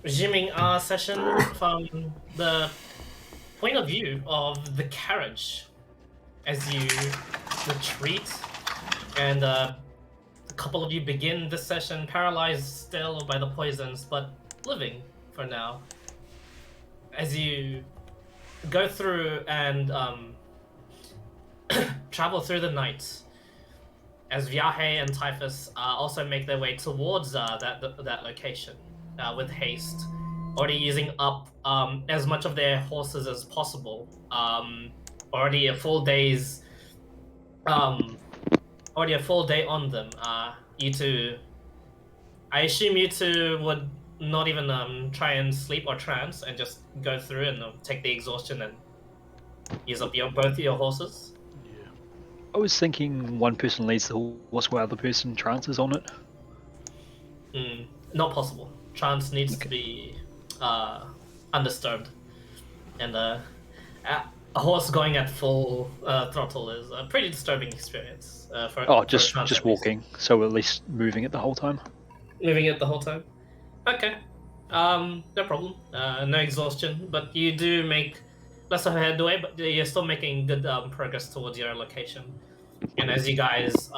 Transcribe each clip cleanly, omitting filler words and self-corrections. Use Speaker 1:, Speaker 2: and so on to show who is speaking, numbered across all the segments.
Speaker 1: resuming our session from the point of view of the carriage as you retreat, and a couple of you begin this session paralyzed still by the poisons, but living for now. As you go through and travel through the night, as Viahe and Typhus also make their way towards that location with haste, already using up as much of their horses as possible. Already a full day's already a full day on them. You two, I assume you two would not even try and sleep or trance and just go through and take the exhaustion and use up both your horses.
Speaker 2: Yeah.
Speaker 3: I was thinking one person leads the horse while the other person trances on it.
Speaker 1: Not possible. Trance needs to be undisturbed, and a horse going at full throttle is a pretty disturbing experience.
Speaker 3: Just walking, so at least moving it the whole time.
Speaker 1: Moving it the whole time. Okay. No problem. No exhaustion, but you do make less of a headway, but you're still making good progress towards your location. And as you guys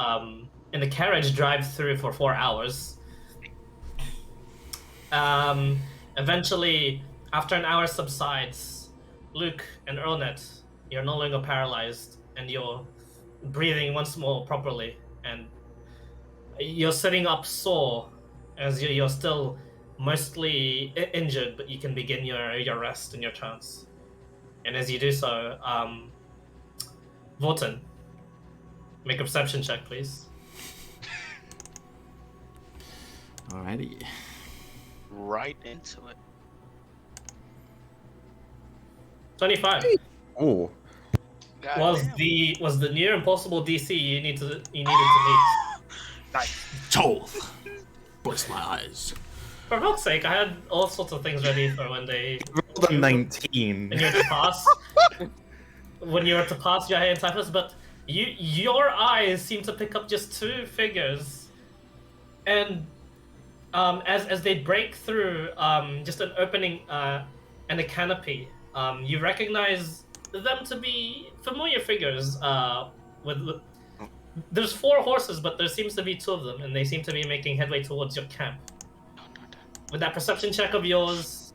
Speaker 1: in the carriage drive through for 4 hours, eventually, after an hour subsides, Luke and Erlnet, you're no longer paralyzed, and you're breathing once more properly, and you're sitting up sore, as you're still mostly injured, but you can begin your rest and your trance. And as you do so, Vorten, make a perception check, please.
Speaker 4: Alrighty.
Speaker 5: Right into it.
Speaker 1: 25
Speaker 6: Oh,
Speaker 1: was the near impossible DC you needed to meet.
Speaker 5: Nice.
Speaker 4: Toth! Bless my eyes.
Speaker 1: For fuck's sake, I had all sorts of things ready for when they
Speaker 6: rolled a 19.
Speaker 1: when you were to pass. When you were to pass Yahay and Typhus, but your eyes seem to pick up just two figures, and as they break through just an opening and a canopy, you recognize them to be familiar figures. There's 4 horses, but there seems to be 2 of them, and they seem to be making headway towards your camp. With that perception check of yours,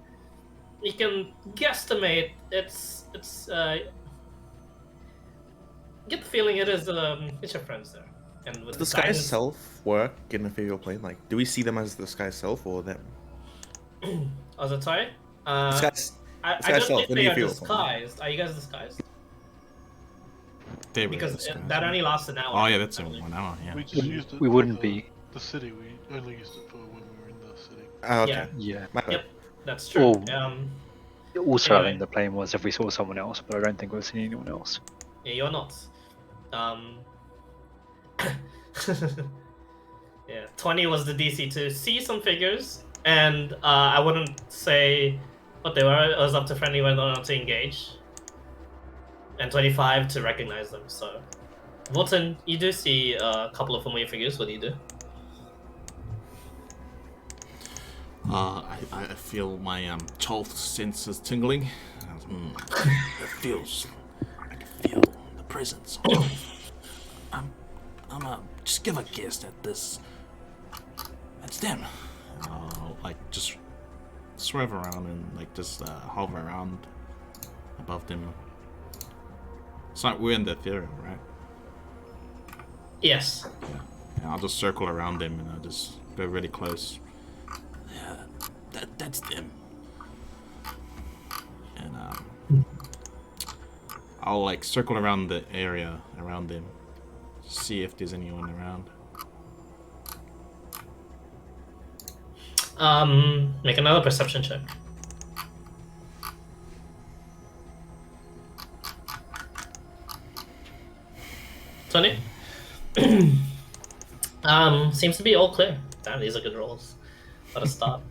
Speaker 1: you can guesstimate it's get the feeling it's your friends there. And with
Speaker 6: Does the sky itself work in a ethereal plane? Like, do we see them as the sky itself or them?
Speaker 1: Oh, is it sorry?
Speaker 6: The sky's,
Speaker 1: I
Speaker 6: sky
Speaker 1: don't
Speaker 6: itself,
Speaker 1: think
Speaker 6: in
Speaker 1: they
Speaker 6: the
Speaker 1: are
Speaker 6: ethereal
Speaker 1: disguised. Are you guys disguised?
Speaker 4: They were
Speaker 1: Because
Speaker 4: disguised.
Speaker 1: that only lasts an hour.
Speaker 4: Oh yeah, that's
Speaker 1: I
Speaker 4: in
Speaker 1: believe.
Speaker 4: 1 hour, yeah.
Speaker 2: We just used it.
Speaker 3: We
Speaker 2: for
Speaker 3: wouldn't be.
Speaker 2: the city. We only used it for when we were in the city.
Speaker 6: Oh, okay.
Speaker 1: Yeah.
Speaker 3: Yeah.
Speaker 6: My bad.
Speaker 1: Yep, that's true.
Speaker 3: Also, I
Speaker 1: Anyway.
Speaker 3: think the plan was if we saw someone else, but I don't think we've seen anyone else.
Speaker 1: Yeah, you're not. Yeah, 20 was the DC to see some figures, and I wouldn't say what they were. It was up to friendly whether or not to engage. And 25 to recognize them, so... Vorten, you do see a couple of familiar figures. What do you do?
Speaker 4: I feel my Toth senses tingling. It feels... I can feel the presence. I'm just give a guess at this. It's them. Like just swerve around and like just hover around above them. It's like we're in the ethereal, right?
Speaker 1: Yes.
Speaker 4: Yeah. And I'll just circle around them and I'll just go really close. Yeah, that's them. And I'll like circle around the area around them, see if there's anyone around.
Speaker 1: Make another perception check. Tony? Seems to be all clear. Damn, these are good rolls. What a start.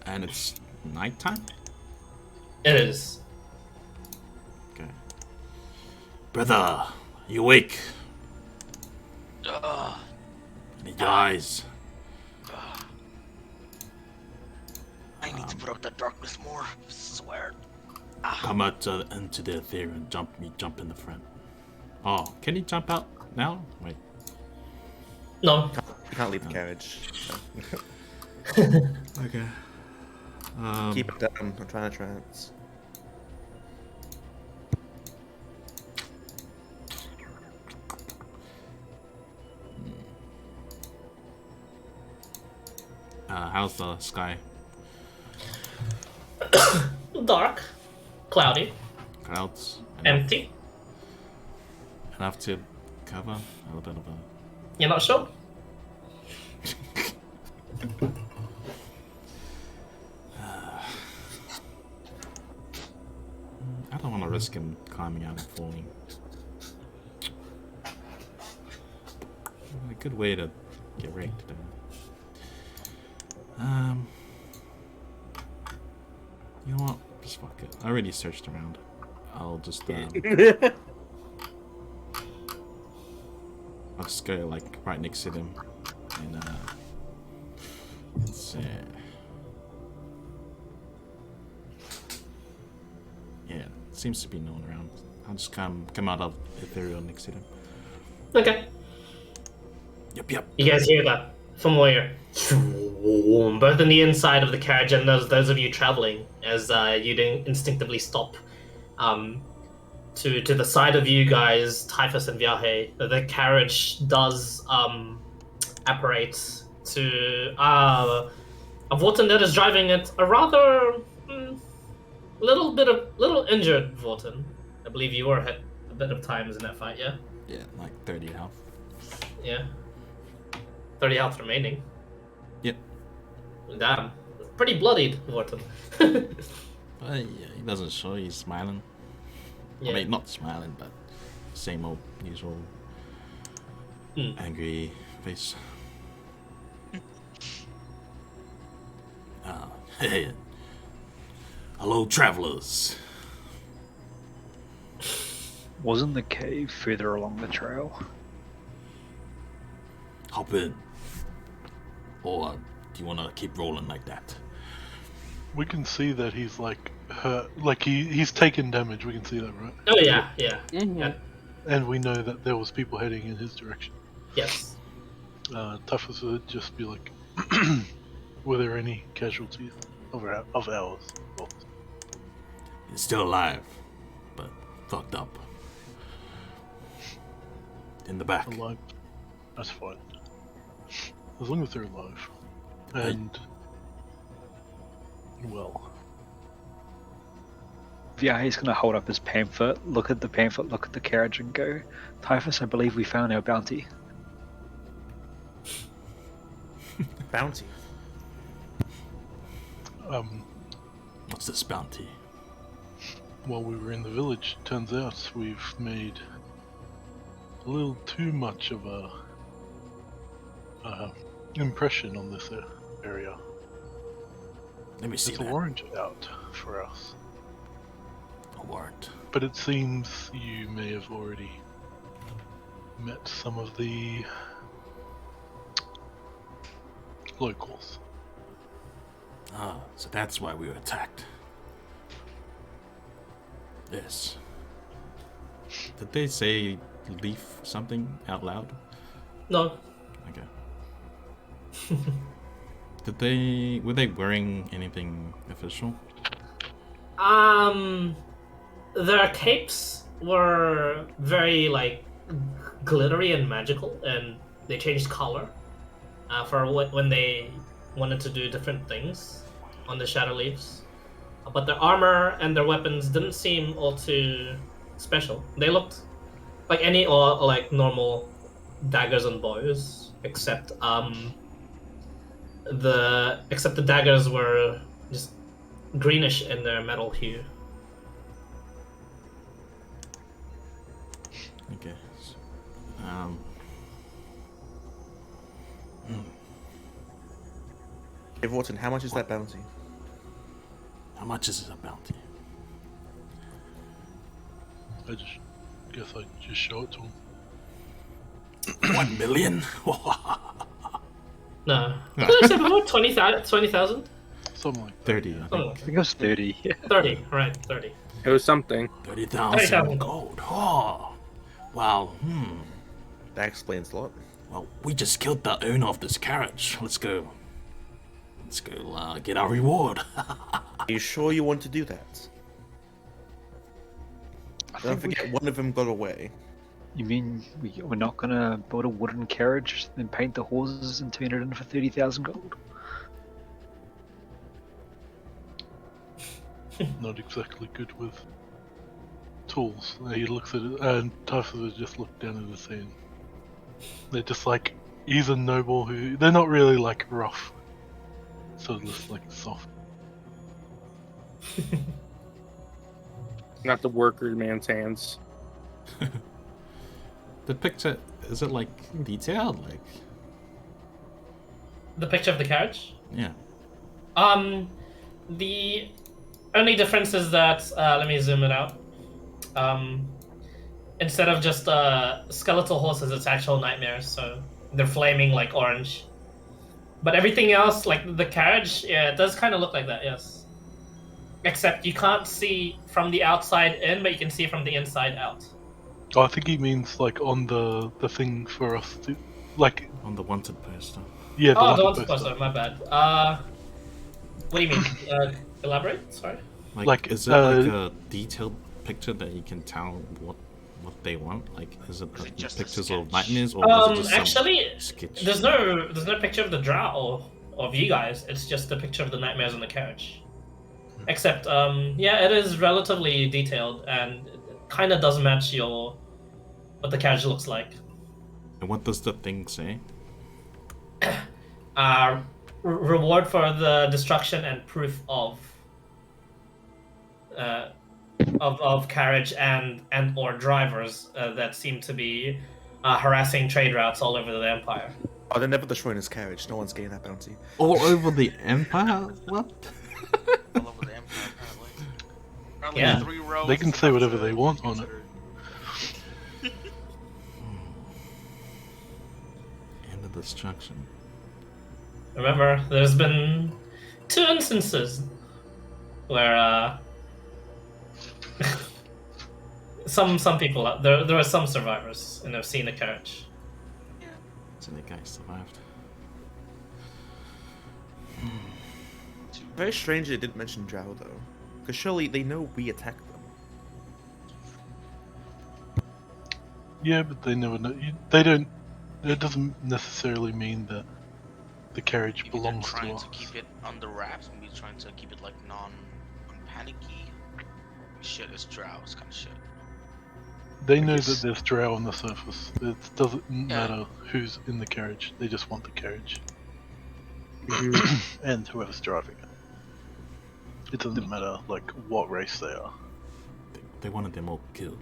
Speaker 4: And it's nighttime?
Speaker 1: It is.
Speaker 4: Okay. Brother, you awake?
Speaker 5: Ugh.
Speaker 4: I need your eyes.
Speaker 5: broke the darkness more. Swear.
Speaker 4: Come out into the ethereal and jump in the front. Oh, can he jump out now? Wait.
Speaker 1: No.
Speaker 6: You can't leave the carriage. So.
Speaker 4: Okay.
Speaker 6: Keep it down. I'm trying to trance.
Speaker 4: How's the sky?
Speaker 1: Dark, cloudy,
Speaker 4: Clouds?
Speaker 1: empty.
Speaker 4: Enough to cover a little bit of a...
Speaker 1: You're not sure?
Speaker 4: I don't want to risk him climbing out and falling. A good way to get wrecked though. You know what? Just fuck it. I already searched around. I'll just I'll just go like right next to them and let's yeah, seems to be no one around. I'll just come out of ethereal next to them.
Speaker 1: Okay.
Speaker 4: Yep.
Speaker 1: You guys hear that from where? Both in the inside of the carriage and those of you traveling, as you instinctively stop. To the side of you guys, Typhus and Viahe, the carriage does apparate to a Vorten that is driving it. A rather little injured Vorten. I believe you were hit a bit of times in that fight, yeah?
Speaker 4: Yeah, like 30 health.
Speaker 1: Yeah. 30 health remaining.
Speaker 4: Yep.
Speaker 1: Damn. Pretty bloodied, Vorten.
Speaker 4: Yeah, he doesn't show he's smiling.
Speaker 1: Yeah.
Speaker 4: I mean, not smiling, but same old usual angry face. Hey. Hello, travelers.
Speaker 3: Wasn't the cave further along the trail?
Speaker 4: Hop in. Or do you want to keep rolling like that?
Speaker 2: We can see that he's like hurt, like he's taken damage. We can see that, right?
Speaker 1: Oh yeah. Yeah.
Speaker 2: And we know that there was people heading in his direction.
Speaker 1: Yes.
Speaker 2: Toughest would just be like, were there any casualties of ours?
Speaker 4: He's still alive, but fucked up. In the back.
Speaker 2: Alive. That's fine. As long as they're alive. And well.
Speaker 3: Viahe's gonna hold up his pamphlet, look at the pamphlet, look at the carriage, and go, Typhus, I believe we found our bounty.
Speaker 6: Bounty.
Speaker 4: What's this bounty?
Speaker 2: While we were in the village, turns out we've made a little too much of a impression on this area.
Speaker 4: Let me see
Speaker 2: There's a
Speaker 4: that.
Speaker 2: warrant out for us.
Speaker 4: A warrant.
Speaker 2: But it seems you may have already met some of the locals.
Speaker 4: Ah, so that's why we were attacked. Yes. Did they say leaf something out loud?
Speaker 1: No.
Speaker 4: Okay. Were they wearing anything official?
Speaker 1: Their capes were very like glittery and magical, and they changed color for when they wanted to do different things on the Shadow Leaves. But their armor and their weapons didn't seem all too special. They looked like any or like normal daggers and bows, except the daggers were just greenish in their metal hue.
Speaker 4: Okay.
Speaker 6: Hey, Vorten, how much is that bounty?
Speaker 4: How much is it a bounty?
Speaker 2: I guess I just show it to him.
Speaker 4: 1 million?
Speaker 1: No. What did I say before? 20,000?
Speaker 2: Something like that.
Speaker 4: 30.
Speaker 2: yeah.
Speaker 4: I
Speaker 1: Oh,
Speaker 4: think.
Speaker 3: I think it was 30. Yeah.
Speaker 1: 30, right, 30.
Speaker 7: It was something.
Speaker 4: 30,000
Speaker 1: 30,000
Speaker 4: gold. Oh. Well,
Speaker 6: That explains a lot.
Speaker 4: Well, we just killed the owner of this carriage. Let's go. Get our reward.
Speaker 6: Are you sure you want to do that? Don't forget, one of them got away.
Speaker 3: You mean we're not gonna build a wooden carriage and paint the horses and turn it in for 30,000 gold?
Speaker 2: Not exactly good with tools. He looks at it, and Typhus just look down at his hand. They're just like, he's a noble who, they're not really like rough. Sort of just like soft.
Speaker 7: Not the worker man's hands.
Speaker 4: The picture, is it like detailed? Like,
Speaker 1: The picture of the carriage?
Speaker 4: yeah.
Speaker 1: The only difference is that, let me zoom it out. Instead of just skeletal horses, it's actual nightmares, so they're flaming like orange. But everything else, like the carriage, yeah, it does kind of look like that, yes. Except you can't see from the outside in, but you can see from the inside out.
Speaker 2: Oh, I think he means like on the thing for us to, like,
Speaker 4: On the wanted poster.
Speaker 2: yeah, the
Speaker 1: Oh, the
Speaker 2: wanted
Speaker 1: one's
Speaker 2: poster.
Speaker 1: supposed to, my bad. What do you mean? Elaborate? Sorry.
Speaker 4: Like,
Speaker 2: Like,
Speaker 4: is it like a detailed picture that you can tell what they want? Like, is it,
Speaker 5: Is it just a
Speaker 4: pictures of
Speaker 5: sketch?
Speaker 4: nightmares, or is it just some
Speaker 1: Actually,
Speaker 4: sketch?
Speaker 1: there's no picture of the Drow or of you guys. It's just a picture of the nightmares on the carriage. Except, yeah, it is relatively detailed and it kind of does match what the carriage looks like.
Speaker 4: And what does the thing say?
Speaker 1: Reward for the destruction and proof of carriage and or drivers that seem to be harassing trade routes all over the Empire.
Speaker 6: Oh, they're never destroying his carriage. No one's getting that bounty.
Speaker 4: All over the Empire? What?
Speaker 5: All over the Empire, apparently. Apparently
Speaker 1: Yeah.
Speaker 5: 3 rows
Speaker 2: They can
Speaker 5: is
Speaker 2: say
Speaker 5: enough
Speaker 2: whatever
Speaker 5: to
Speaker 2: they want on it.
Speaker 5: consider.
Speaker 4: And the destruction.
Speaker 1: Remember, there's been 2 instances where some people there are some survivors and have seen a carriage.
Speaker 4: So the guy survived.
Speaker 6: Very strange they didn't mention Drow though, because surely they know we attacked them.
Speaker 2: Yeah, but they never know. They don't. It doesn't necessarily mean that the carriage
Speaker 5: Maybe they're
Speaker 2: belongs to
Speaker 5: trying
Speaker 2: us.
Speaker 5: to keep it under wraps, maybe trying to keep it like non-panicky. Shit is Drow's kind of shit.
Speaker 2: They know
Speaker 3: guess-
Speaker 2: that there's Drow on the surface. It doesn't matter who's in the carriage. They just want the carriage. And whoever's driving it. It doesn't matter like what race they are.
Speaker 4: They wanted them all killed.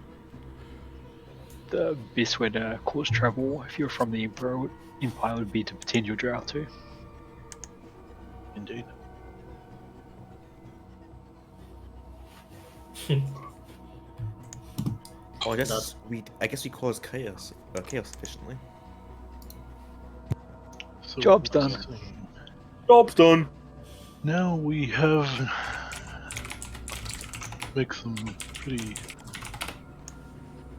Speaker 3: The best way to cause trouble if you're from the Empire would be to pretend you're Drow too.
Speaker 2: Indeed.
Speaker 6: Oh, I guess
Speaker 1: Does-
Speaker 6: we caused chaos efficiently.
Speaker 2: So
Speaker 3: Job's done.
Speaker 7: Job's done.
Speaker 2: Now we have make some pretty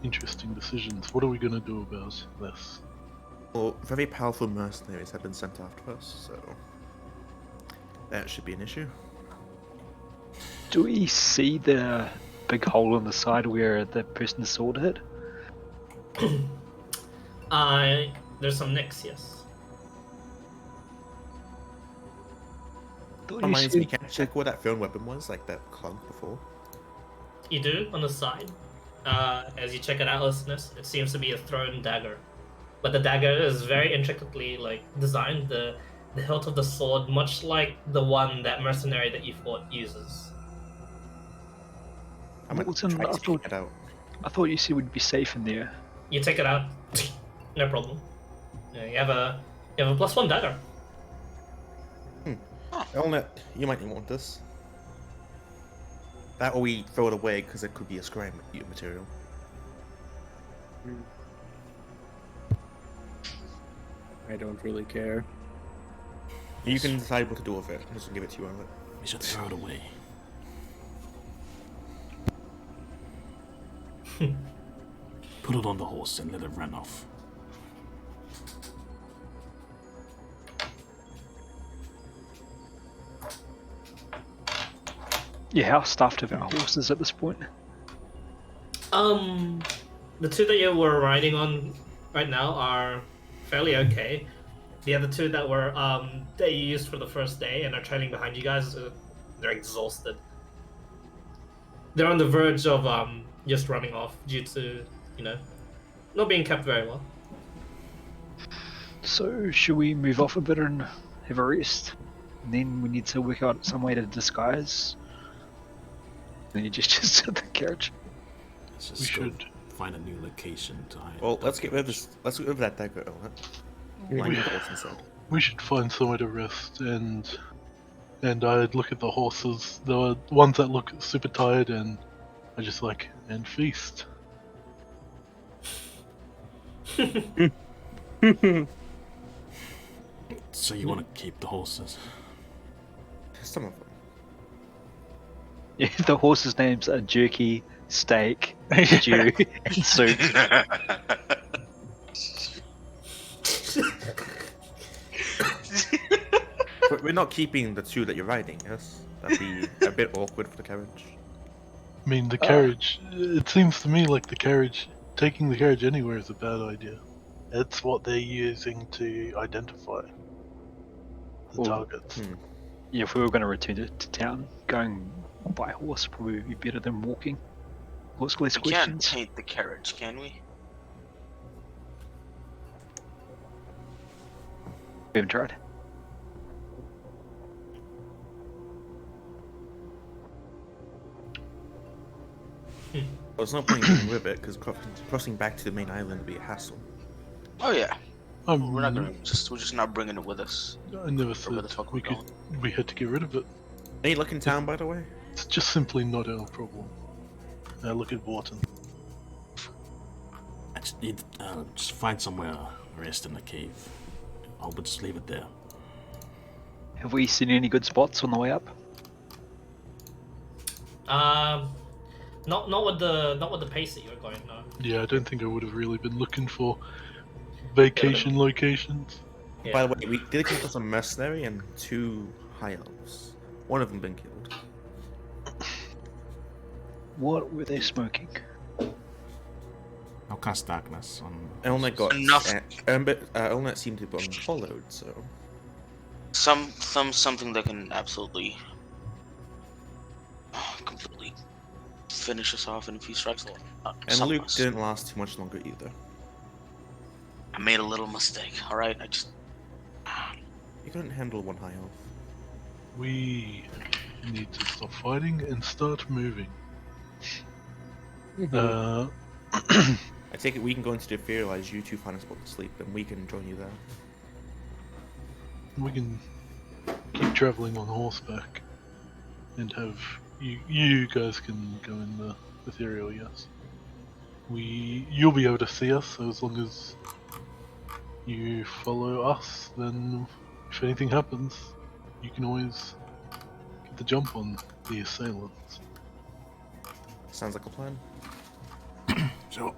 Speaker 2: interesting decisions. What are we gonna do about this?
Speaker 6: Well, very powerful mercenaries have been sent after us, so that should be an issue.
Speaker 3: Do we see the big hole in the side where the person's sword hit?
Speaker 1: There's some nicks, yes.
Speaker 3: Thought you
Speaker 6: Reminds me,
Speaker 3: said-
Speaker 6: can I check where that thrown weapon was, like that clunk before?
Speaker 1: You do on the side. As you check it out, listeners, it seems to be a thrown dagger, but the dagger is very intricately like designed. The hilt of the sword, much like the one that mercenary that you fought uses.
Speaker 6: I'm gonna
Speaker 3: Walton,
Speaker 6: try
Speaker 3: I
Speaker 6: to
Speaker 3: thought-
Speaker 6: take it out.
Speaker 3: I thought you said we'd be safe in there.
Speaker 1: You take it out, no problem. Yeah, you have a +1 dagger.
Speaker 6: Elnet, you might want this. That or we throw it away because it could be a scrap material.
Speaker 7: I don't really care.
Speaker 6: You can decide what to do with it. I'm just gonna give it to you, Elnet.
Speaker 4: should throw it away. Put it on the horse and let it run off.
Speaker 3: Yeah, how stuffed are our horses at this point?
Speaker 1: The two that you were riding on right now are fairly okay. The other two that were that you used for the first day and are trailing behind you guys, they're exhausted. They're on the verge of just running off due to, you know, not being kept very well.
Speaker 3: So, should we move off a bit and have a rest? And then we need to work out some way to disguise. Then you just sit in the carriage.
Speaker 4: Let's
Speaker 2: We
Speaker 4: just go
Speaker 2: should.
Speaker 4: find a new location to hide.
Speaker 6: Well, let's get rid of this. Let's get rid of that dagger element. Like the horse instead.
Speaker 2: We should find somewhere to rest, and I'd look at the horses, the ones that look super tired, and I just like, and feast.
Speaker 4: So you want to keep the horses?
Speaker 6: Some of them.
Speaker 3: Yeah, the horses' names are Jerky, Steak, Stew, and Soup.
Speaker 6: But we're not keeping the two that you're riding, yes? That'd be a bit awkward for the carriage.
Speaker 2: I mean, the carriage. It seems to me like taking the carriage anywhere is a bad idea. It's what they're using to identify the
Speaker 3: Ooh.
Speaker 2: targets.
Speaker 3: Yeah, if we were going to return to town, going by horse probably would be better than walking. Less
Speaker 5: We can't
Speaker 3: questions.
Speaker 5: paint the carriage, can we?
Speaker 3: We haven't tried.
Speaker 6: Well, there's no point in going with it, because crossing back to the main island would be a hassle.
Speaker 5: Oh yeah. We're not
Speaker 2: Mm.
Speaker 5: gonna we're just not bringing it with us.
Speaker 2: I never
Speaker 5: Where
Speaker 2: said
Speaker 5: the fuck
Speaker 2: we
Speaker 5: we're
Speaker 2: we had to get rid of it.
Speaker 6: Any luck in town, by the way?
Speaker 2: It's just simply not our problem. Now look at Wharton.
Speaker 4: I just need just find somewhere to rest in the cave. I'll just leave it there.
Speaker 3: Have we seen any good spots on the way up?
Speaker 1: Not with the pace that you're going. No.
Speaker 2: Yeah, I don't think I would have really been looking for vacation locations.
Speaker 1: Yeah.
Speaker 6: By the way, we did come across a mercenary and 2 high elves. One of them been killed.
Speaker 3: What were they smoking?
Speaker 4: I'll cast darkness on.
Speaker 6: Elnet got
Speaker 5: Enough.
Speaker 6: Elnet seemed to have been followed, so
Speaker 5: Something that can absolutely completely finish us off in a few strikes.
Speaker 6: and
Speaker 5: Some of
Speaker 6: Luke
Speaker 5: us.
Speaker 6: didn't last too much longer either.
Speaker 5: I made a little mistake. All right, I just
Speaker 6: You couldn't handle 1 high elf.
Speaker 2: We need to stop fighting and start moving.
Speaker 6: I take it we can go into the etherealize, you 2 find a spot to sleep, and we can join you there.
Speaker 2: We can keep traveling on horseback and have you guys can go in the ethereal, yes. You'll be able to see us, so as long as you follow us, then if anything happens, you can always get the jump on the assailants.
Speaker 6: Sounds like a plan.
Speaker 4: So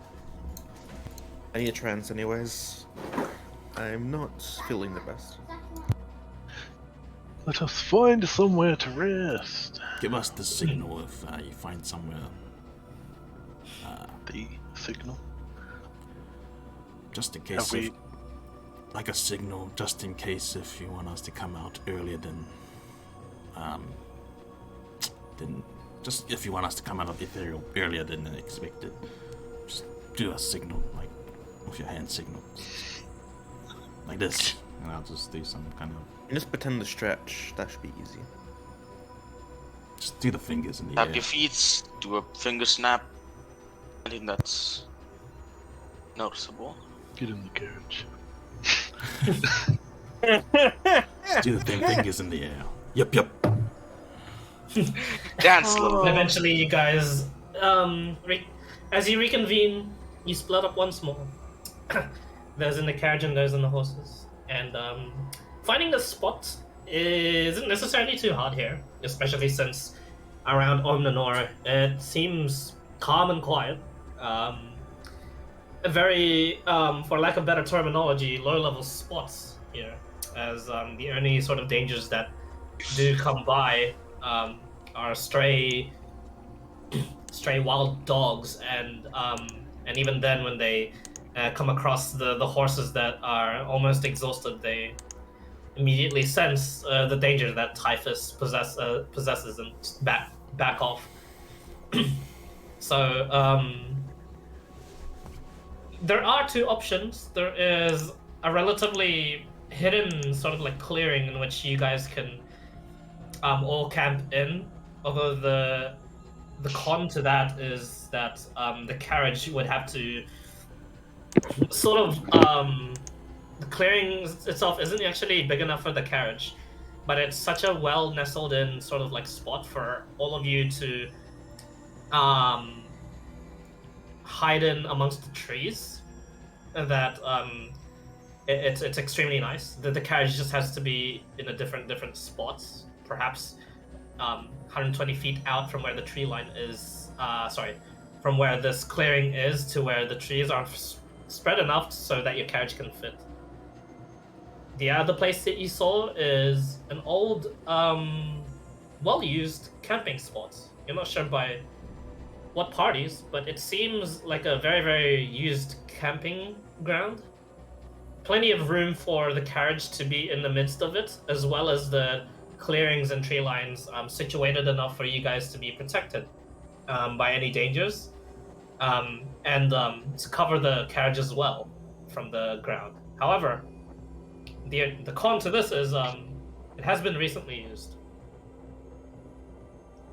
Speaker 6: I need a trance anyways. I'm not feeling the best.
Speaker 2: Let us find somewhere to rest.
Speaker 4: give us the signal if you find somewhere.
Speaker 2: The signal.
Speaker 4: Just in case,
Speaker 2: Have we-
Speaker 4: like a signal, just in case if you want us to come out earlier than, just if you want us to come out of ethereal earlier than expected, just do a signal, like with your hand signal, like this, and I'll just do some kind of,
Speaker 6: You just pretend to stretch, that should be easy.
Speaker 4: just do the fingers in the
Speaker 5: tap
Speaker 4: air.
Speaker 5: your feet, do a finger snap. I think that's noticeable.
Speaker 2: Get in the carriage.
Speaker 4: Just do the fingers in the air. Yep.
Speaker 5: Dance, little man.
Speaker 1: Eventually, you guys, as you reconvene, you split up once more. There's in the carriage and there's in the horses, and finding the spot isn't necessarily too hard here, especially since around Omnanor it seems calm and quiet. A very, for lack of better terminology, low-level spots here, as the only sort of dangers that do come by are stray wild dogs, and even then, when they come across the horses that are almost exhausted, they immediately sense the danger that Typhus possesses and back off. So there are two options. There is a relatively hidden sort of like clearing in which you guys can all camp in. Although the con to that is that the carriage would have to sort of the clearing itself isn't actually big enough for the carriage, but it's such a well nestled in sort of like spot for all of you to hide in amongst the trees that it's extremely nice. The carriage just has to be in a different spots, perhaps 120 feet out from where the tree line is. From where this clearing is to where the trees are spread enough so that your carriage can fit. The other place that you saw is an old, well-used camping spot. You're not sure by what parties, but it seems like a very, very used camping ground. Plenty of room for the carriage to be in the midst of it, as well as the clearings and tree lines situated enough for you guys to be protected by any dangers, and to cover the carriage as well from the ground. However, the con to this is it has been recently used.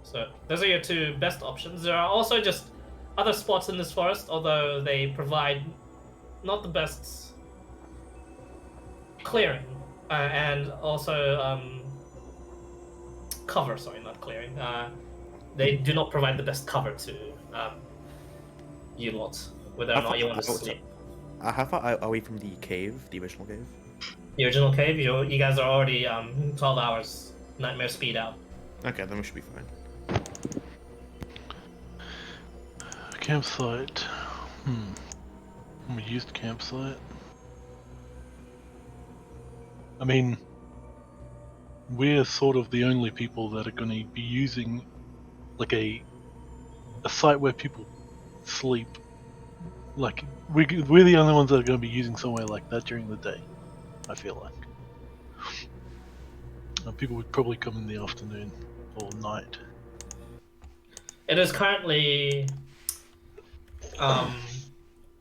Speaker 1: So those are your two best options. There are also just other spots in this forest, although they provide not the best clearing and also cover. Sorry, not clearing. They do not provide the best cover to you lot, whether or not you want to sleep.
Speaker 6: How far are we from the cave, the original cave?
Speaker 1: The original cave, you guys are already 12 hours nightmare speed out.
Speaker 6: Okay, then we should be fine.
Speaker 2: Campsite. We used campsite. I mean, we're sort of the only people that are going to be using like a site where people sleep. Like we're the only ones that are going to be using somewhere like that during the day. I feel like people would probably come in the afternoon or night.
Speaker 1: It is currently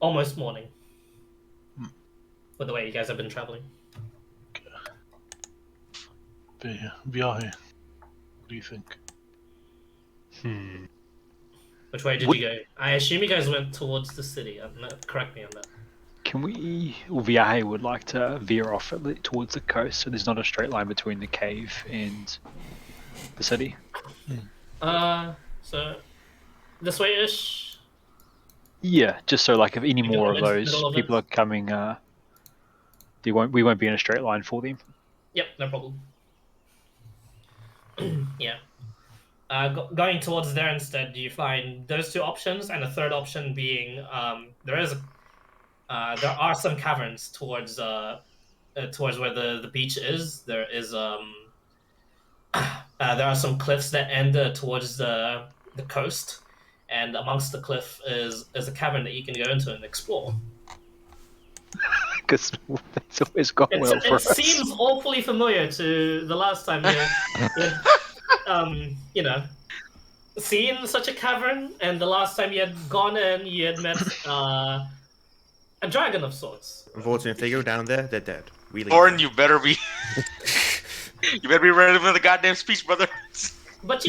Speaker 1: almost morning with the way you guys have been traveling.
Speaker 2: Viaje. What do you think?
Speaker 1: Which way did you go? I assume you guys went towards the city. Correct me on that.
Speaker 3: Can we, or Viaje would like to veer off towards the coast so there's not a straight line between the cave and the city?
Speaker 1: So this way-ish?
Speaker 3: Yeah, just so like if any
Speaker 1: Like
Speaker 3: more
Speaker 1: the
Speaker 3: of those
Speaker 1: middle of
Speaker 3: people
Speaker 1: it?
Speaker 3: are coming, we won't be in a straight line for them.
Speaker 1: Yep, no problem. Yeah. Going towards there instead, you find those two options, and the third option being there are some caverns towards where the beach is. There is there are some cliffs that end towards the coast, and amongst the cliff is a cavern that you can go into and explore.
Speaker 3: Because it's always gone well for us.
Speaker 1: It seems awfully familiar to the last time you had, seen such a cavern, and the last time you had gone in, you had met a dragon of sorts.
Speaker 6: Unfortunately, if they go down there, they're dead. We leave.
Speaker 5: Lauren, you better be. You better be ready for the goddamn speech, brother.
Speaker 1: But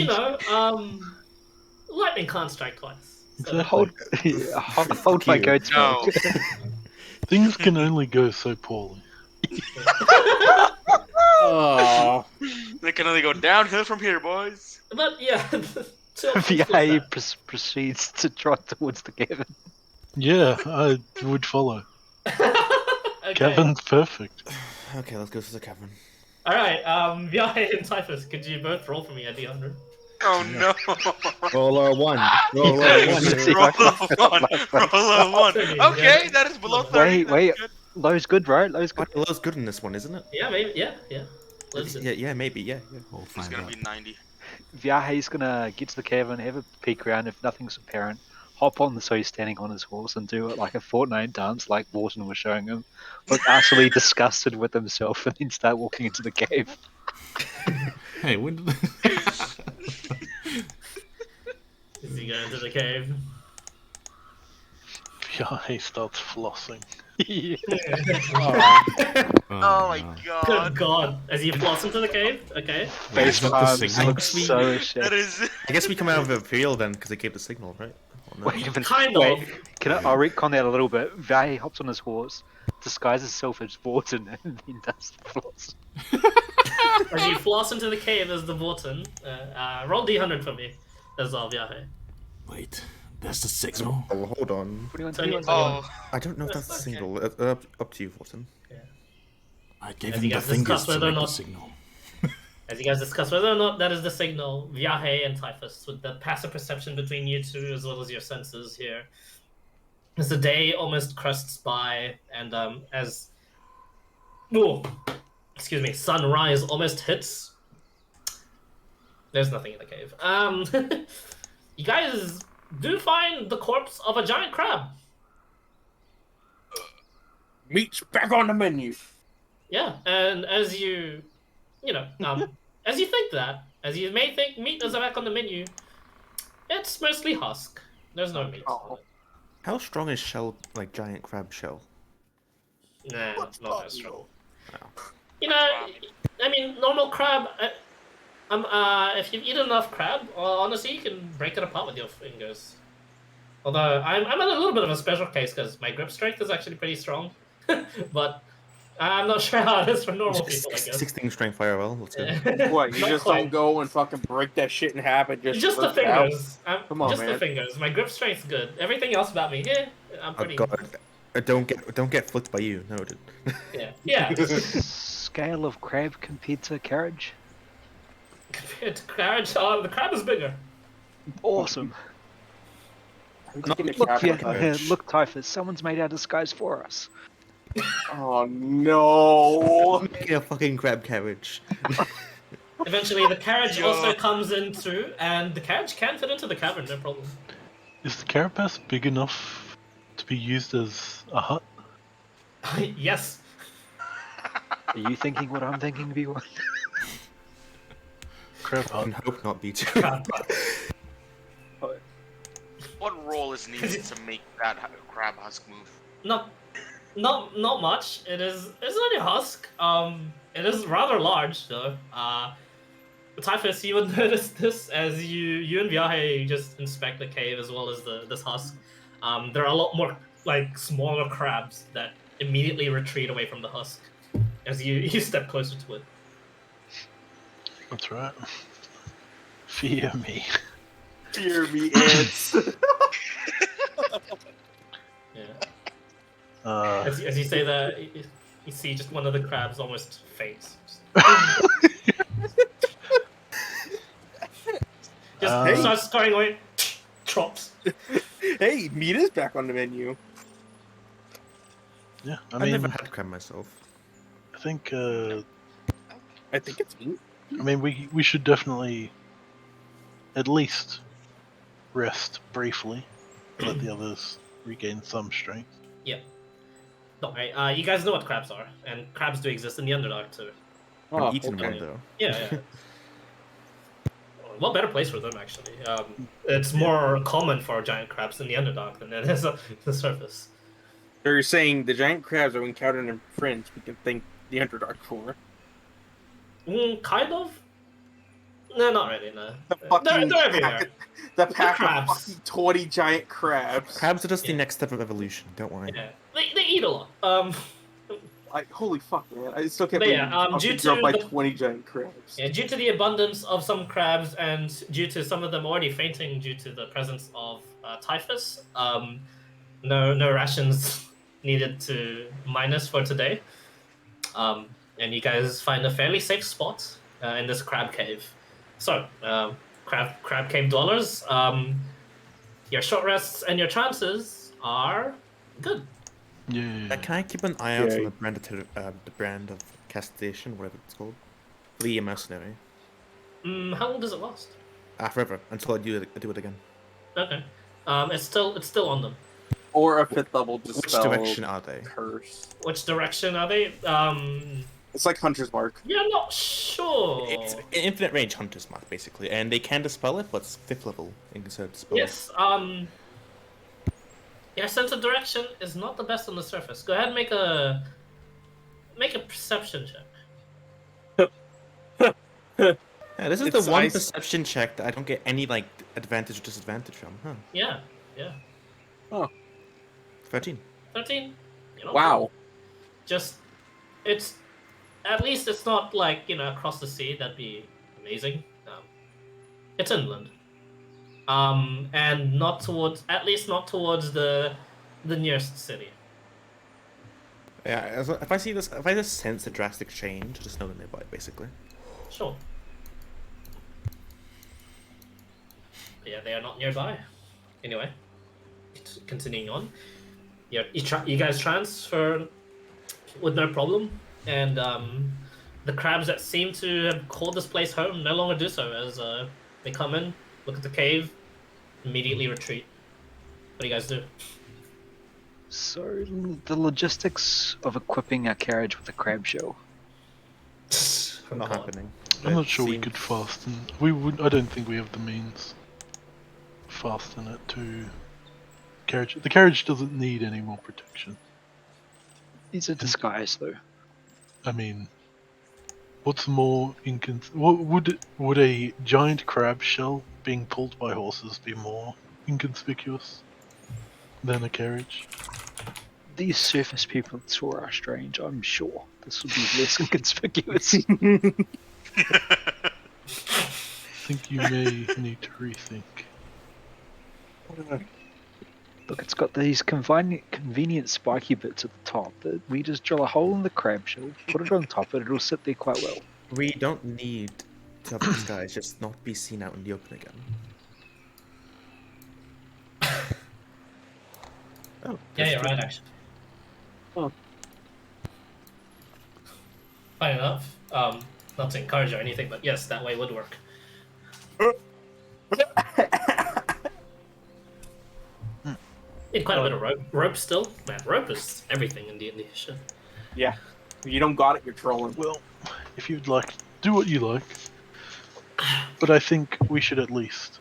Speaker 1: lightning can't strike twice. So.
Speaker 3: Hold my goat's
Speaker 5: No.
Speaker 3: milk.
Speaker 2: Things can only go so poorly.
Speaker 8: Oh.
Speaker 5: They can only go downhill from here, boys.
Speaker 1: But yeah,
Speaker 3: Viaje proceeds to trot towards the cavern.
Speaker 2: Yeah, I would follow.
Speaker 1: Okay.
Speaker 2: Kevin's perfect.
Speaker 6: Okay, let's go to the cavern.
Speaker 1: All right, Viahe and Typhus, could you both roll for me at D100?
Speaker 5: Oh no!
Speaker 7: Roll a 1. Roll a 1.
Speaker 3: See if
Speaker 5: Roll
Speaker 3: I can
Speaker 5: a
Speaker 3: get
Speaker 5: one.
Speaker 3: my
Speaker 5: Roll a one.
Speaker 1: Yeah.
Speaker 5: Okay, that is below 30.
Speaker 3: Wait.
Speaker 5: That's good.
Speaker 3: Low's good, right? Low's good.
Speaker 6: Quite low's good in this one, isn't it?
Speaker 1: Yeah, maybe. Yeah. Let's do
Speaker 6: Yeah, maybe, yeah.
Speaker 4: We'll
Speaker 5: It's
Speaker 4: find
Speaker 5: gonna
Speaker 4: out.
Speaker 5: be 90.
Speaker 3: Viahe's gonna get to the cavern, have a peek around if nothing's apparent, hop on so he's standing on his horse and do it like a Fortnite dance like Wharton was showing him. Look utterly disgusted with himself and then start walking into the cave.
Speaker 4: Hey, when did...
Speaker 1: Is he going into the cave?
Speaker 2: Yeah, he starts flossing.
Speaker 5: Oh my
Speaker 4: no.
Speaker 1: Good
Speaker 5: god.
Speaker 1: God! As you floss into the cave. Okay.
Speaker 3: Face
Speaker 4: not the
Speaker 3: palms
Speaker 4: signal.
Speaker 3: look so shit.
Speaker 5: That is.
Speaker 6: I guess we come out of a field then, because they gave the signal, right? Or no?
Speaker 3: Wait a minute.
Speaker 1: Kind
Speaker 3: Wait,
Speaker 1: of.
Speaker 3: I'll retcon that a little bit. Viahe hops on his horse, disguises himself as Wharton, and then does the floss.
Speaker 1: As you floss into the cave as the Vorton, roll D100 for me. As well, Viahe.
Speaker 4: Wait, that's the signal?
Speaker 6: Oh, hold on.
Speaker 3: 21,
Speaker 1: Tony-
Speaker 3: 21.
Speaker 5: Oh.
Speaker 6: I don't know if that's the
Speaker 1: Okay.
Speaker 6: signal. Up to you, Fortin.
Speaker 4: I gave
Speaker 1: As
Speaker 4: him
Speaker 1: you
Speaker 4: the
Speaker 1: guys
Speaker 4: fingers
Speaker 1: discuss
Speaker 4: to
Speaker 1: whether or
Speaker 4: make the
Speaker 1: not-
Speaker 4: signal.
Speaker 1: As you guys discuss whether or not that is the signal, Viahe and Typhus, with the passive perception between you two as well as your senses here, as the day almost crests by, and as sunrise almost hits, there's nothing in the cave. You guys do find the corpse of a giant crab.
Speaker 7: Meat's back on the menu.
Speaker 1: Yeah, and as you as you think that, as you may think meat is back on the menu, it's mostly husk. There's no meat.
Speaker 7: Oh.
Speaker 6: How strong is giant crab shell?
Speaker 1: Nah, not that strong.
Speaker 6: Wow.
Speaker 1: You know, I mean, normal crab. If you've eaten enough crab, honestly, you can break it apart with your fingers. Although I'm in a little bit of a special case because my grip strength is actually pretty strong, but I'm not sure how it is for normal people. I guess.
Speaker 6: 16 strength IRL. Let's go.
Speaker 7: What, you
Speaker 1: Not
Speaker 7: just
Speaker 1: quite.
Speaker 7: don't go and fucking break that shit in half and just
Speaker 1: Just the
Speaker 7: rip it out?
Speaker 1: fingers.
Speaker 7: Come on,
Speaker 1: just the
Speaker 7: man.
Speaker 1: fingers. My grip strength's good. Everything else about me, I'm
Speaker 6: Oh
Speaker 1: pretty.
Speaker 6: god. Don't get flicked by you. No, dude.
Speaker 1: Yeah.
Speaker 3: Scale of crab compared to carriage?
Speaker 1: Compared to carriage, the crab is bigger.
Speaker 3: Awesome.
Speaker 7: Look,
Speaker 3: Look, Typhus, someone's made our disguise for us.
Speaker 7: Oh no!
Speaker 6: Make a fucking crab carriage.
Speaker 1: Eventually, the carriage
Speaker 5: Yo.
Speaker 1: also comes in too, and the carriage can fit into the cavern, no problem.
Speaker 2: Is the carapace big enough to be used as a hut?
Speaker 1: Yes.
Speaker 3: Are you thinking what I'm thinking, V1?
Speaker 2: Crab
Speaker 6: I
Speaker 2: hut.
Speaker 6: hope not be too.
Speaker 5: What role is needed to make that crab husk move?
Speaker 1: Not much. It's only a husk. It is rather large though. Typhus, you would notice this as you and Viahe just inspect the cave as well as this husk. There are a lot more smaller crabs that immediately retreat away from the husk as you step closer to it.
Speaker 2: That's right. Fear me.
Speaker 7: Fear me, ants.
Speaker 1: Yeah. As you say that, you see just one of the crabs almost faints. Just starts scurrying away. Drops.
Speaker 7: Hey, meat is back on the menu.
Speaker 2: Yeah, I
Speaker 6: I've
Speaker 2: mean,
Speaker 6: never had crab myself.
Speaker 2: I think,
Speaker 7: I think it's meat.
Speaker 2: I mean, we should definitely at least rest briefly, let the others regain some strength.
Speaker 1: Yep. Don't worry. You guys know what crabs are, and crabs do exist in the Underdark too.
Speaker 6: I've eaten
Speaker 7: okay.
Speaker 6: one though.
Speaker 1: Yeah. What better place for them actually? It's more common for giant crabs in the Underdark than it is on the surface.
Speaker 7: So you're saying the giant crabs that we encountered in Fringe, we can thank the Underdark for?
Speaker 1: Kind of. No, not really. No.
Speaker 7: The fucking
Speaker 1: They're everywhere.
Speaker 7: the pack of
Speaker 1: crabs.
Speaker 7: fucking 20 giant crabs.
Speaker 6: Crabs are just the
Speaker 1: Yeah.
Speaker 6: next step of evolution. Don't worry.
Speaker 1: Yeah. They eat a lot.
Speaker 7: Holy fuck, man! I still can't
Speaker 1: But
Speaker 7: believe
Speaker 1: yeah,
Speaker 7: you
Speaker 1: due
Speaker 7: fucking jumped by
Speaker 1: to the-
Speaker 7: 20 giant crabs.
Speaker 1: Yeah, due to the abundance of some crabs and due to some of them already fainting due to the presence of typhus, no rations needed to minus for today. and you guys find a fairly safe spot in this crab cave. So, crab cave dwellers, your short rests and your chances are good.
Speaker 2: Yeah.
Speaker 6: Can I keep an eye out
Speaker 7: Yeah.
Speaker 6: on the brand of castration, whatever it's called, the mercenary?
Speaker 1: How long does it last?
Speaker 6: Forever until I do it again.
Speaker 1: Okay. It's still on them.
Speaker 7: Or a 5th level
Speaker 6: Which
Speaker 7: dispel
Speaker 6: direction are they?
Speaker 7: curse.
Speaker 1: Which direction are they?
Speaker 7: It's like Hunter's Mark.
Speaker 1: You're not sure.
Speaker 6: It's an infinite range hunter's mark basically, and they can dispel it, but it's 5th level in considered dispel.
Speaker 1: Yes. Your sense of direction is not the best on the surface. Go ahead and make a perception check.
Speaker 6: Yeah, this is
Speaker 7: It's
Speaker 6: the one
Speaker 7: ice.
Speaker 6: perception check that I don't get any like advantage or disadvantage from, huh?
Speaker 1: Yeah.
Speaker 6: 13.
Speaker 1: 13. You're not
Speaker 7: Wow.
Speaker 1: wrong. Just it's at least it's not like across the sea. That'd be amazing. It's inland. And not towards not towards the nearest city.
Speaker 6: Yeah, if I see this, if I just sense a drastic change, just know they're nearby, basically.
Speaker 1: Sure. But yeah, they are not nearby. Anyway, continuing on. You guys transfer with no problem, and the crabs that seem to have called this place home no longer do so as they come in, look at the cave, immediately retreat. What do you guys do?
Speaker 3: So, the logistics of equipping our carriage with a crab shell.
Speaker 6: Not
Speaker 1: God.
Speaker 6: happening.
Speaker 2: I'm not
Speaker 6: It
Speaker 2: sure we
Speaker 6: seems-
Speaker 2: could fasten. We would. I don't think we have the means. Fasten it to carriage. The carriage doesn't need any more protection.
Speaker 3: It's a disguise, though.
Speaker 2: I mean, what's more What would a giant crab shell being pulled by horses be more inconspicuous than a carriage?
Speaker 3: These surface people at Sora are strange, I'm sure. This would be less inconspicuous.
Speaker 2: I think you may need to rethink.
Speaker 3: Look, it's got these convenient spiky bits at the top that we just drill a hole in the crab shell, put it on top, and it'll sit there quite well.
Speaker 6: We don't need to have this guy just not be seen out in the open again. Oh,
Speaker 1: Yeah, you're right, actually.
Speaker 7: Oh.
Speaker 1: Fine enough. Not to encourage or anything, but yes, that way would work. Need quite a bit of rope still. Man, rope is everything in D&D shit.
Speaker 7: Yeah. If you don't got it, you're trolling.
Speaker 2: Well, if you'd like, do what you like. But I think we should at least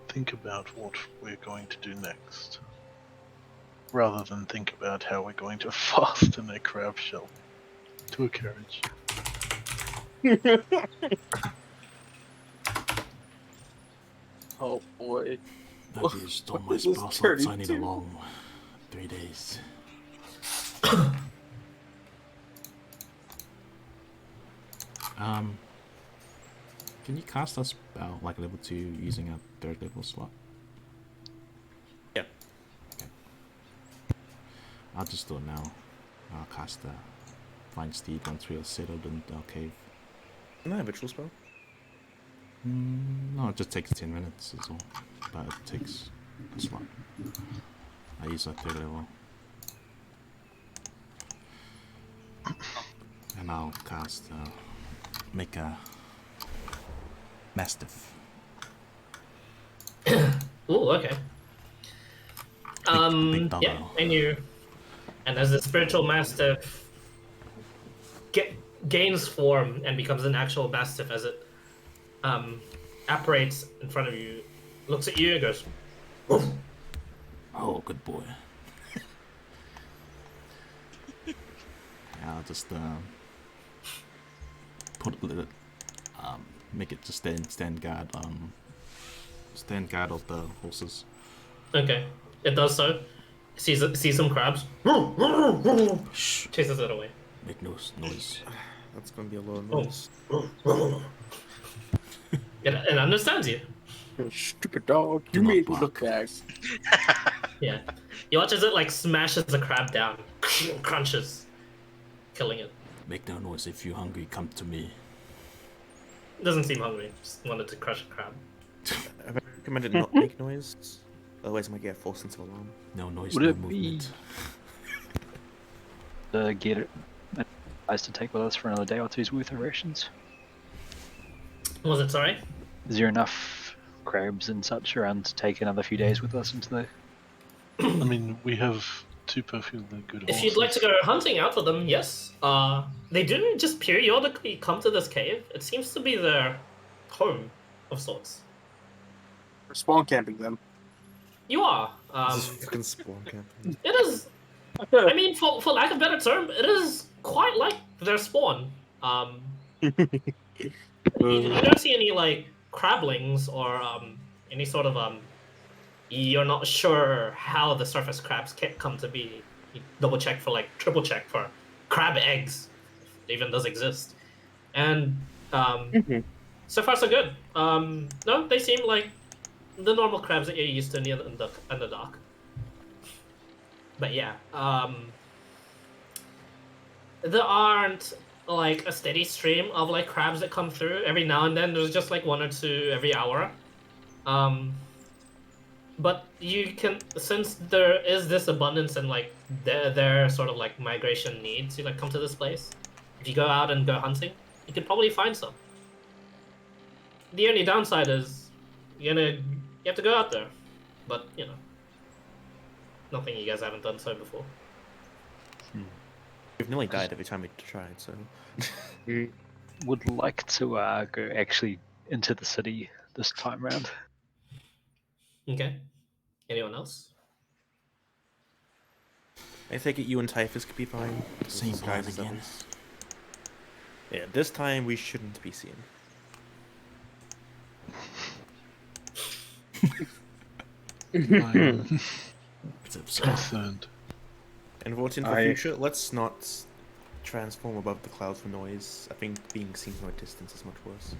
Speaker 2: think about what we're going to do next, rather than think about how we're going to fasten a crab shell to a carriage.
Speaker 7: Oh boy.
Speaker 4: That is all my
Speaker 7: What is this
Speaker 4: spouse
Speaker 7: dirty
Speaker 4: I need
Speaker 7: too?
Speaker 4: a long 3 days. Can you cast a spell like level 2 using a 3rd level slot?
Speaker 6: Yeah.
Speaker 4: Okay. I'll just do it now. I'll cast Find Steed once we are settled in our cave.
Speaker 6: Can I have a ritual spell?
Speaker 4: No, it just takes 10 minutes is all. But it takes a slot. I use a 3rd level. And I'll cast make a Mastiff.
Speaker 1: Ooh, okay.
Speaker 4: big doggo.
Speaker 1: Yeah, and as the spiritual mastiff gains form and becomes an actual mastiff, as it apparates in front of you, looks at you and goes, "Woof."
Speaker 4: Oh, good boy. I'll just make it just stand guard of the horses.
Speaker 1: Okay, it does so. Sees some crabs.
Speaker 4: Shh,
Speaker 1: Chases it away.
Speaker 4: make no noise.
Speaker 6: That's gonna be a low
Speaker 1: Oh.
Speaker 6: noise.
Speaker 1: It understands you.
Speaker 7: Stupid dog.
Speaker 4: Do
Speaker 7: You
Speaker 4: not
Speaker 7: made me look
Speaker 4: bark.
Speaker 7: bad.
Speaker 1: Yeah. You watch as it like smashes the crab down, crunches, killing it.
Speaker 4: Make no noise. If you're hungry, come to me.
Speaker 1: Doesn't seem hungry. Just wanted to crush a crab.
Speaker 6: I recommend it not make noise. Otherwise, I might get a false sense of alarm.
Speaker 4: No noise,
Speaker 3: Would
Speaker 4: no
Speaker 3: it be-
Speaker 4: movement.
Speaker 3: Get it advised to take with us for another day or two's worth of rations.
Speaker 1: Was it sorry?
Speaker 3: Is there enough crabs and such around to take another few days with us into the?
Speaker 2: I mean, we have two perfectly good horses.
Speaker 1: If you'd like to go hunting out for them, yes. They didn't just periodically come to this cave. It seems to be their home of sorts.
Speaker 7: We're spawn camping them.
Speaker 1: You are.
Speaker 6: This is fucking spawn camping.
Speaker 1: It is. I mean, for lack of a better term, it is quite like their spawn. You don't see any like crablings or any sort of You're not sure how the surface crabs come to be. You double check for like triple check for crab eggs, if it even does exist, and so far so good. No, they seem like the normal crabs that you're used to in the dock. But yeah, there aren't like a steady stream of like crabs that come through. Every now and then there's just like one or two every hour. But you can, since there is this abundance and like their sort of like migration needs to like come to this place, if you go out and go hunting, you could probably find some. The only downside is you have to go out there, but you know, nothing you guys haven't done so before.
Speaker 6: We've nearly died every time we tried, so.
Speaker 3: Would like to go actually into the city this time round.
Speaker 1: Okay. Anyone else?
Speaker 6: I take it you and Typhus could be fine.
Speaker 4: Same
Speaker 6: This
Speaker 4: plan
Speaker 6: guy's
Speaker 4: again.
Speaker 6: levels. Yeah, this time we shouldn't be seen.
Speaker 2: I'm
Speaker 4: It's absurd.
Speaker 2: concerned.
Speaker 6: And voting for future, let's not transform above the clouds for noise. I think being seen from a distance is much worse.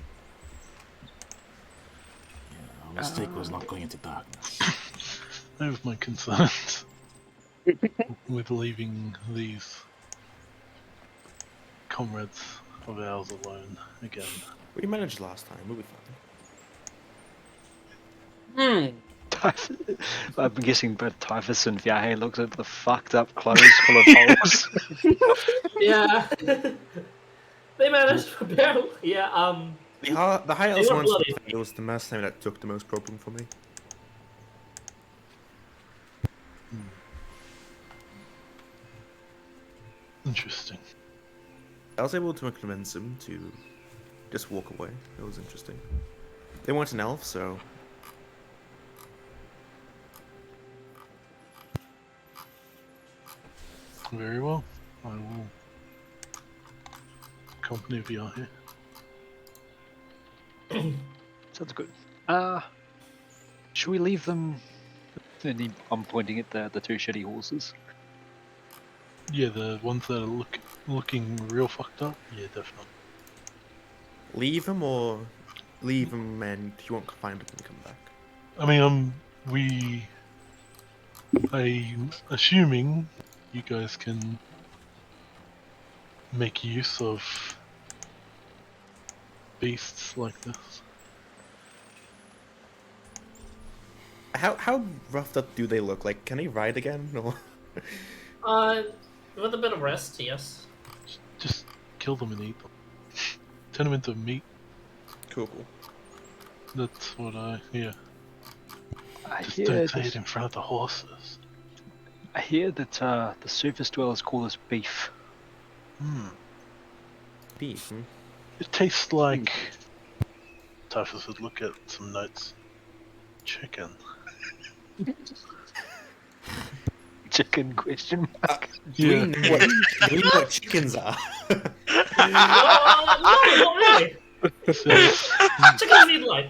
Speaker 4: Yeah, our mistake was not going into darkness.
Speaker 2: I have my concerns with leaving these comrades of ours alone again.
Speaker 6: We managed last time, we'll be fine.
Speaker 3: I'm guessing both Typhus and Vyahe looks at the fucked up clothes full of holes.
Speaker 1: Yeah. They managed barely. Yeah.
Speaker 6: The high
Speaker 1: They
Speaker 6: elves
Speaker 1: were
Speaker 6: ones,
Speaker 1: bloody.
Speaker 6: it was the mercenary that took the most problem for me.
Speaker 2: Interesting.
Speaker 6: I was able to convince him to just walk away. It was interesting. They weren't an elf, so
Speaker 2: Very well. I will accompany Vyahe.
Speaker 3: Sounds good. Should we leave them? I'm pointing at the two shitty horses.
Speaker 2: Yeah, the ones that are looking real fucked up. Yeah, definitely.
Speaker 6: leave him or leave him and you won't find him when you come back.
Speaker 2: I mean, I'm assuming you guys can make use of beasts like this.
Speaker 6: How roughed up do they look? Like, can they ride again? Or
Speaker 1: With a bit of rest, yes.
Speaker 2: Just kill them and eat them. Turn them into meat.
Speaker 6: cool.
Speaker 2: That's what I hear.
Speaker 3: I
Speaker 2: Just
Speaker 3: hear
Speaker 2: don't say
Speaker 3: that,
Speaker 2: it in front of the horses.
Speaker 3: I hear that the surface dwellers call this beef.
Speaker 6: Beef. Hmm?
Speaker 2: It tastes like. Typhus would look at some notes. Chicken.
Speaker 3: Chicken question mark.
Speaker 6: Do we know what chickens are?
Speaker 1: No, not really. Chickens need light.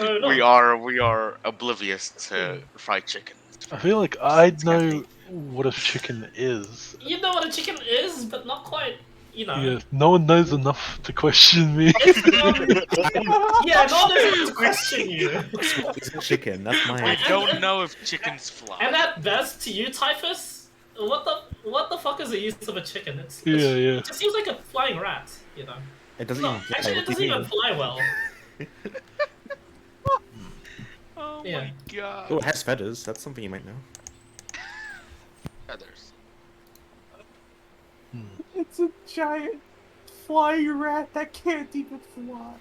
Speaker 1: No.
Speaker 5: We are oblivious to fried chicken.
Speaker 2: I feel like I know what a chicken is.
Speaker 1: You know what a chicken is, but not quite. you know.
Speaker 2: Yeah, no one knows enough to question me.
Speaker 1: Yeah, no one is to question you.
Speaker 6: It's a chicken. That's
Speaker 5: I
Speaker 6: my.
Speaker 5: don't know if chickens fly.
Speaker 1: And at best, to you, Typhus, what the fuck is the use of a chicken?
Speaker 2: Yeah, yeah.
Speaker 1: It just seems like a flying rat, you know.
Speaker 6: It doesn't
Speaker 1: No,
Speaker 6: even fly.
Speaker 1: actually, it
Speaker 6: What do
Speaker 1: doesn't
Speaker 6: you
Speaker 1: even
Speaker 6: mean?
Speaker 1: fly well.
Speaker 5: Oh
Speaker 1: Yeah.
Speaker 5: my god.
Speaker 6: Oh, it has feathers. That's something you might know.
Speaker 5: Feathers.
Speaker 7: It's a giant flying rat that can't even fly.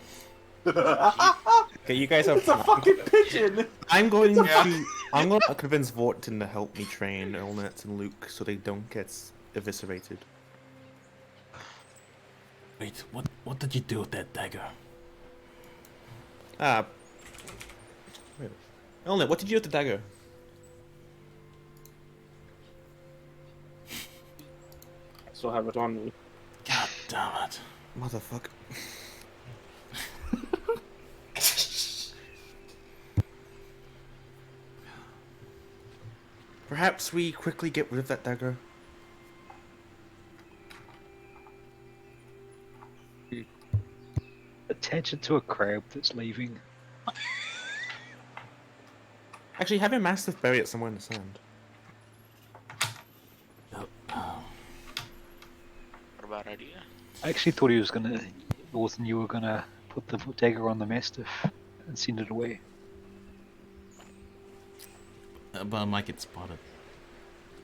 Speaker 6: Okay, you guys have.
Speaker 7: It's a fucking pigeon.
Speaker 6: I'm going
Speaker 5: Yeah.
Speaker 6: to. I'm going to convince Vorton to help me train Elnett and Luke so they don't get eviscerated.
Speaker 4: Wait, what did you do with that dagger?
Speaker 6: Wait. Elnett, what did you do with the dagger?
Speaker 7: I still have it on me.
Speaker 4: God damn it.
Speaker 6: Motherfucker. Perhaps we quickly get rid of that dagger.
Speaker 3: Attention to a crab that's leaving.
Speaker 6: Actually, have a mastiff bury it somewhere in the sand.
Speaker 4: Oh,
Speaker 5: What a bad idea.
Speaker 3: I actually thought he was gonna, Orson, you were gonna put the dagger on the mastiff and send it away.
Speaker 4: but I might get spotted.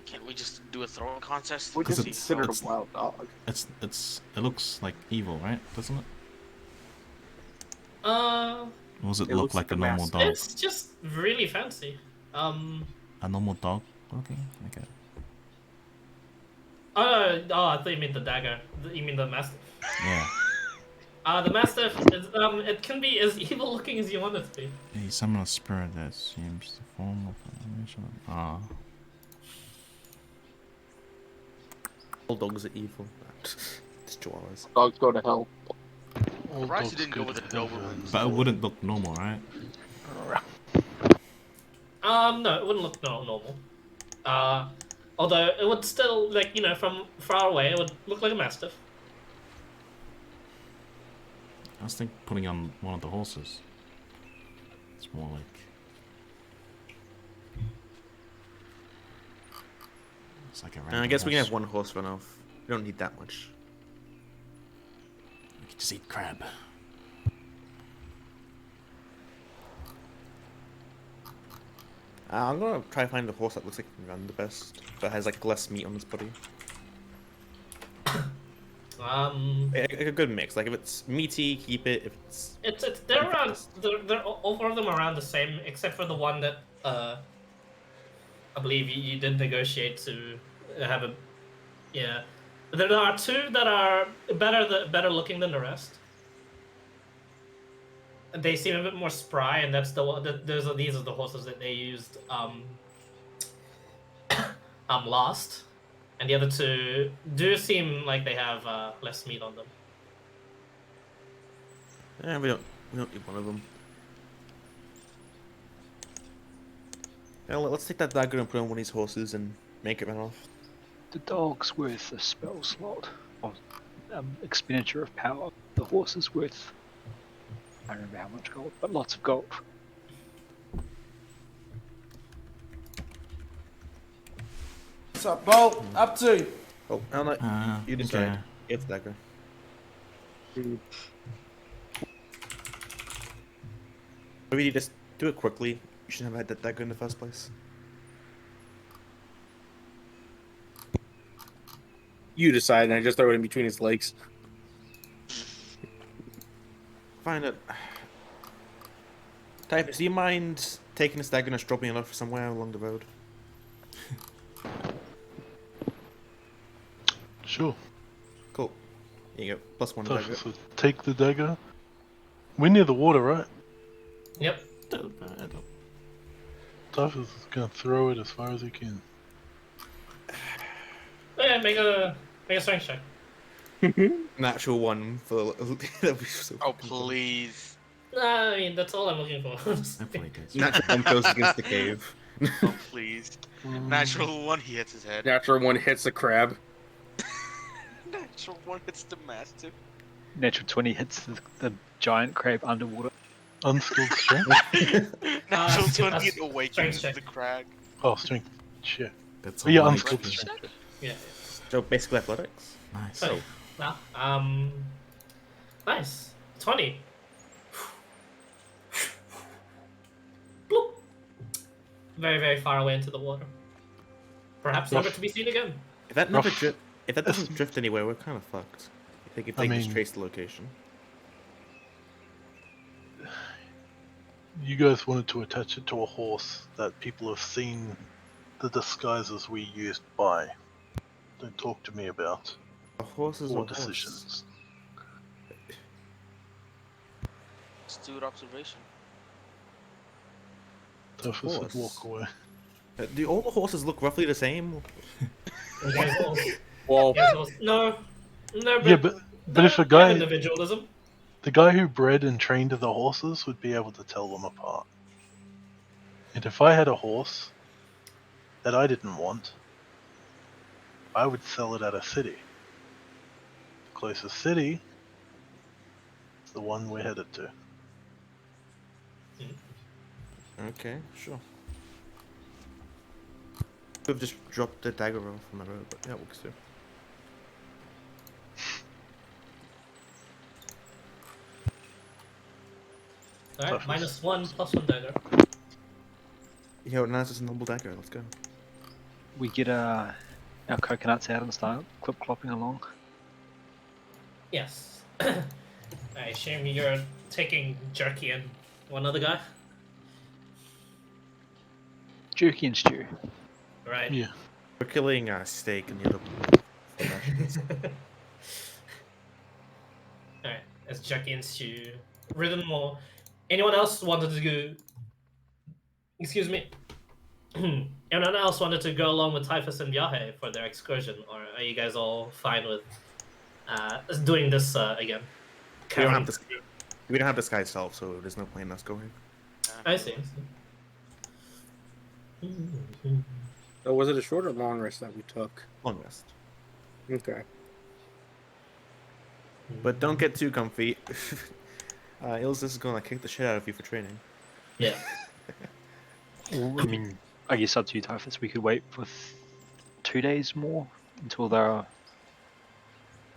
Speaker 5: Can't we just do a throwing contest?
Speaker 7: We
Speaker 4: Because
Speaker 7: just
Speaker 4: it's-
Speaker 7: considered
Speaker 4: it's-
Speaker 7: a wild dog.
Speaker 4: It looks like evil, right? Doesn't it?
Speaker 1: Uh,
Speaker 4: Or does it
Speaker 7: It
Speaker 4: look
Speaker 7: looks
Speaker 4: like
Speaker 7: like
Speaker 4: a
Speaker 7: a
Speaker 4: normal
Speaker 7: mask.
Speaker 4: dog?
Speaker 1: it's just really fancy.
Speaker 4: A normal dog looking? Okay.
Speaker 1: I thought you mean the dagger. You mean the mastiff?
Speaker 4: Yeah.
Speaker 1: The mastiff is it can be as evil looking as you want it to be.
Speaker 4: He summoned a spirit that seems the form of an animation. Ah.
Speaker 6: All dogs are evil. It's chihuahuas.
Speaker 7: Dogs go to hell.
Speaker 2: All
Speaker 5: Surprised you
Speaker 2: dogs
Speaker 5: didn't go with
Speaker 2: to
Speaker 5: the
Speaker 2: heaven.
Speaker 5: Dobermans.
Speaker 4: But it wouldn't look normal, right?
Speaker 1: No, it wouldn't look normal. Although it would still, like, you know, from far away, it would look like a mastiff.
Speaker 4: I was thinking putting on one of the horses. It's more like. It's like a random
Speaker 6: I guess we can
Speaker 4: horse.
Speaker 6: have one horse run off. We don't need that much.
Speaker 4: We could just eat crab.
Speaker 6: I'm gonna try to find a horse that looks like it can run the best, but has like less meat on its body. A good mix. Like if it's meaty, keep it. If it's
Speaker 1: They're around. They're all four of them around the same, except for the one that I believe you did negotiate to have a. Yeah, there are two that are better looking than the rest. They seem a bit more spry, and that's the one. These are the horses that they used last, and the other two do seem like they have less meat on them.
Speaker 6: we don't need one of them. Yeah, let's take that dagger and put it on one of these horses and make it run off.
Speaker 3: The dog's worth a spell slot of expenditure of power. The horse is worth, I don't remember how much gold, but lots of gold.
Speaker 7: What's up, Bolt? Up to?
Speaker 6: Oh, no, you decide.
Speaker 4: okay.
Speaker 6: Get the dagger. Maybe you just do it quickly. You shouldn't have had that dagger in the first place.
Speaker 7: You decide, and I just throw it in between his legs.
Speaker 6: Find it. Typhus, do you mind taking this dagger and just dropping it off somewhere along the road?
Speaker 2: Sure.
Speaker 6: Cool. Here you go. Plus one
Speaker 2: Tough,
Speaker 6: dagger.
Speaker 2: so take the dagger. We're near the water, right?
Speaker 1: Yep.
Speaker 2: Tough is gonna throw it as far as he can.
Speaker 1: Yeah, make a strength check.
Speaker 6: Natural one for that'd be so
Speaker 5: Oh,
Speaker 6: fucking funny.
Speaker 5: please.
Speaker 1: I mean, that's all I'm looking for.
Speaker 4: Hopefully it does.
Speaker 6: Natural one goes against the cave.
Speaker 5: Oh, please. Natural one, he hits his head.
Speaker 7: Natural one hits a crab.
Speaker 5: Natural 1 hits the Mastiff.
Speaker 3: Natural 20 hits the giant crab underwater.
Speaker 2: Unskilled strength?
Speaker 5: Natural
Speaker 1: strength
Speaker 5: 20 awakens
Speaker 1: check.
Speaker 5: the crag.
Speaker 2: Oh, strength. Shit.
Speaker 4: That's
Speaker 2: Oh, yeah,
Speaker 4: one
Speaker 2: unskilled
Speaker 4: HP.
Speaker 2: strength.
Speaker 1: Yeah.
Speaker 6: So basically athletics.
Speaker 4: Nice.
Speaker 1: So, nice. 20. Bloop. Very, very far away into the water. Perhaps never
Speaker 2: Rough.
Speaker 1: to be seen again.
Speaker 6: If that
Speaker 2: Rough.
Speaker 6: if that doesn't drift anywhere, we're kind of fucked. If they can just
Speaker 2: mean-
Speaker 6: trace the location.
Speaker 2: You guys wanted to attach it to a horse that people have seen the disguises we used by. Don't talk to me about
Speaker 6: A horse is
Speaker 2: or
Speaker 6: a horse.
Speaker 2: decisions.
Speaker 5: Astute observation.
Speaker 2: Tough as
Speaker 6: Horse.
Speaker 2: walk away.
Speaker 6: Do all the horses look roughly the same?
Speaker 1: You guys all-
Speaker 7: Well,
Speaker 1: you guys all- No. No,
Speaker 2: Yeah, but if a
Speaker 1: have
Speaker 2: guy,
Speaker 1: individualism.
Speaker 2: the guy who bred and trained the horses would be able to tell them apart. And if I had a horse that I didn't want, I would sell it at a city. The closest city is the one we're headed to.
Speaker 6: Okay, sure. We've just dropped the dagger off from the road, but yeah, it works too.
Speaker 1: Alright, -1 +1 dagger.
Speaker 6: Yo, now it's just a normal dagger, let's go.
Speaker 3: We get our coconuts out and start clip-clopping along.
Speaker 1: Yes. I assume you're taking Jerky and one other guy?
Speaker 3: Jerky and stew.
Speaker 1: Right.
Speaker 2: Yeah.
Speaker 6: We're killing steak and the other.
Speaker 1: Alright, that's Jerky and Stew. Ridden more. Anyone else wanted to go... Excuse me. Anyone else wanted to go along with Typhus and Yahe for their excursion? Or are you guys all fine with doing this again?
Speaker 6: We don't have this. We don't have this guy's self, so there's no point in us going.
Speaker 1: I see.
Speaker 7: so was it a short or long rest that we took?
Speaker 6: Long rest.
Speaker 7: Okay.
Speaker 6: But don't get too comfy. Ilse is gonna kick the shit out of you for training.
Speaker 1: Yeah.
Speaker 3: I mean, I guess up to you, Typhus. We could wait for 2 days more until they're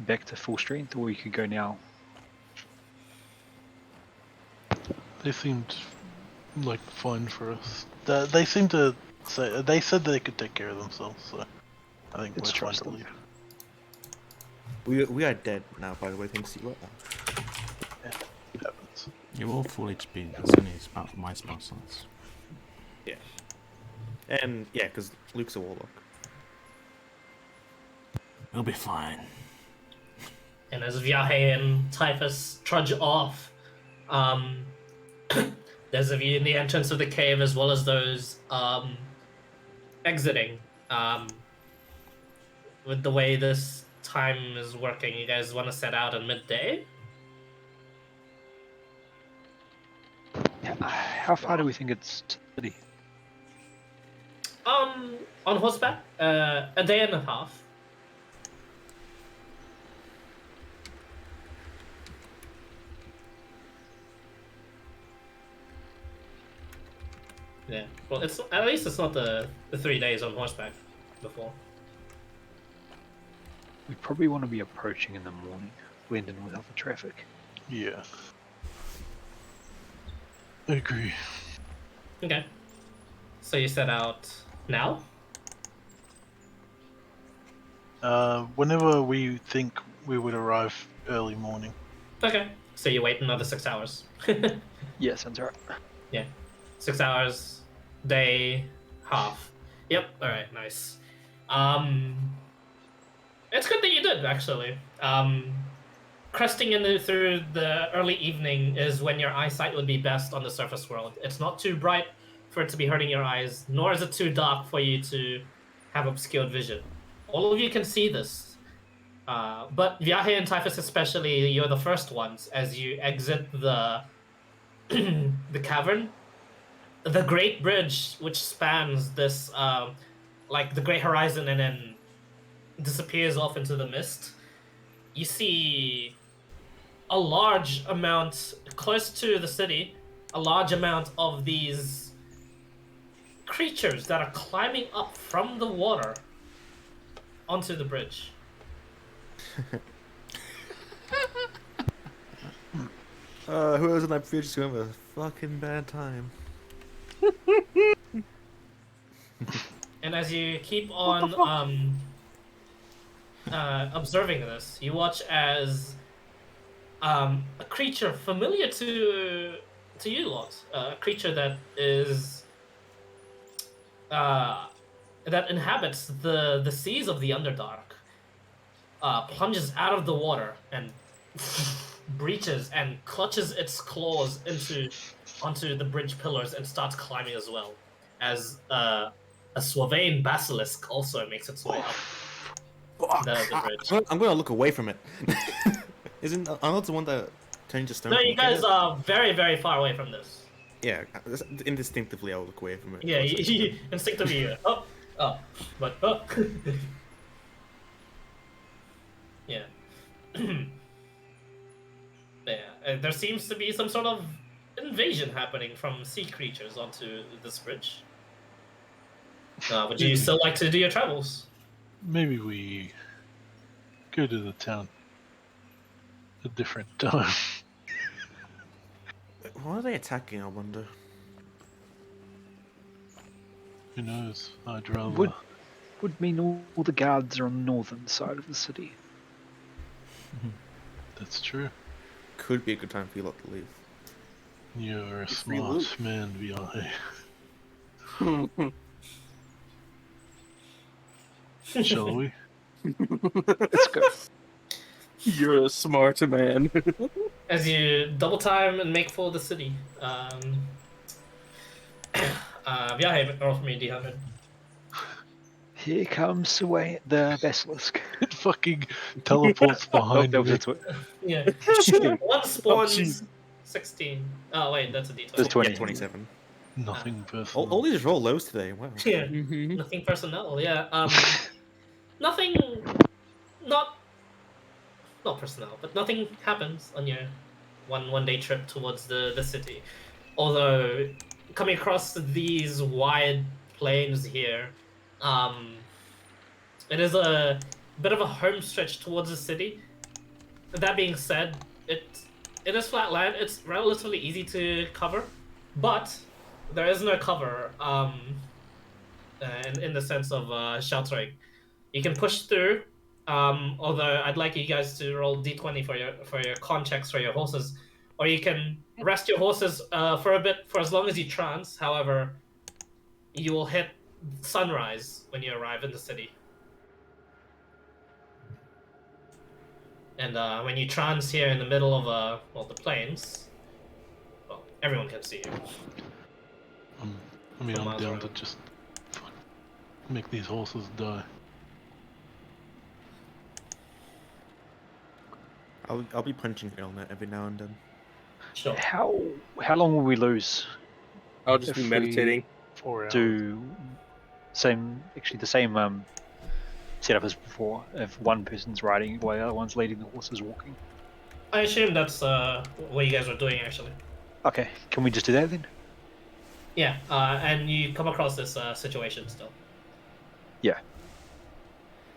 Speaker 3: back to full strength, or we could go now.
Speaker 2: They seemed like fine for us. They seemed to say they said they could take care of themselves, so I think
Speaker 3: Let's
Speaker 2: we're fine
Speaker 3: trust
Speaker 2: to
Speaker 3: them.
Speaker 2: leave.
Speaker 6: We are dead now, by the way. Thanks to you.
Speaker 2: It happens.
Speaker 4: You're all full HP. That's only about my spell slots.
Speaker 6: Yeah. And yeah, because Luke's a warlock.
Speaker 4: We'll be fine.
Speaker 1: And as Vyahe and Typhus trudge off, there's a view in the entrance of the cave as well as those exiting. With the way this time is working, you guys want to set out at midday?
Speaker 3: How far do we think it's to the city?
Speaker 1: On horseback, a day and a half. Yeah. Well, it's at least it's not the 3 days on horseback before.
Speaker 3: We probably want to be approaching in the morning, blend in with other traffic.
Speaker 2: Yeah. I agree.
Speaker 1: Okay. So you set out now?
Speaker 2: Whenever we think we would arrive early morning.
Speaker 1: Okay. So you wait another 6 hours.
Speaker 3: Yeah, sounds right.
Speaker 1: Yeah. 6 hours, day, half. Yep, alright, nice. It's good that you did, actually. Cresting through the early evening is when your eyesight would be best on the surface world. It's not too bright for it to be hurting your eyes, nor is it too dark for you to have obscured vision. All of you can see this. But Vyahe and Typhus especially, you're the first ones as you exit the the cavern. The Great Bridge, which spans this, like the Great Horizon and then disappears off into the mist, you see a large amount close to the city, a large amount of these creatures that are climbing up from the water onto the bridge.
Speaker 6: Whoever's on that bridge is going to have a fucking bad time.
Speaker 1: And as you keep on observing this, you watch as a creature familiar to you lot, a creature that is that inhabits the seas of the Underdark, plunges out of the water and breaches and clutches its claws onto the bridge pillars and starts climbing as well. As a Swavane basilisk also makes its way up the bridge.
Speaker 6: I'm going to look away from it. Isn't Arnold the one that turned to stone?
Speaker 1: No, you guys are very, very far away from this.
Speaker 6: Yeah, instinctively I'll look away from it.
Speaker 1: Yeah, instinctively. But yeah. Yeah, there seems to be some sort of invasion happening from sea creatures onto this bridge. Would you still like to do your travels?
Speaker 2: Maybe we go to the town a different time.
Speaker 6: Why are they attacking, I wonder?
Speaker 2: Who knows? I'd rather...
Speaker 3: Would mean all the guards are on the northern side of the city.
Speaker 2: That's true.
Speaker 6: Could be a good time for you lot to leave.
Speaker 2: You're a
Speaker 7: free
Speaker 2: smart
Speaker 7: loot.
Speaker 2: man, VI. Shall we?
Speaker 3: Let's go.
Speaker 7: You're a smart man.
Speaker 1: As you double time and make for the city, yeah, roll for me, D100.
Speaker 3: Here comes the basilisk.
Speaker 2: It fucking teleports behind
Speaker 3: Oh,
Speaker 2: me.
Speaker 3: that's what-
Speaker 1: Yeah. One spawns
Speaker 7: jeez.
Speaker 1: 16. Oh, wait, that's a D20.
Speaker 3: That's 20.
Speaker 6: Yeah, 27.
Speaker 2: Nothing personal.
Speaker 6: All these roll lows today, wow.
Speaker 1: Yeah.
Speaker 7: Mhm.
Speaker 1: Nothing personnel, yeah. Nothing. Not personnel, but nothing happens on your one day trip towards the city. Although, coming across these wide plains here, it is a bit of a home stretch towards the city. That being said, it is flat land. It's relatively easy to cover, but there is no cover in the sense of sheltering. You can push through, although I'd like you guys to roll d20 for your con checks for your horses, or you can rest your horses for a bit, for as long as you trance. However, you will hit sunrise when you arrive in the city. And when you trance here in the middle of the plains, well, everyone can see you.
Speaker 2: I mean,
Speaker 1: From
Speaker 2: I'm
Speaker 1: miles
Speaker 2: down
Speaker 1: around.
Speaker 2: to just make these horses die.
Speaker 6: I'll be punching Elnet every now and then.
Speaker 1: Sure.
Speaker 3: How long will we lose?
Speaker 7: I'll just be
Speaker 3: If
Speaker 7: meditating.
Speaker 2: 4 hours.
Speaker 3: Do the same setup as before. If one person's riding while the other one's leading the horses walking.
Speaker 1: I assume that's what you guys are doing, actually.
Speaker 3: Okay, can we just do that then?
Speaker 1: Yeah, and you come across this situation still.
Speaker 3: Yeah.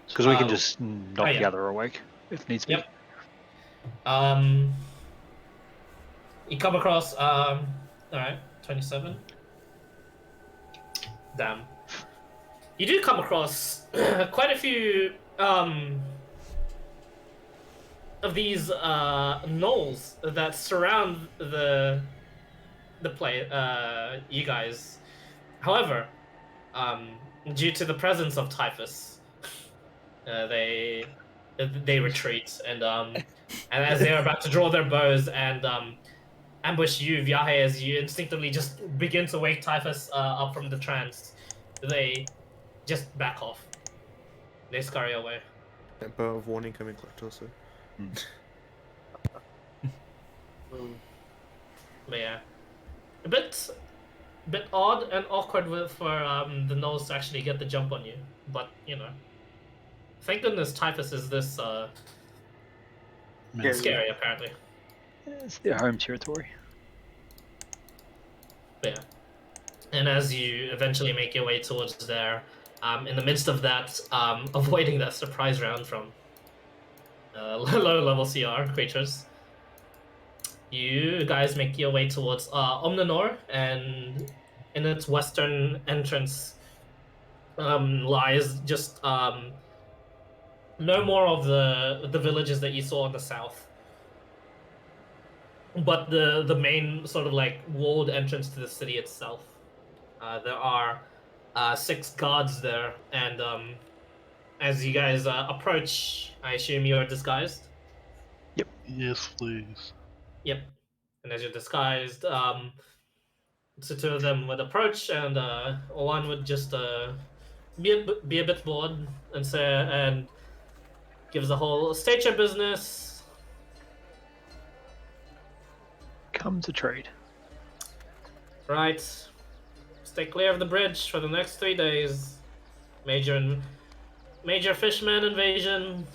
Speaker 3: Because we can
Speaker 1: Oh.
Speaker 3: just knock
Speaker 1: yeah.
Speaker 3: the other awake if needs be.
Speaker 1: Yep. You come across alright, 27. Damn. You do come across quite a few of these knolls that surround the play you guys. However, due to the presence of typhus, they retreat and as they're about to draw their bows and ambush you, Vyahe, as you instinctively just begin to wake typhus up from the trance, they just back off. They scurry away.
Speaker 6: A bow of warning coming collect also.
Speaker 1: But yeah, a bit odd and awkward for the nose to actually get the jump on you. But you know, thank goodness typhus is this
Speaker 2: Menacing.
Speaker 1: Scary, apparently.
Speaker 3: It's their home territory.
Speaker 1: Yeah. And as you eventually make your way towards there, in the midst of that, avoiding that surprise round from low-level CR creatures, you guys make your way towards Omnanor, and in its western entrance lies just no more of the villages that you saw in the south, but the main sort of like walled entrance to the city itself. There are 6 guards there, and as you guys approach, I assume you are disguised.
Speaker 2: Yes, please.
Speaker 1: Yep. And as you're disguised, the 2 of them would approach, and one would just be a bit bored and say, and gives the whole state your business.
Speaker 3: Come to trade.
Speaker 1: Right. Stay clear of the bridge for the next 3 days. Major fishman invasion.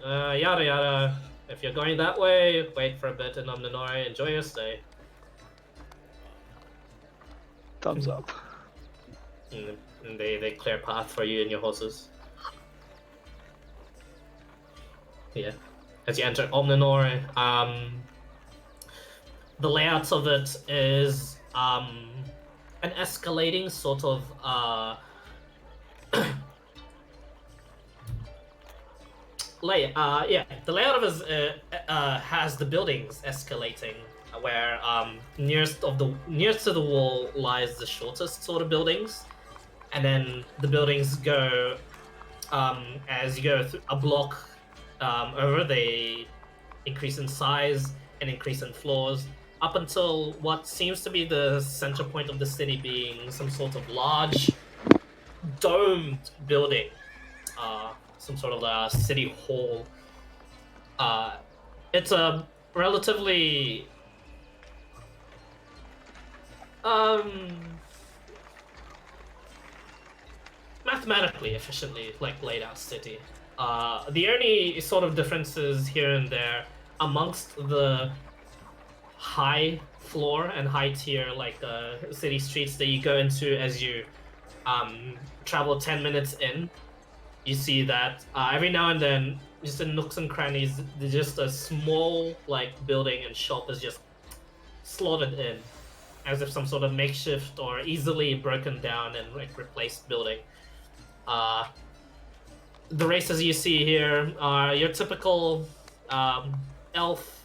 Speaker 1: Yada yada. If you're going that way, wait for a bit in Omnanori. Enjoy your stay.
Speaker 3: Thumbs up.
Speaker 1: And they clear path for you and your horses. Yeah. As you enter Omnanor, the layout of it is an escalating sort of the layout of it has the buildings escalating, where nearest to the wall lies the shortest sort of buildings, and then the buildings go as you go through a block over, they increase in size and increase in floors up until what seems to be the center point of the city being some sort of large domed building, some sort of city hall. It's a relatively mathematically efficiently laid out city. The only sort of differences here and there amongst the high floor and high tier city streets that you go into as you travel 10 minutes in, you see that every now and then, just in nooks and crannies, just a small building and shop is just slotted in, as if some sort of makeshift or easily broken down and replaced building. The races you see here are your typical elf.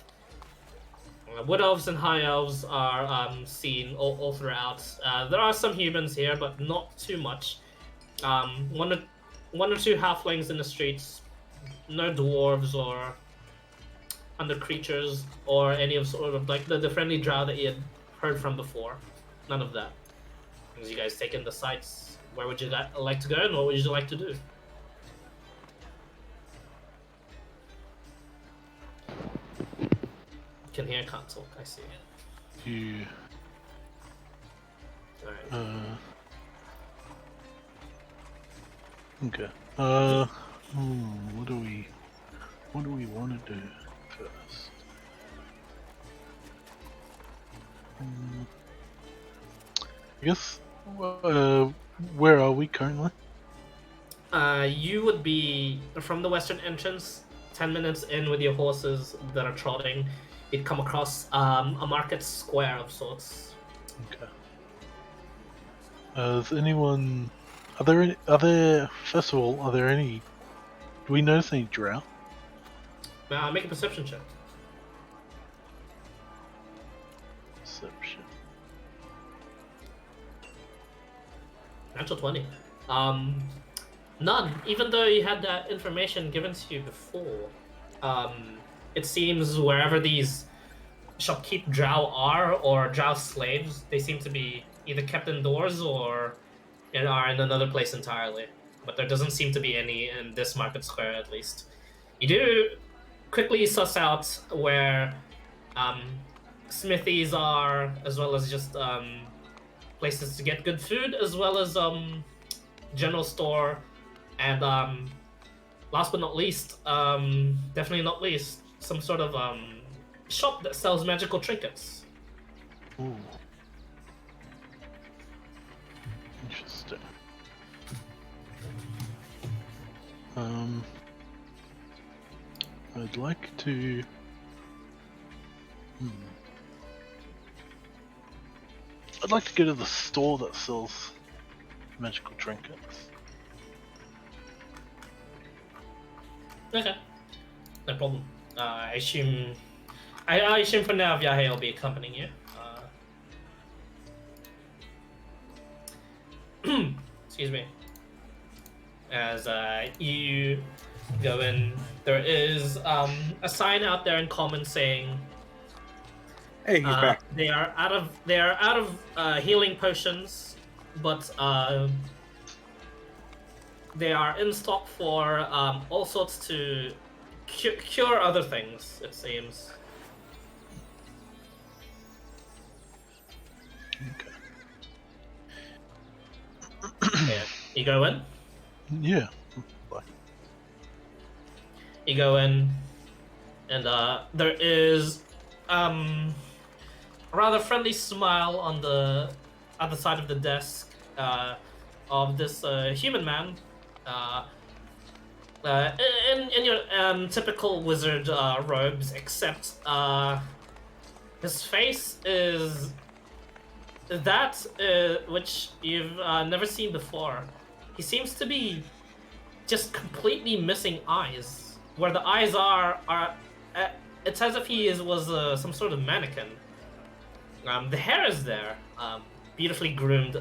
Speaker 1: Wood elves and high elves are seen all throughout. There are some humans here, but not too much. One or two halflings in the streets. No dwarves or other creatures or any of sort of the friendly drow that you had heard from before. None of that. As you guys take in the sights, where would you like to go, and what would you like to do? Can hear, can't talk. I see.
Speaker 2: You.
Speaker 1: Alright.
Speaker 2: Okay. What do we want to do first? I guess. Where are we currently?
Speaker 1: You would be from the western entrance. 10 minutes in with your horses that are trotting, you'd come across a market square of sorts.
Speaker 2: Okay. Is anyone? Are there? First of all, are there any? Do we notice any drow?
Speaker 1: Make a perception check.
Speaker 2: Perception.
Speaker 1: Natural 20. None. Even though you had that information given to you before, it seems wherever these shopkeep drow are, or drow slaves, they seem to be either kept indoors or are in another place entirely. But there doesn't seem to be any in this market square, at least. You do quickly suss out where smithies are, as well as just places to get good food, as well as general store, and last but not least, definitely not least, some sort of shop that sells magical trinkets.
Speaker 2: Ooh. Interesting. I'd like to. I'd like to go to the store that sells magical trinkets.
Speaker 1: Okay, no problem. I assume for now Vyahe will be accompanying you. Excuse me. As you go in, there is a sign out there in common saying,
Speaker 7: Hey, he's back.
Speaker 1: they are out of healing potions, but they are in stock for all sorts to cure other things. It seems.
Speaker 2: Okay.
Speaker 1: Yeah. You go in.
Speaker 2: Yeah. Bye.
Speaker 1: You go in, and there is a rather friendly smile on the other side of the desk of this human man. In your typical wizard robes, except his face is that which you've never seen before. He seems to be just completely missing eyes. Where the eyes are it's as if he was some sort of mannequin. The hair is there, beautifully groomed,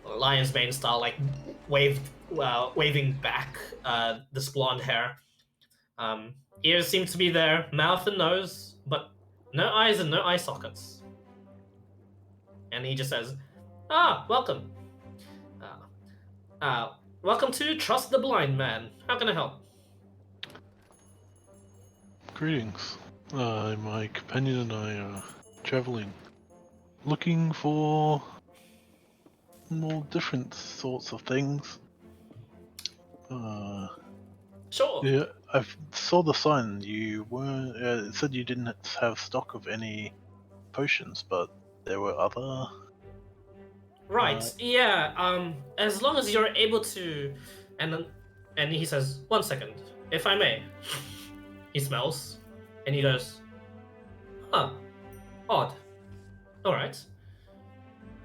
Speaker 1: lion's mane style, like waving back this blonde hair. Ears seem to be there, mouth and nose, but no eyes and no eye sockets. And he just says, welcome. Welcome to Trust the Blind Man. How can I help?
Speaker 2: Greetings. My companion and I are traveling, looking for more different sorts of things.
Speaker 1: Sure.
Speaker 2: Yeah, I saw the sign. You weren't. It said you didn't have stock of any potions, but there were other.
Speaker 1: Right. Yeah. As long as you're able to, and he says, 1 second, if I may. He smells, and he goes, huh, odd. All right.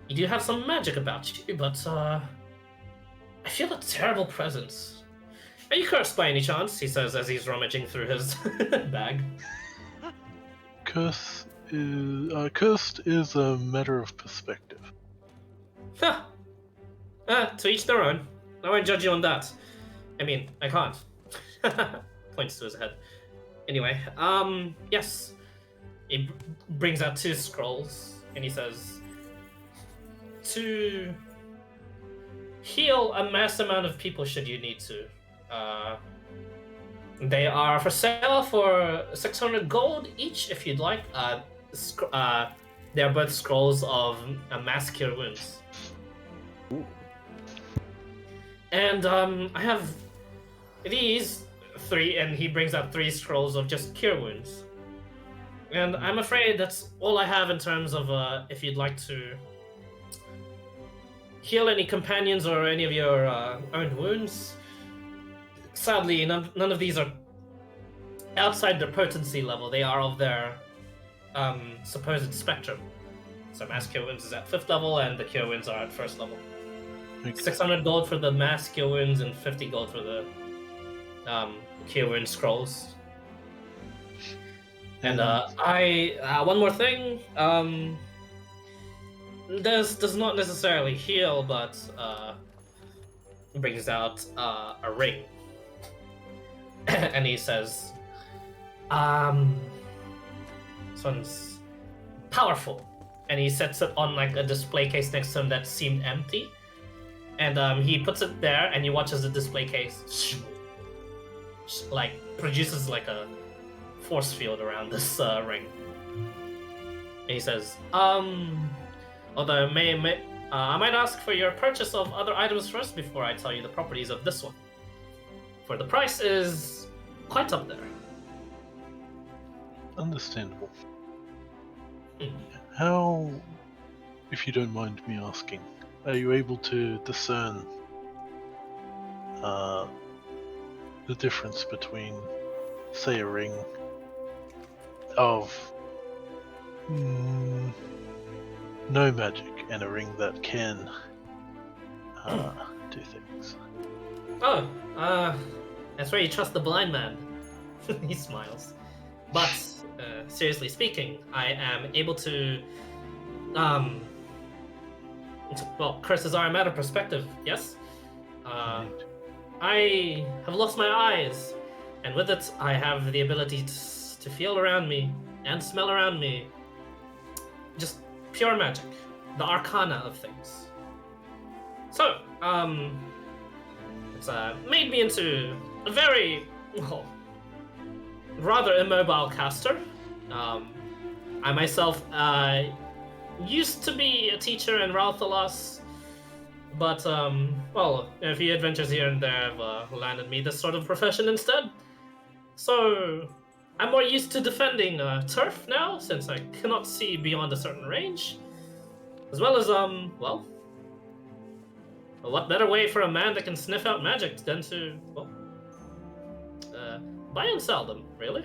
Speaker 1: You do have some magic about you, but I feel a terrible presence. Are you cursed by any chance? He says as he's rummaging through his bag.
Speaker 2: Cursed is a matter of perspective.
Speaker 1: Huh. To each their own. I won't judge you on that. I mean, I can't. Points to his head. Anyway, yes. He brings out 2 scrolls, and he says, to heal a mass amount of people should you need to. They are for sale for 600 gold each if you'd like. They're both scrolls of mass cure wounds.
Speaker 6: Ooh.
Speaker 1: And I have these 3, and he brings out 3 scrolls of just cure wounds. And I'm afraid that's all I have in terms of if you'd like to heal any companions or any of your own wounds. Sadly, none of these are outside their potency level. They are of their supposed spectrum. So mass cure wounds is at 5th level, and the cure wounds are at 1st level.
Speaker 2: Okay.
Speaker 1: 600 gold for the mass cure wounds, and 50 gold for the cure wound scrolls. And one more thing. This does not necessarily heal, but brings out a ring. And he says, this one's powerful. And he sets it on like a display case next to him that seemed empty. And he puts it there, and you watch as the display case like produces like a force field around this ring. And he says, although I might ask for your purchase of other items first before I tell you the properties of this one. For the price is quite up there.
Speaker 2: Understandable.
Speaker 1: Hmm.
Speaker 2: How, if you don't mind me asking, are you able to discern the difference between, say, a ring of no magic and a ring that can do things?
Speaker 1: Oh, that's where you trust the blind man. He smiles. But seriously speaking, I am able to, well, curses are a matter of perspective. Yes.
Speaker 2: Indeed.
Speaker 1: I have lost my eyes, and with it, I have the ability to feel around me and smell around me. Just pure magic, the arcana of things. So, it's made me into a very, well, rather immobile caster. I myself used to be a teacher in Ralthalas, but well, a few adventures here and there have landed me this sort of profession instead. So I'm more used to defending turf now, since I cannot see beyond a certain range, as well as well, what better way for a man that can sniff out magic than to, well, buy and sell them, really?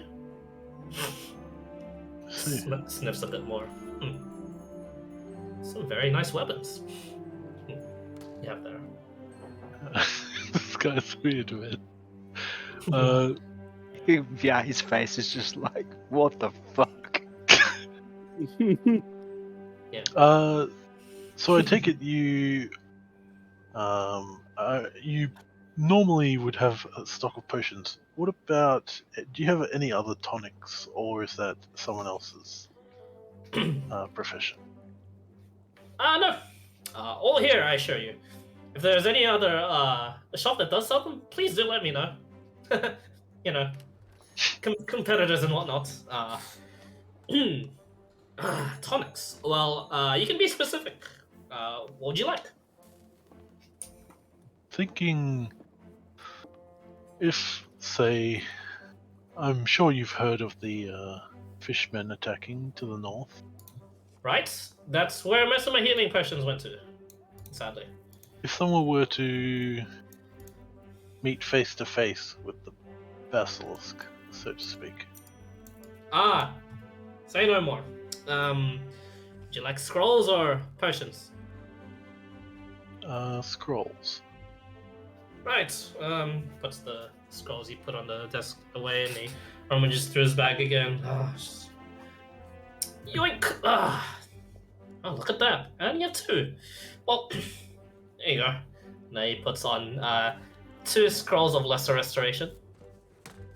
Speaker 1: Sniffs a bit more. Some very nice weapons. You have there.
Speaker 2: This guy's weird, man.
Speaker 3: Yeah, his face is just like, what the fuck?
Speaker 2: So I take it you normally would have a stock of potions. What about, do you have any other tonics, or is that someone else's profession?
Speaker 1: No. All here, I assure you. If there's any other shop that does sell them, please do let me know. You know, competitors and whatnot. Tonics. Well, you can be specific. What would you like?
Speaker 2: Thinking if, say, I'm sure you've heard of the fishmen attacking to the north.
Speaker 1: Right? That's where most of my healing potions went to, sadly.
Speaker 2: If someone were to meet face to face with the basilisk, so to speak.
Speaker 1: Say no more. Would you like scrolls or potions?
Speaker 2: Scrolls.
Speaker 1: Right. Puts the scrolls he put on the desk away, and he rummages through his bag again. Yoink! Oh, look at that. And you have two. Well, there you go. Now he puts on 2 scrolls of lesser restoration.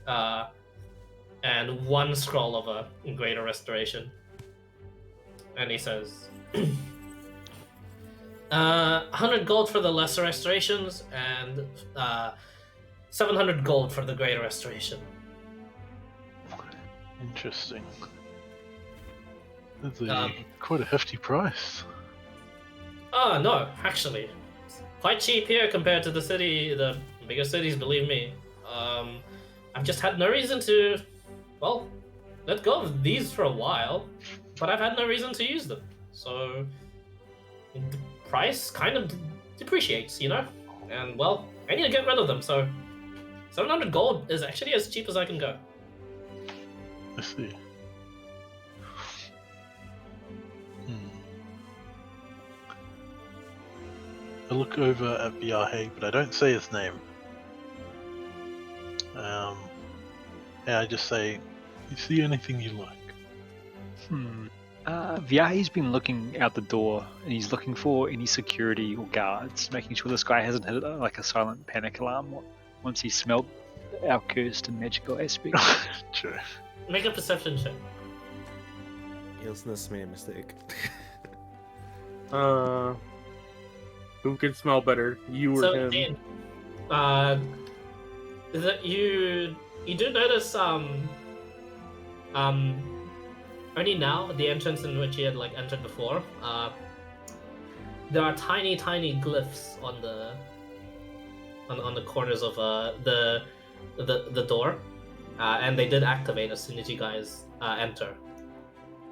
Speaker 1: And 1 scroll of a greater restoration. And he says, 100 gold for the lesser restorations, and 700 gold for the greater restoration.
Speaker 2: Interesting. That's quite a hefty price.
Speaker 1: No, actually. It's quite cheap here compared to the bigger cities, believe me. I've just had no reason to, well, let go of these for a while, but I've had no reason to use them. So, the price kind of depreciates, you know? And, well, I need to get rid of them, so 700 gold is actually as cheap as I can go.
Speaker 2: I see. I look over at Biaheg, but I don't say his name. And I just say, you see anything you like?
Speaker 3: Viahi's been looking out the door, and he's looking for any security or guards, making sure this guy hasn't hit like a silent panic alarm once he smelled our cursed and magical aspect.
Speaker 2: True.
Speaker 1: Make a perception check.
Speaker 6: Ilsness made a mistake.
Speaker 7: Who can smell better, you or him?
Speaker 1: Dean, that you do notice only now at the entrance in which he had like entered before, there are tiny glyphs on the corners of the door, and they did activate as soon as you guys enter.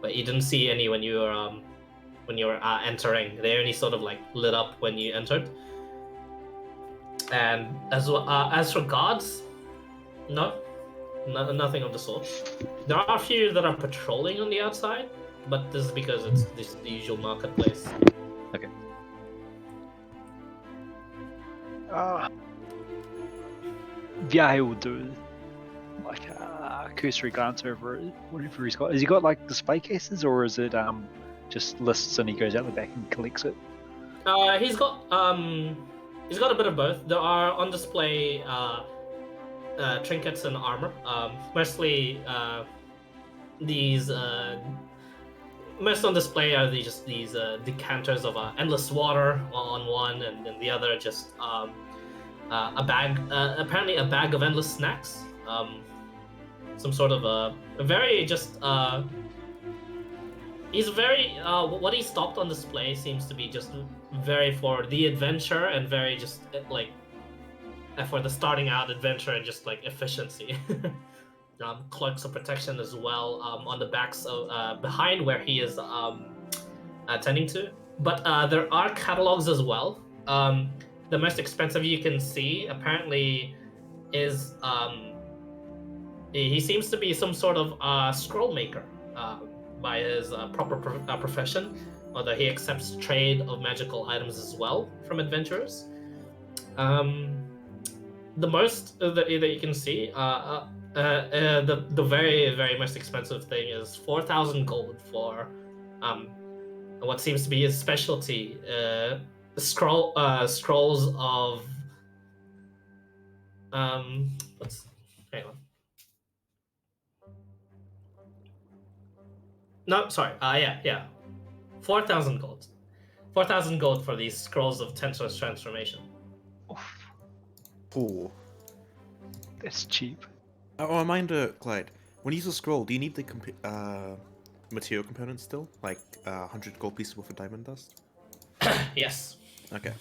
Speaker 1: But you didn't see any when you were entering. They only sort of like lit up when you entered. And as for guards, nothing of the sort. There are a few that are patrolling on the outside, but this is because it's the usual marketplace.
Speaker 3: Okay. Viahe will do like a cursory glance over whatever he's got. Has he got like display cases, or is it just lists and he goes out the back and collects it?
Speaker 1: He's got a bit of both. There are on display trinkets and armor. Mostly these. Most on display are these decanters of endless water on one, and then the other just a bag, apparently a bag of endless snacks. Some sort of a very just. He's very what he stopped on display seems to be just very for the adventure and very just like for the starting out adventure and just like efficiency. Cloaks of protection as well on the backs of behind where he is tending to. But there are catalogs as well. The most expensive you can see apparently is he seems to be some sort of scroll maker by his proper profession, although he accepts trade of magical items as well from adventurers. The most that you can see, the very, very most expensive thing is 4,000 gold for what seems to be his specialty, scrolls of hang on. No, sorry. Yeah. 4,000 gold. 4,000 gold for these scrolls of Tensor's transformation.
Speaker 6: Ooh.
Speaker 3: That's cheap.
Speaker 6: A reminder, Clyde. When you use a scroll, do you need the material components still? Like 100 gold pieces worth of diamond dust?
Speaker 1: Yes.
Speaker 6: Okay.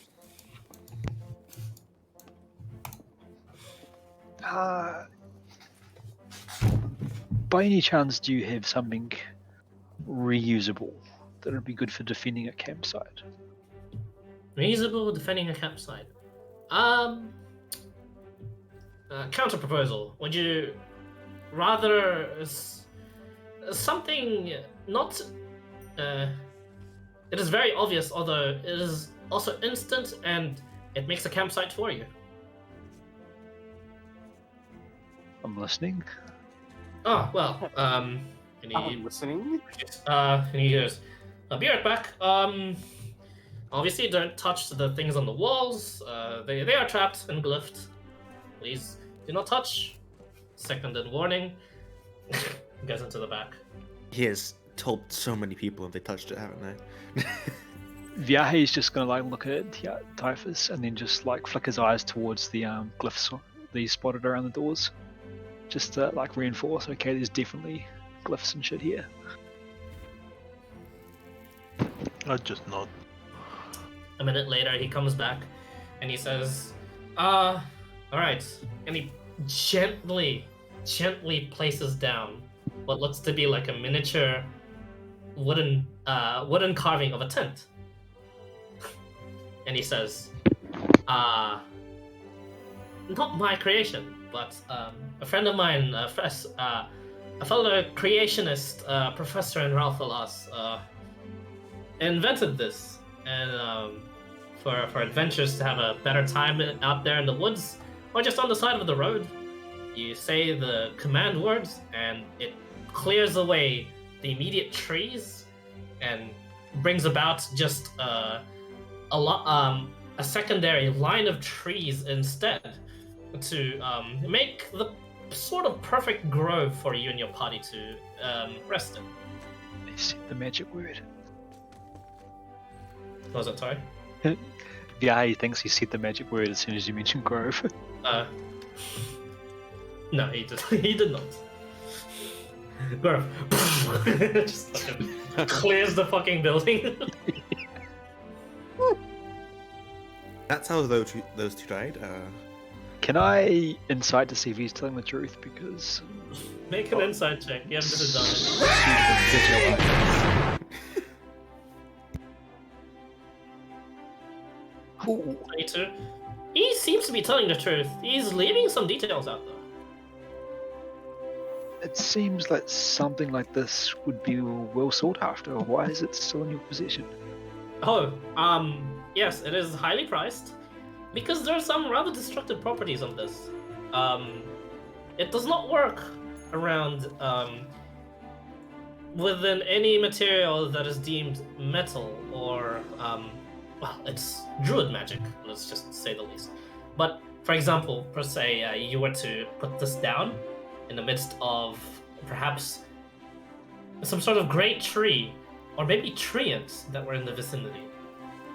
Speaker 3: By any chance, do you have something reusable that would be good for defending a campsite?
Speaker 1: Reusable defending a campsite. Counter proposal. Would you rather something not? It is very obvious, although it is also instant, and it makes a campsite for you.
Speaker 3: I'm listening.
Speaker 1: Oh well.
Speaker 8: I'm listening.
Speaker 1: And he goes, "I'll be right back. Obviously, don't touch the things on the walls. They are trapped and glyphed. Please do not touch. Seconded warning." Goes into the back.
Speaker 6: He has told so many people and they touched it, haven't they?
Speaker 3: Viahe's just gonna like look at Typhus and then just like flick his eyes towards the glyphs that he spotted around the doors, just to like reinforce. Okay, there's definitely glyphs and shit here.
Speaker 2: I'd just nod.
Speaker 1: A minute later, he comes back and he says, all right. And he gently places down what looks to be like a miniature wooden carving of a tent. And he says, not my creation, but a friend of mine, a fellow creationist, professor in Ralphalas, invented this. And for adventurers to have a better time out there in the woods, or just on the side of the road, you say the command words, and it clears away the immediate trees, and brings about just a secondary line of trees instead, to make the sort of perfect grove for you and your party to rest in.
Speaker 3: They said the magic word.
Speaker 1: What was that, sorry?
Speaker 3: Viahe thinks he said the magic word as soon as you mentioned grove.
Speaker 1: No, he did not. Grove. Just fucking clears the fucking building.
Speaker 6: That's how those two died.
Speaker 3: Can I insight to see if he's telling the truth? Because
Speaker 1: Make an insight check. You have disadvantage.
Speaker 3: Ooh,
Speaker 1: 22. He seems to be telling the truth. He's leaving some details out though.
Speaker 3: it seems like something like this would be well sought after. Why is it still in your possession?
Speaker 1: Oh, yes, it is highly priced because there are some rather destructive properties on this. It does not work around within any material that is deemed metal or well, it's druid magic. Let's just say the least. But for example, per se, you were to put this down in the midst of perhaps some sort of great tree, or maybe treants that were in the vicinity.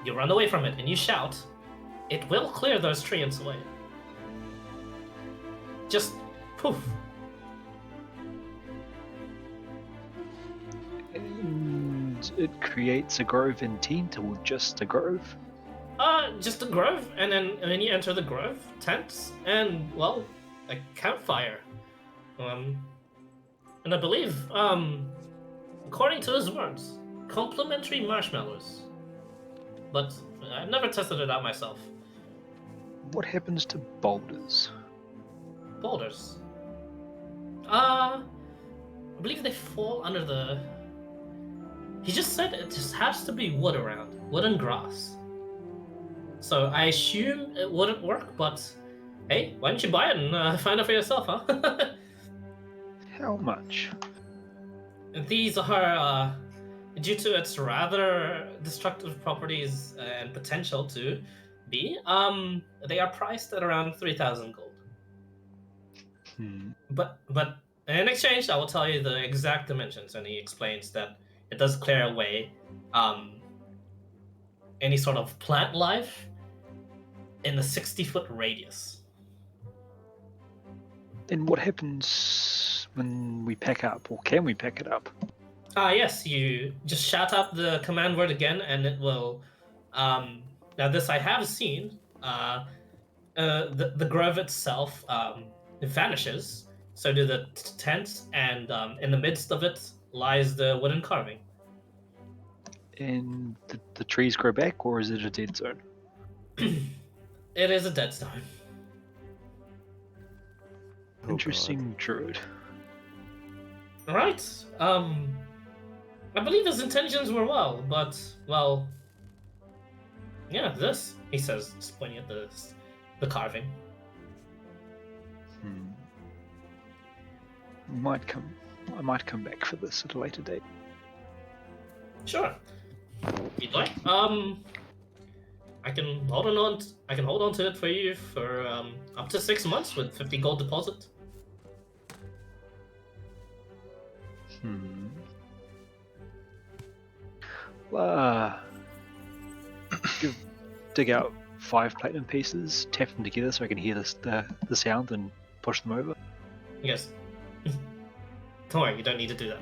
Speaker 1: You run away from it and you shout, it will clear those treants away. Just poof.
Speaker 3: And it creates a grove intent, or just a grove?
Speaker 1: Just a grove, and then you enter the grove, tents, and well, a campfire. And I believe, according to his words, complimentary marshmallows. But I've never tested it out myself.
Speaker 3: What happens to boulders?
Speaker 1: Boulders. I believe they fall under the... He just said it just has to be wood around, wood and grass. So I assume it wouldn't work, but hey, why don't you buy it and find out for yourself, huh?
Speaker 3: How much?
Speaker 1: These are, due to its rather destructive properties and potential to be, they are priced at around 3,000 gold. But in exchange, I will tell you the exact dimensions, and he explains that it does clear away any sort of plant life in a 60-foot radius.
Speaker 3: Then what happens when we pack up, or can we pack it up?
Speaker 1: Yes, you just shout out the command word again, and it will. Now, this I have seen. The grove itself it vanishes. So do the tents, and in the midst of it lies the wooden carving.
Speaker 3: And the trees grow back, or is it a dead zone?
Speaker 1: It is a dead zone.
Speaker 3: Interesting, druid.
Speaker 1: Right. I believe his intentions were well, but well. Yeah, this, he says, just pointing at the carving.
Speaker 3: I might come back for this at a later date.
Speaker 1: Sure. If you'd like. I can hold on to it for you for up to 6 months with 50 gold deposit.
Speaker 3: Dig out 5 platinum pieces, tap them together so I can hear the sound and push them over.
Speaker 1: Yes. Don't worry, you don't need to do that.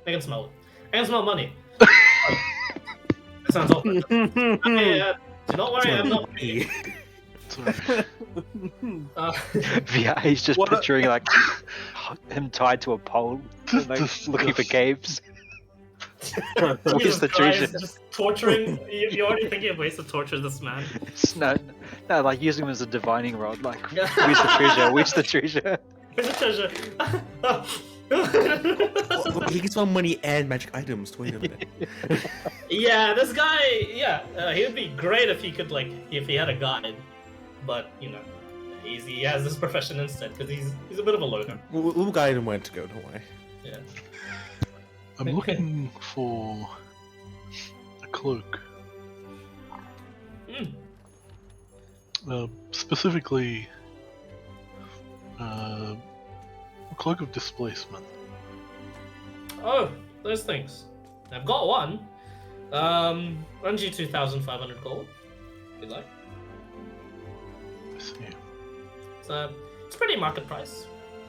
Speaker 1: I can smell it. I can smell money. That sounds awful. Do not worry, I'm not.
Speaker 3: Yeah, he's just picturing like him tied to a pole, like, looking for caves. Where's the treasure?
Speaker 1: Just torturing. You're already thinking of ways to torture this man.
Speaker 3: No, like using him as a divining rod. Like, where's the treasure? Where's the treasure?
Speaker 1: Where's the treasure?
Speaker 6: Well, he can sell money and magic items. Wait a minute.
Speaker 1: Yeah, this guy. Yeah, he would be great if he could if he had a guide, but you know, he has this profession instead because he's a bit of a loner.
Speaker 6: We'll guide him where to go. Don't worry.
Speaker 1: Yeah.
Speaker 2: I'm looking for a cloak. Specifically, a cloak of displacement.
Speaker 1: Oh, those things. I've got one. Runs you 2,500 gold. If you'd like.
Speaker 2: I see.
Speaker 1: It's pretty market price.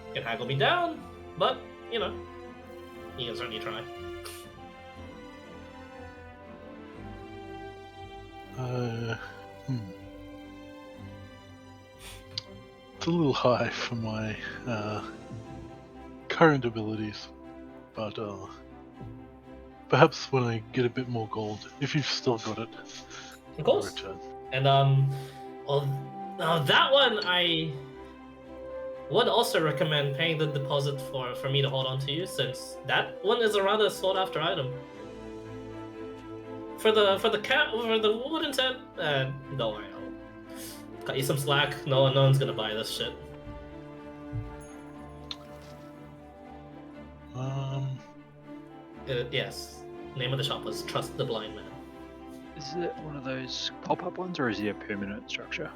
Speaker 1: You can haggle me down, but you know, you can certainly try.
Speaker 2: It's a little high for my current abilities, but perhaps when I get a bit more gold, if you've still got it,
Speaker 1: Of course.
Speaker 2: return.
Speaker 1: And well, now that one I would also recommend paying the deposit for me to hold on to you, since that one is a rather sought after item. For the wooden tent, don't worry, I'll cut you some slack. No one's gonna buy this shit. Yes. Name of the shop was Trust the Blind Man.
Speaker 3: Is it one of those pop-up ones, or is it a permanent structure?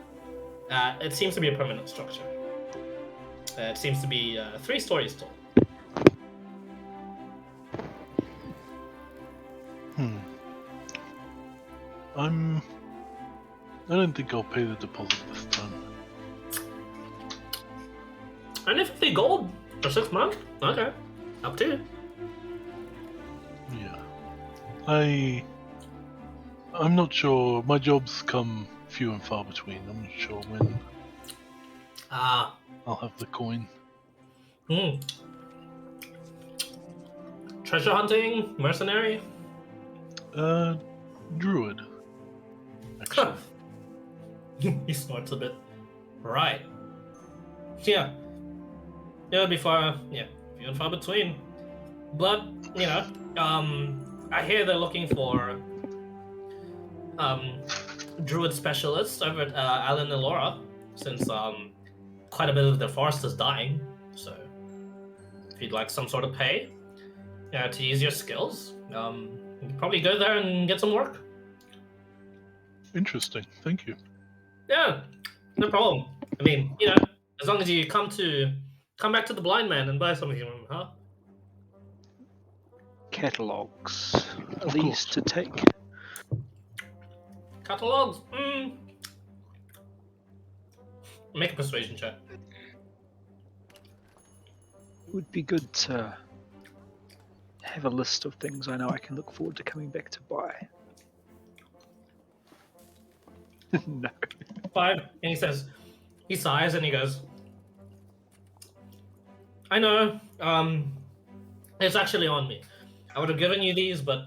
Speaker 1: It seems to be a permanent structure. It seems to be 3 stories tall.
Speaker 2: I don't think I'll pay the deposit this time.
Speaker 1: And if they gold for 6 months, okay, up to you.
Speaker 2: Yeah. I'm not sure. My jobs come few and far between. I'm not sure when I'll have the coin.
Speaker 1: Treasure hunting, mercenary.
Speaker 2: Druid. Actually.
Speaker 1: He snorts a bit. Right. Yeah. It would be far. Yeah, few and far between. But you know, I hear they're looking for druid specialists over at Alan and Laura, since quite a bit of their forest is dying. So if you'd like some sort of pay to use your skills, you could probably go there and get some work.
Speaker 2: Interesting. Thank you.
Speaker 1: Yeah, no problem. I mean, you know, as long as you come back to the Blind Man and buy something from him, huh?
Speaker 3: Catalogs, at least to take.
Speaker 1: Catalogs. Make a persuasion check.
Speaker 3: It would be good to have a list of things I know I can look forward to coming back to buy. No.
Speaker 1: 5, and he sighs and he goes, I know, it's actually on me. I would have given you these, but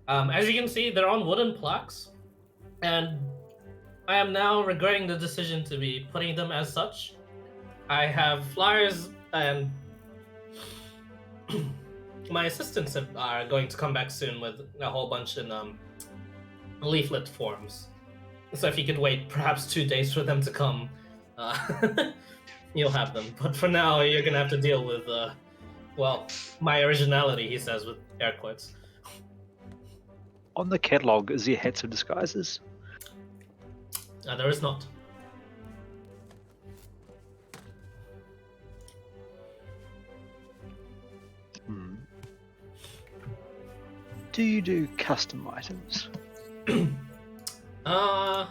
Speaker 1: as you can see, they're on wooden plaques, and I am now regretting the decision to be putting them as such. I have flyers, and my assistants are going to come back soon with a whole bunch in leaflet forms. So if you could wait perhaps 2 days for them to come, you'll have them. But for now, you're gonna have to deal with, well, my originality, he says with air quotes.
Speaker 3: On the catalog, is there hats of disguises?
Speaker 1: There is not.
Speaker 3: Do you do custom items? Or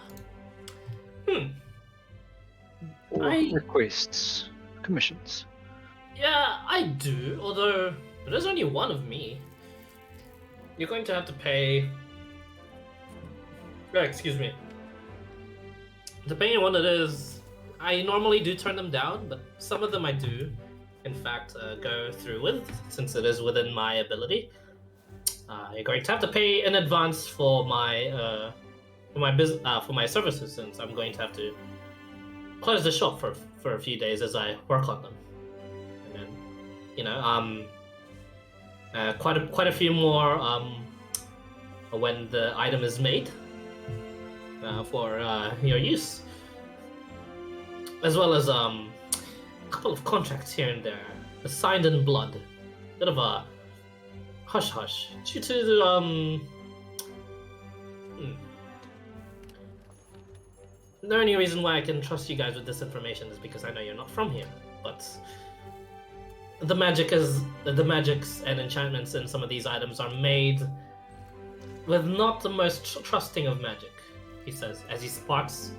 Speaker 3: requests, commissions?
Speaker 1: Yeah, I do, although there's only one of me. You're going to have to pay... excuse me. Depending on what it is, I normally do turn them down, but some of them I do, in fact, go through with, since it is within my ability. You're going to have to pay in advance for my for my services, since I'm going to have to close the shop for a few days as I work on them. And then, you know, quite a few more when the item is made for your use, as well as a couple of contracts here and there, signed in blood. Bit of a hush hush due to the The only reason why I can trust you guys with this information is because I know you're not from here, but the magics and enchantments in some of these items are made with not the most trusting of magic, he says, as he sparks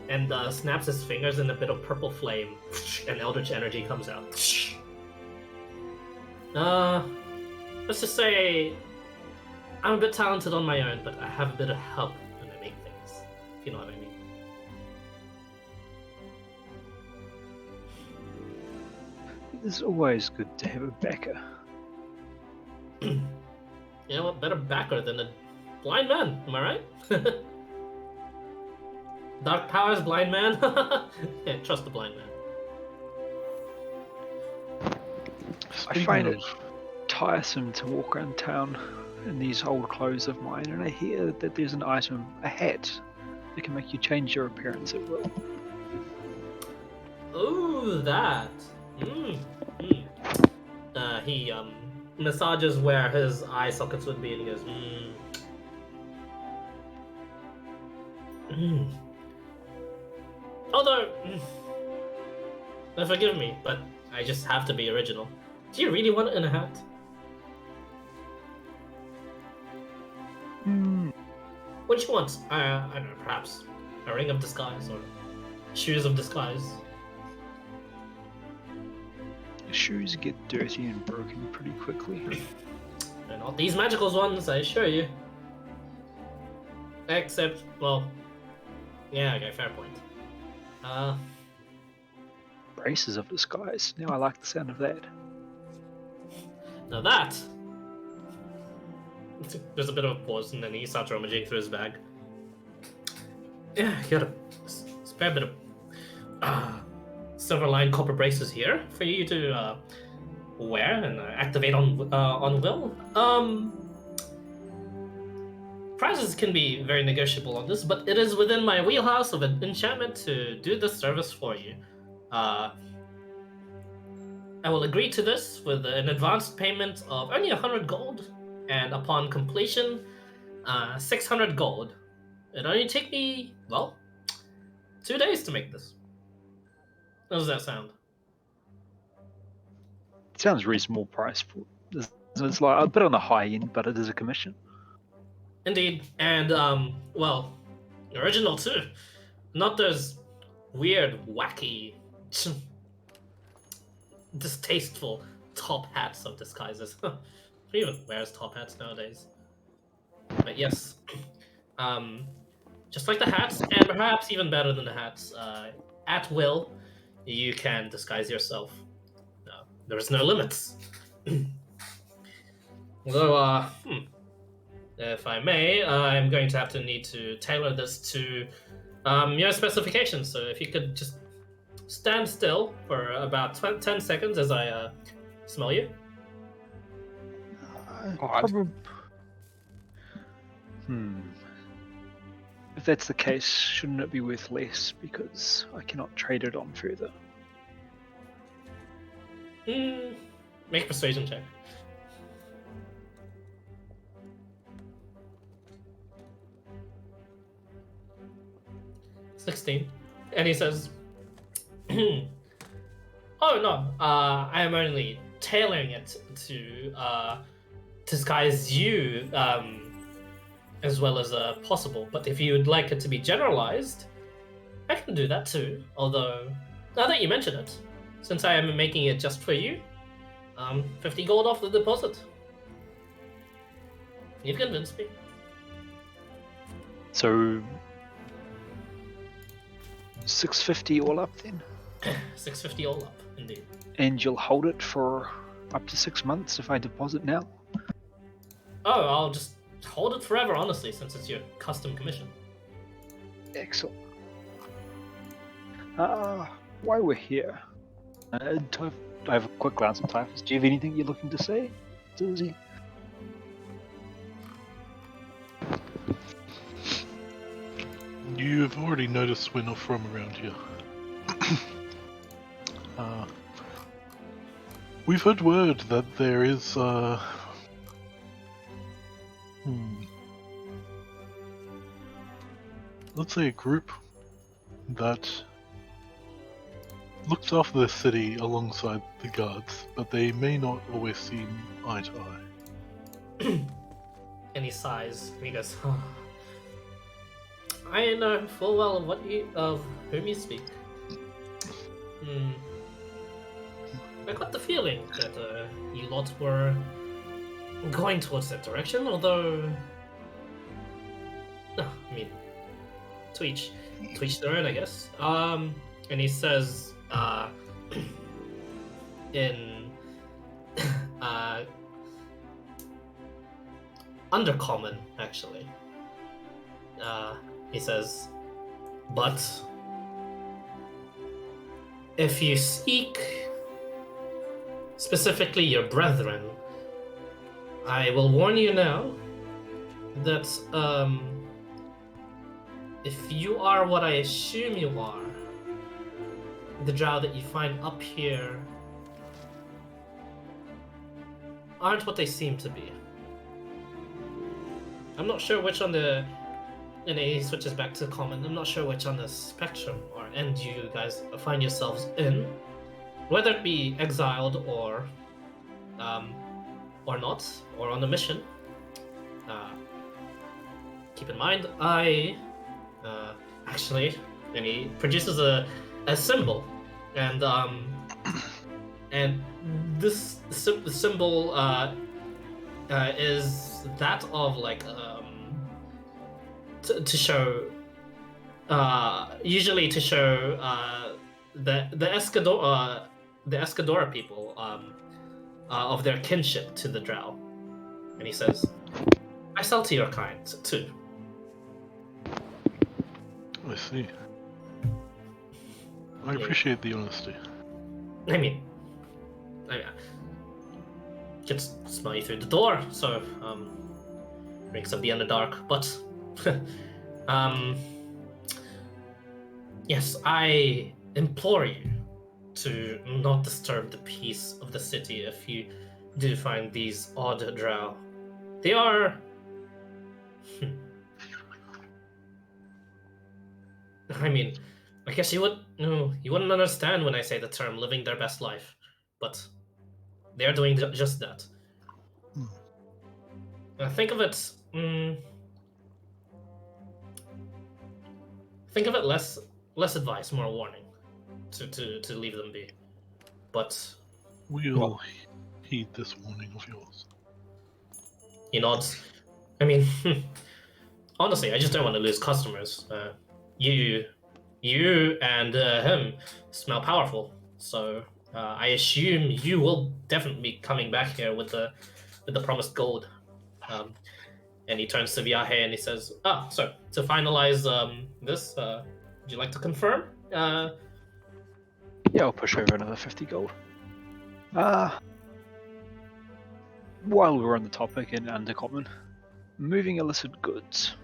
Speaker 1: and snaps his fingers, and a bit of purple flame and eldritch energy comes out. Let's just say I'm a bit talented on my own, but I have a bit of help when I make things, if you know what I mean.
Speaker 3: It's always good to have a backer.
Speaker 1: You know what? Better backer than a blind man. Am I right? Dark powers, blind man. Yeah, trust the blind man.
Speaker 3: I find it tiresome to walk around town in these old clothes of mine, and I hear that there's an item, a hat, that can make you change your appearance at will.
Speaker 1: Ooh, that. He massages where his eye sockets would be, and he goes, Although, forgive me, but I just have to be original. Do you really want it in a hat? What do you want? I don't know, perhaps a ring of disguise or shoes of disguise.
Speaker 3: Shoes get dirty and broken pretty quickly.
Speaker 1: They're not these magical ones, I assure you. Except, well, yeah, okay, fair point.
Speaker 3: Braces of disguise. Now I like the sound of that.
Speaker 1: Now that... There's a bit of a pause, and then he starts rummaging through his bag. Yeah, he got a spare bit of silver-lined copper braces here for you to wear and activate on will. Prices can be very negotiable on this, but it is within my wheelhouse of enchantment to do this service for you. I will agree to this with an advanced payment of only 100 gold, and upon completion, 600 gold. It only take me, well, 2 days to make this. How does that sound?
Speaker 3: It sounds reasonable price. It's like a bit on the high end, but it is a commission.
Speaker 1: Indeed, and well, original too. Not those weird, wacky, distasteful top hats of disguises. Who even wears top hats nowadays? But yes, just like the hats, and perhaps even better than the hats, at will, you can disguise yourself. There is no limits. Although, if I may, I'm going to need to tailor this to your specifications. So if you could just stand still for about 10 seconds as I smell you.
Speaker 3: If that's the case, shouldn't it be worth less because I cannot trade it on further?
Speaker 1: Make a persuasion check. 16. And he says, oh no, I am only tailoring it to disguise you as well as possible. But if you would like it to be generalized, I can do that too. Although, now that you mention it, since I am making it just for you, 50 gold off the deposit. You've convinced me.
Speaker 3: So 650 all up then?
Speaker 1: 650 all up, indeed.
Speaker 3: And you'll hold it for up to 6 months if I deposit now?
Speaker 1: Oh, I'll just hold it forever, honestly, since it's your custom commission.
Speaker 3: Excellent. While we're here, I have a quick glance at Typhus. Do you have anything you're looking to say, Susie?
Speaker 2: You've already noticed we're not from around here. We've heard word that there is, let's say a group that looks after the city alongside the guards, but they may not always seem eye to eye.
Speaker 1: And he sighs, and he goes, oh, I know full well of whom you speak. I got the feeling that you lot were going towards that direction, although... I mean, to each their own, I guess. And he says, in undercommon, actually. He says, but if you seek specifically your brethren, I will warn you now that if you are what I assume you are, the Drow that you find up here aren't what they seem to be. I'm not sure which on the... And he switches back to common. I'm not sure which on the spectrum or end you guys find yourselves in. Whether it be exiled or not, or on a mission. Keep in mind, I actually, and he produces a symbol, and this symbol is that of like to show, usually to show the Escadora people of their kinship to the Drow, and he says, "I sell to your kind too."
Speaker 2: I see. I appreciate the honesty.
Speaker 1: I mean, can smell you through the door, so rings of the Underdark. But yes, I implore you to not disturb the peace of the city if you do find these odd Drow. They are... I mean, I guess you wouldn't understand when I say the term living their best life, but they are doing just that. Think of it... think of it less advice, more warning, to leave them be. But
Speaker 2: we'll heed this warning of yours.
Speaker 1: He nods. I mean, honestly, I just don't want to lose customers. You and him smell powerful, so I assume you will definitely be coming back here with the promised gold. And he turns to Viaje and he says, so to finalize this, would you like to confirm?
Speaker 3: Yeah, I'll push over another 50 gold. While we're on the topic in Undercommon, moving illicit goods.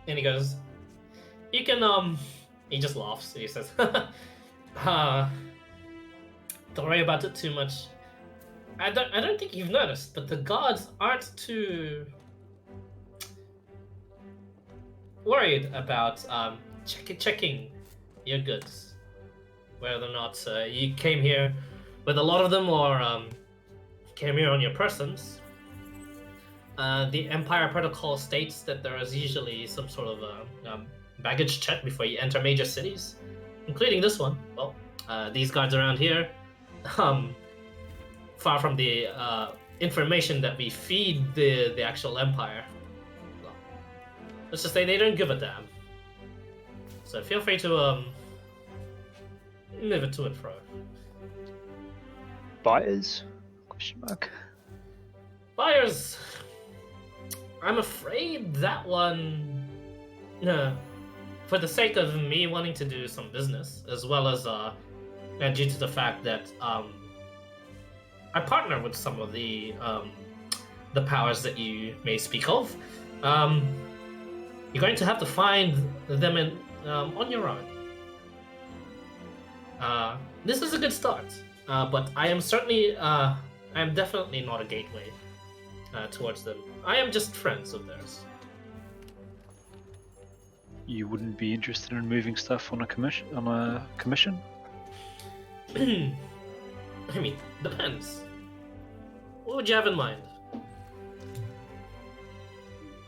Speaker 1: And he goes, you can, he just laughs. He says, don't worry about it too much. I don't think you've noticed, but the guards aren't too worried about checking your goods. Whether or not you came here with a lot of them or came here on your persons. The Empire Protocol states that there is usually some sort of baggage check before you enter major cities, including this one. Well, these guards around here, far from the information that we feed the actual Empire, well, let's just say they don't give a damn. So feel free to move it to and fro.
Speaker 3: Buyers? Question mark.
Speaker 1: Buyers. I'm afraid that one, for the sake of me wanting to do some business, as well as and due to the fact that I partner with some of the powers that you may speak of, you're going to have to find them on your own. This is a good start, but I am definitely not a gateway towards them. I am just friends of theirs.
Speaker 3: You wouldn't be interested in moving stuff on a commission?
Speaker 1: I mean, depends. What would you have in mind?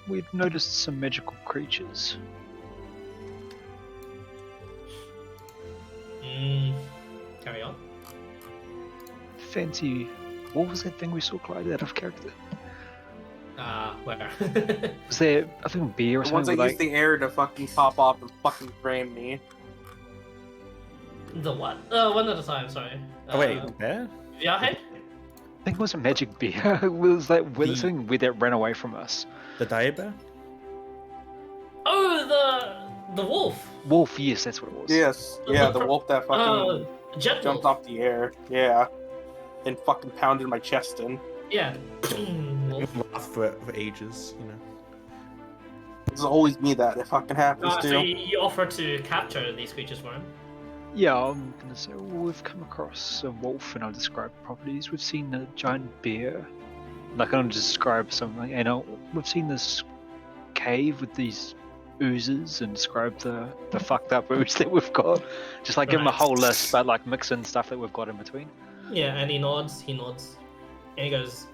Speaker 3: We've noticed some magical creatures.
Speaker 1: Carry on.
Speaker 3: Fancy. What was that thing we saw, Clyde, out of character?
Speaker 1: Where?
Speaker 3: Was there, I think, beer or
Speaker 7: The
Speaker 3: something?
Speaker 7: ones that use the air to fucking pop off and fucking frame me.
Speaker 1: The what? One at a time. Sorry.
Speaker 6: Oh wait, bear?
Speaker 1: Yeah. Hey.
Speaker 3: I think it was a magic bear. It was like
Speaker 6: The-
Speaker 3: something weird that ran away from us.
Speaker 6: The dire bear?
Speaker 1: Oh, the wolf.
Speaker 3: Wolf, yes, that's what it was.
Speaker 7: Yes, yeah, the wolf that fucking
Speaker 1: Jet
Speaker 7: jumped
Speaker 1: wolf.
Speaker 7: off the air, yeah, and fucking pounded my chest in.
Speaker 1: Yeah. Wolf.
Speaker 6: Laugh for ages, you know.
Speaker 7: It's always me that it fucking happens
Speaker 1: So
Speaker 7: to.
Speaker 1: you offer to capture these creatures for him?
Speaker 3: Yeah, I'm gonna say we've come across a wolf and I'll describe properties. We've seen a giant bear. Like I'm gonna describe something, and we've seen this cave with these oozes and describe the fucked up ooze that we've got. Just like give him a
Speaker 1: Right.
Speaker 3: whole list, but like mix in stuff that we've got in between.
Speaker 1: Yeah, and he nods, and he goes,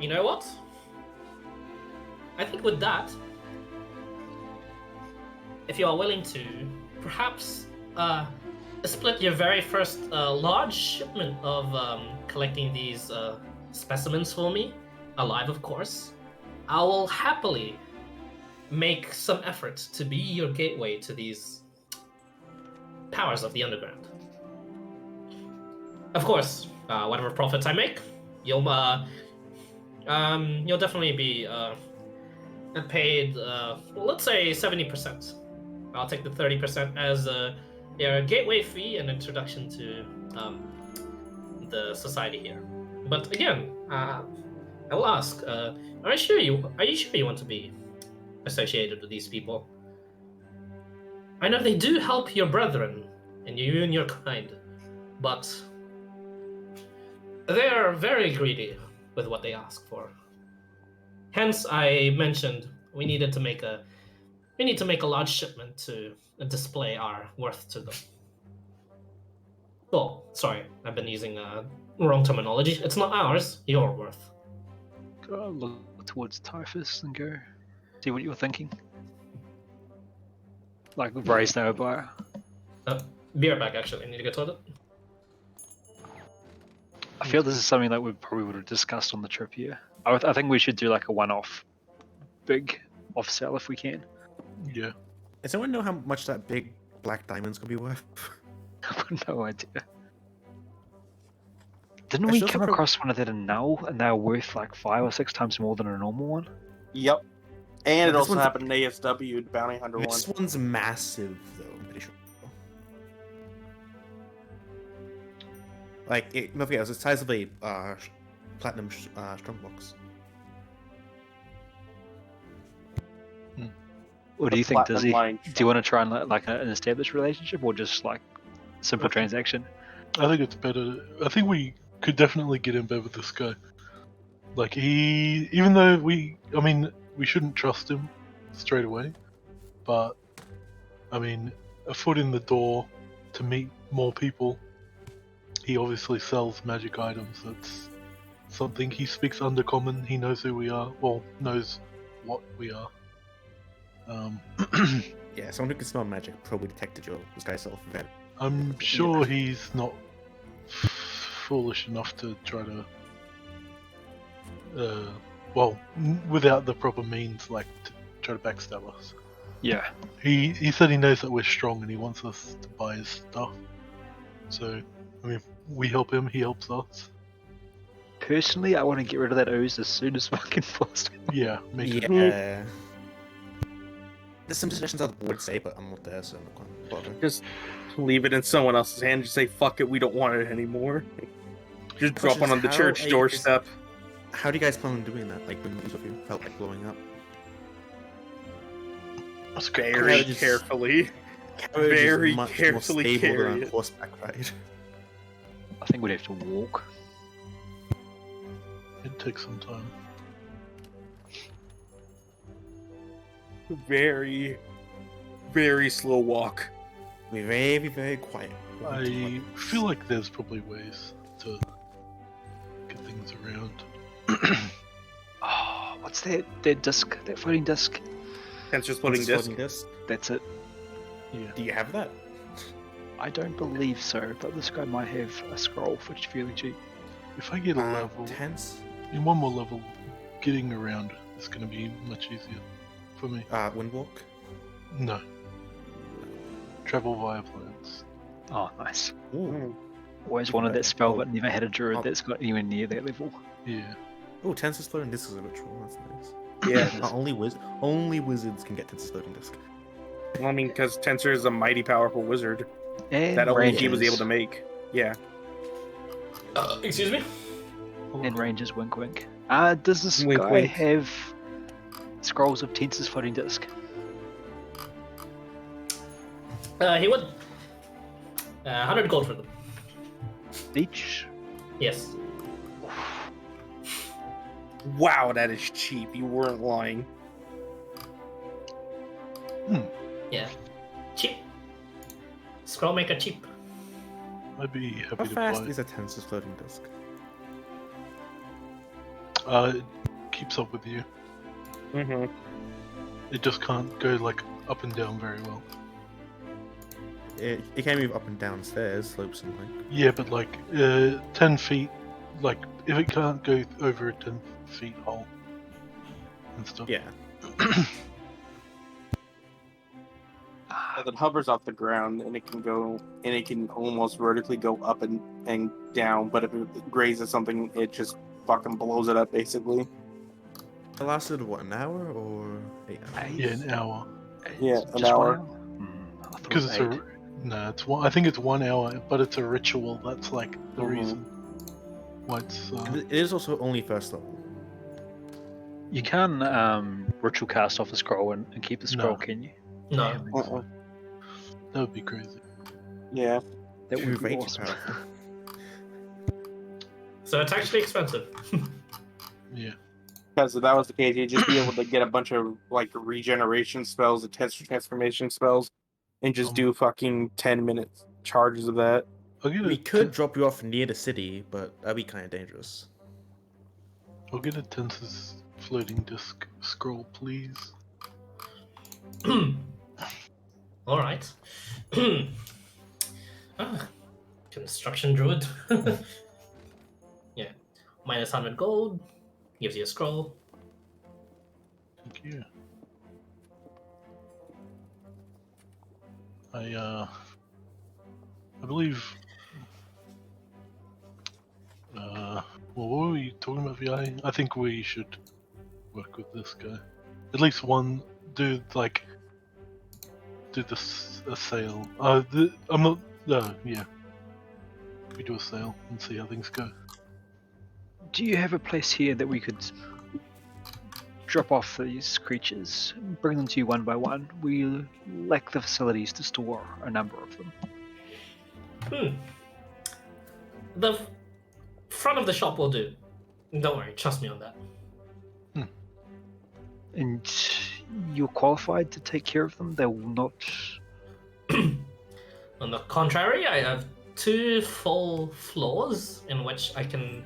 Speaker 1: you know what? I think with that, if you are willing to, perhaps split your very first large shipment of collecting these specimens for me, alive of course, I will happily make some effort to be your gateway to these powers of the underground. Of course, whatever profits I make, you'll definitely be paid. Let's say 70%. I'll take the 30% as your gateway fee and introduction to the society here. But again, I will ask: Are you sure you want to be associated with these people? I know they do help your brethren and you and your kind, but they are very greedy with what they ask for. Hence, I mentioned we need to make a large shipment to display our worth to them. Oh, sorry, I've been using wrong terminology. It's not ours, your worth.
Speaker 3: Go look towards Typhus and go see what you were thinking. Like raise no bar.
Speaker 1: Beer back, actually. I need to go to the toilet.
Speaker 3: I feel this is something that we probably would have discussed on the trip here. I think we should do like a one-off, big off-sale if we can.
Speaker 2: Yeah.
Speaker 6: Does anyone know how much that big black diamond's gonna be worth?
Speaker 3: I've got no idea. Didn't
Speaker 6: I
Speaker 3: we
Speaker 6: should
Speaker 3: come
Speaker 6: also
Speaker 3: across one of that in Null, and they were worth like 5 or 6 times more than a normal one?
Speaker 7: Yep. And it
Speaker 6: This
Speaker 7: also
Speaker 6: one's-
Speaker 7: happened in ASW, the Bounty Hunter one.
Speaker 6: This one's massive, though. I'm pretty sure. Like, don't forget, it was the size of a platinum strongbox.
Speaker 3: Or do you think,
Speaker 7: Platinum
Speaker 3: Dizzy?
Speaker 7: line
Speaker 3: Do you want to try and like an established relationship, or just like simple transaction?
Speaker 2: I think it's better. I think we could definitely get in bed with this guy. Like even though we shouldn't trust him straight away, but I mean, a foot in the door to meet more people. He obviously sells magic items. That's something. He speaks Undercommon. He knows who we are. Well, knows what we are.
Speaker 6: Yeah, someone who can smell magic probably detected your disguise self very.
Speaker 2: I'm sure he's not foolish enough to try to, without the proper means, like to try to backstab us.
Speaker 3: Yeah.
Speaker 2: He said he knows that we're strong and he wants us to buy his stuff. So, I mean, we help him, he helps us.
Speaker 3: Personally, I want to get rid of that ooze as soon as fucking possible.
Speaker 2: Yeah, me too.
Speaker 6: Yeah. There's some suggestions I would say, but I'm not there, so I'm not going to bother.
Speaker 7: Just leave it in someone else's hand. Just say, fuck it, we don't want it anymore. Just drop one on the
Speaker 6: How
Speaker 7: church
Speaker 6: are you
Speaker 7: doorstep.
Speaker 6: How do you guys plan on doing that? Like, when most of you felt like blowing up?
Speaker 2: That's
Speaker 7: Very
Speaker 6: Carriage-
Speaker 7: carefully.
Speaker 6: Carriage is
Speaker 7: Very
Speaker 6: much
Speaker 7: carefully
Speaker 6: more stable
Speaker 7: carry
Speaker 6: than a
Speaker 7: it.
Speaker 6: horseback ride.
Speaker 3: I think we'd have to walk.
Speaker 2: It takes some time.
Speaker 7: Very, very slow walk.
Speaker 6: Be very, very quiet.
Speaker 2: I feel like there's probably ways to get things around.
Speaker 3: Oh, what's that? That disc? That floating disc?
Speaker 7: Hence just putting this.
Speaker 6: Disc.
Speaker 3: That's it.
Speaker 2: Yeah.
Speaker 6: Do you have that?
Speaker 3: I don't believe so, but this guy might have a scroll, which is fairly cheap.
Speaker 2: If I get a level,
Speaker 6: Tense.
Speaker 2: in one more level, getting around is going to be much easier for me.
Speaker 6: Windwalk.
Speaker 2: No. Travel via plants.
Speaker 3: Oh, nice.
Speaker 6: Ooh.
Speaker 3: Always
Speaker 6: Even
Speaker 3: wanted that
Speaker 6: better.
Speaker 3: spell,
Speaker 6: Oh.
Speaker 3: but never had a druid
Speaker 6: Oh.
Speaker 3: that's got anywhere near that level.
Speaker 2: Yeah.
Speaker 6: Oh, Tensor's floating disc is a ritual. That's nice.
Speaker 7: Yeah.
Speaker 6: Only wizards can get Tensor's floating disc.
Speaker 7: Well, I mean, because Tensor is a mighty powerful wizard
Speaker 3: And
Speaker 7: that only
Speaker 3: ranges.
Speaker 7: he was able to make. Yeah.
Speaker 1: Excuse me?
Speaker 3: And ranges, wink wink. Does this
Speaker 7: Wink,
Speaker 3: guy
Speaker 7: wink.
Speaker 3: have scrolls of Tensor's floating disc?
Speaker 1: He would. 100 gold for them.
Speaker 3: Each?
Speaker 1: Yes.
Speaker 7: Wow, that is cheap. You weren't lying.
Speaker 1: Yeah. Cheap. Scroll maker cheap.
Speaker 2: I'd be happy
Speaker 6: How
Speaker 2: to
Speaker 6: fast
Speaker 2: buy.
Speaker 6: is a Tensor's floating disc?
Speaker 2: It keeps up with you.
Speaker 7: Mm-hmm.
Speaker 2: It just can't go like up and down very well.
Speaker 6: It can move up and down stairs, slopes and like.
Speaker 2: Yeah, but like 10 feet, like if it can't go over a 10 feet hole and stuff.
Speaker 6: Yeah.
Speaker 8: It hovers off the ground and it can almost vertically go up and down, but if it grazes something, it just fucking blows it up basically.
Speaker 6: It lasted what, an hour or 8 hours?
Speaker 2: Yeah, an hour.
Speaker 8: Yeah, an
Speaker 3: Just
Speaker 8: hour.
Speaker 3: 1 hour? I thought
Speaker 2: Because
Speaker 3: it
Speaker 2: it's
Speaker 3: was
Speaker 2: a no, it's one. I think it's 1 hour, but it's a ritual. That's like the
Speaker 8: Mhm.
Speaker 2: reason why it's.
Speaker 6: It is also only first level.
Speaker 3: You can ritual cast off a scroll and keep the scroll,
Speaker 2: No.
Speaker 3: can you?
Speaker 1: No.
Speaker 3: Damn,
Speaker 8: Uh-uh.
Speaker 2: That would be crazy.
Speaker 8: Yeah.
Speaker 3: that would be
Speaker 6: Way too
Speaker 3: awesome.
Speaker 6: powerful.
Speaker 1: So it's actually expensive.
Speaker 2: Yeah.
Speaker 8: Because if that was the case, you'd just be able to get a bunch of like regeneration spells and transformation spells and just do fucking 10-minute charges of that.
Speaker 2: I'll get
Speaker 6: We
Speaker 2: a
Speaker 6: could drop you off near the city, but that'd be kind of dangerous.
Speaker 2: I'll get a Tensor's floating disc scroll, please.
Speaker 1: All right. Construction druid. Yeah. Minus 100 gold. Gives you a scroll.
Speaker 2: Thank you. I believe. Well, what were we talking about, VI? I think we should work with this guy. At least one, do this a sale. I'm not. Yeah. We do a sale and see how things go.
Speaker 3: Do you have a place here that we could drop off these creatures, bring them to you one by one? We lack the facilities to store a number of them.
Speaker 1: The front of the shop will do. Don't worry, trust me on that.
Speaker 3: And you're qualified to take care of them? They will not.
Speaker 1: On the contrary, I have 2 full floors in which I can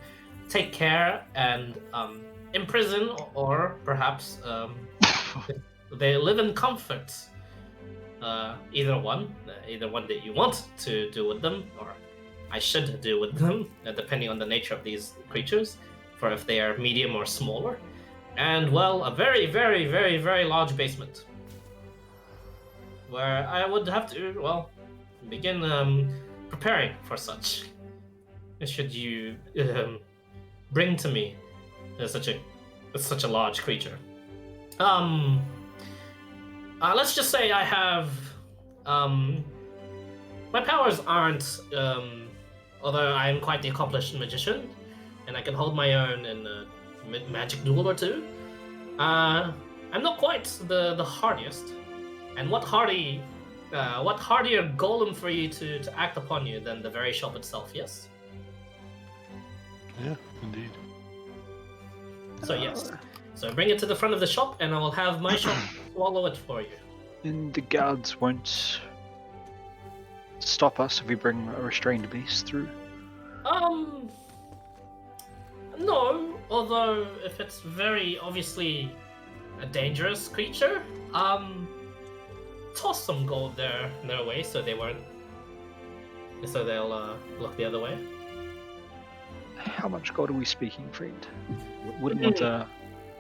Speaker 1: take care and imprison, or perhaps they live in comfort. Either one that you want to do with them, or I should do with them, depending on the nature of these creatures, for if they are medium or smaller. And, well, a very, very, very, very large basement, where I would have to, well, begin preparing for such. Should you bring to me such a large creature? Let's just say I have my powers aren't. Although I am quite the accomplished magician, and I can hold my own in a magic duel or two, I'm not quite the hardiest. And what hardier golem for you to act upon you than the very shop itself? Yes.
Speaker 2: Yeah, indeed.
Speaker 1: So yes. So bring it to the front of the shop, and I will have my shop swallow it for you.
Speaker 3: And the guards won't stop us if we bring a restrained beast through?
Speaker 1: No. Although if it's very obviously a dangerous creature, toss some gold their way so they'll look the other way.
Speaker 3: How much gold are we speaking, friend? Wouldn't want to.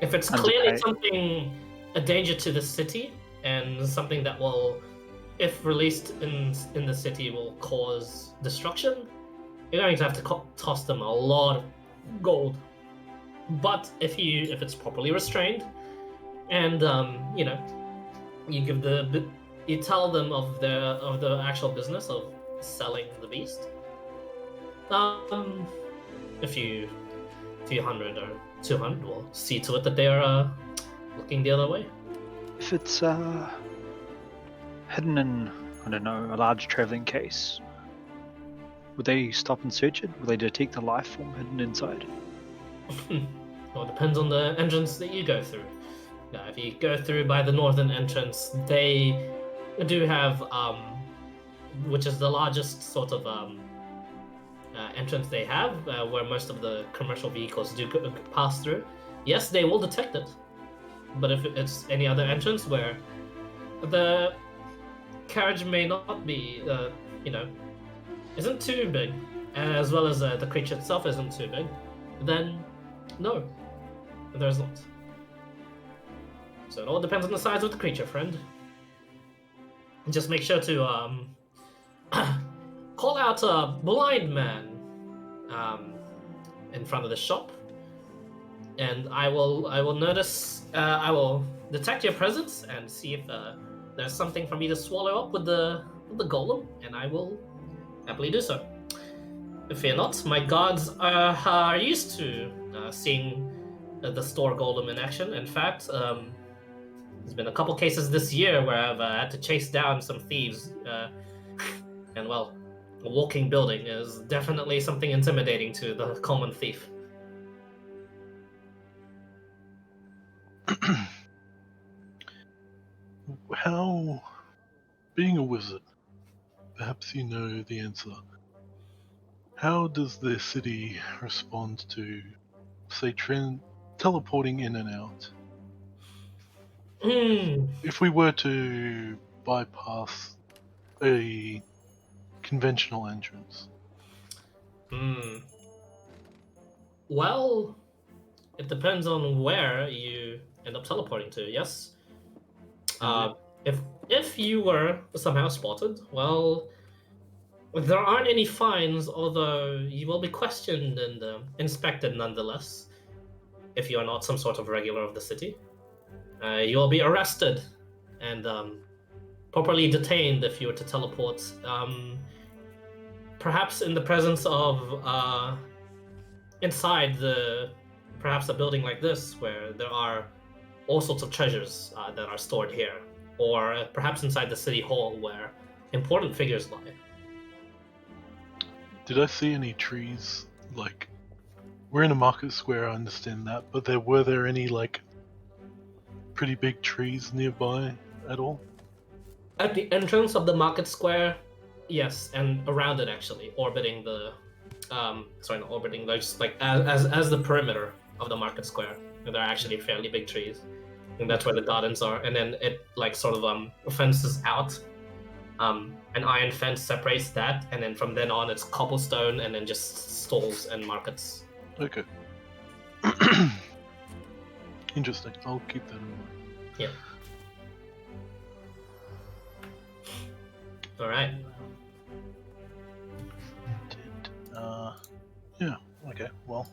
Speaker 1: If it's clearly something a danger to the city and something that will if released in the city, will cause destruction, you're going to have to toss them a lot of gold. But if it's properly restrained, and you give you tell them of the actual business of selling the beast, a few hundred or 200 will see to it that they are looking the other way.
Speaker 3: If it's hidden in, I don't know, a large traveling case, would they stop and search it? Will they detect the life form hidden inside?
Speaker 1: Well, it depends on the entrance that you go through. Now, if you go through by the northern entrance, they do have, which is the largest sort of entrance they have, where most of the commercial vehicles do pass through. Yes, they will detect it. But if it's any other entrance where the carriage may not be, isn't too big, as well as the creature itself isn't too big, then no, there's not. So it all depends on the size of the creature, friend. Just make sure to call out a blind man in front of the shop, and I will notice. I will detect your presence and see if there's something for me to swallow up with the golem, and I will happily do so. Fear not, my gods are used to seeing the store golem in action. In fact, there's been a couple cases this year where I've had to chase down some thieves, and well, a walking building is definitely something intimidating to the common thief.
Speaker 2: How, being a wizard, perhaps you know the answer. How does the city respond to, say, teleporting in and out? If we were to bypass a conventional entrance.
Speaker 1: Well, it depends on where you end up teleporting to, yes? If you were somehow spotted, well, there aren't any fines, although you will be questioned and inspected nonetheless. If you are not some sort of regular of the city, you will be arrested and properly detained if you were to teleport. Perhaps in the presence of inside perhaps a building like this where there are all sorts of treasures that are stored here, or perhaps inside the city hall where important figures lie.
Speaker 2: Did I see any trees? Like, we're in a market square, I understand that, but were there any, like, pretty big trees nearby at all?
Speaker 1: At the entrance of the market square, yes, and around it actually, orbiting the, not orbiting, just like as the perimeter of the market square, there are actually fairly big trees, and that's where the gardens are. And then it like sort of fences out. An iron fence separates that, and then from then on it's cobblestone, and then just stalls and markets.
Speaker 2: Okay. Interesting. I'll keep that in mind.
Speaker 1: Yep. All right.
Speaker 2: Yeah. Okay. Well,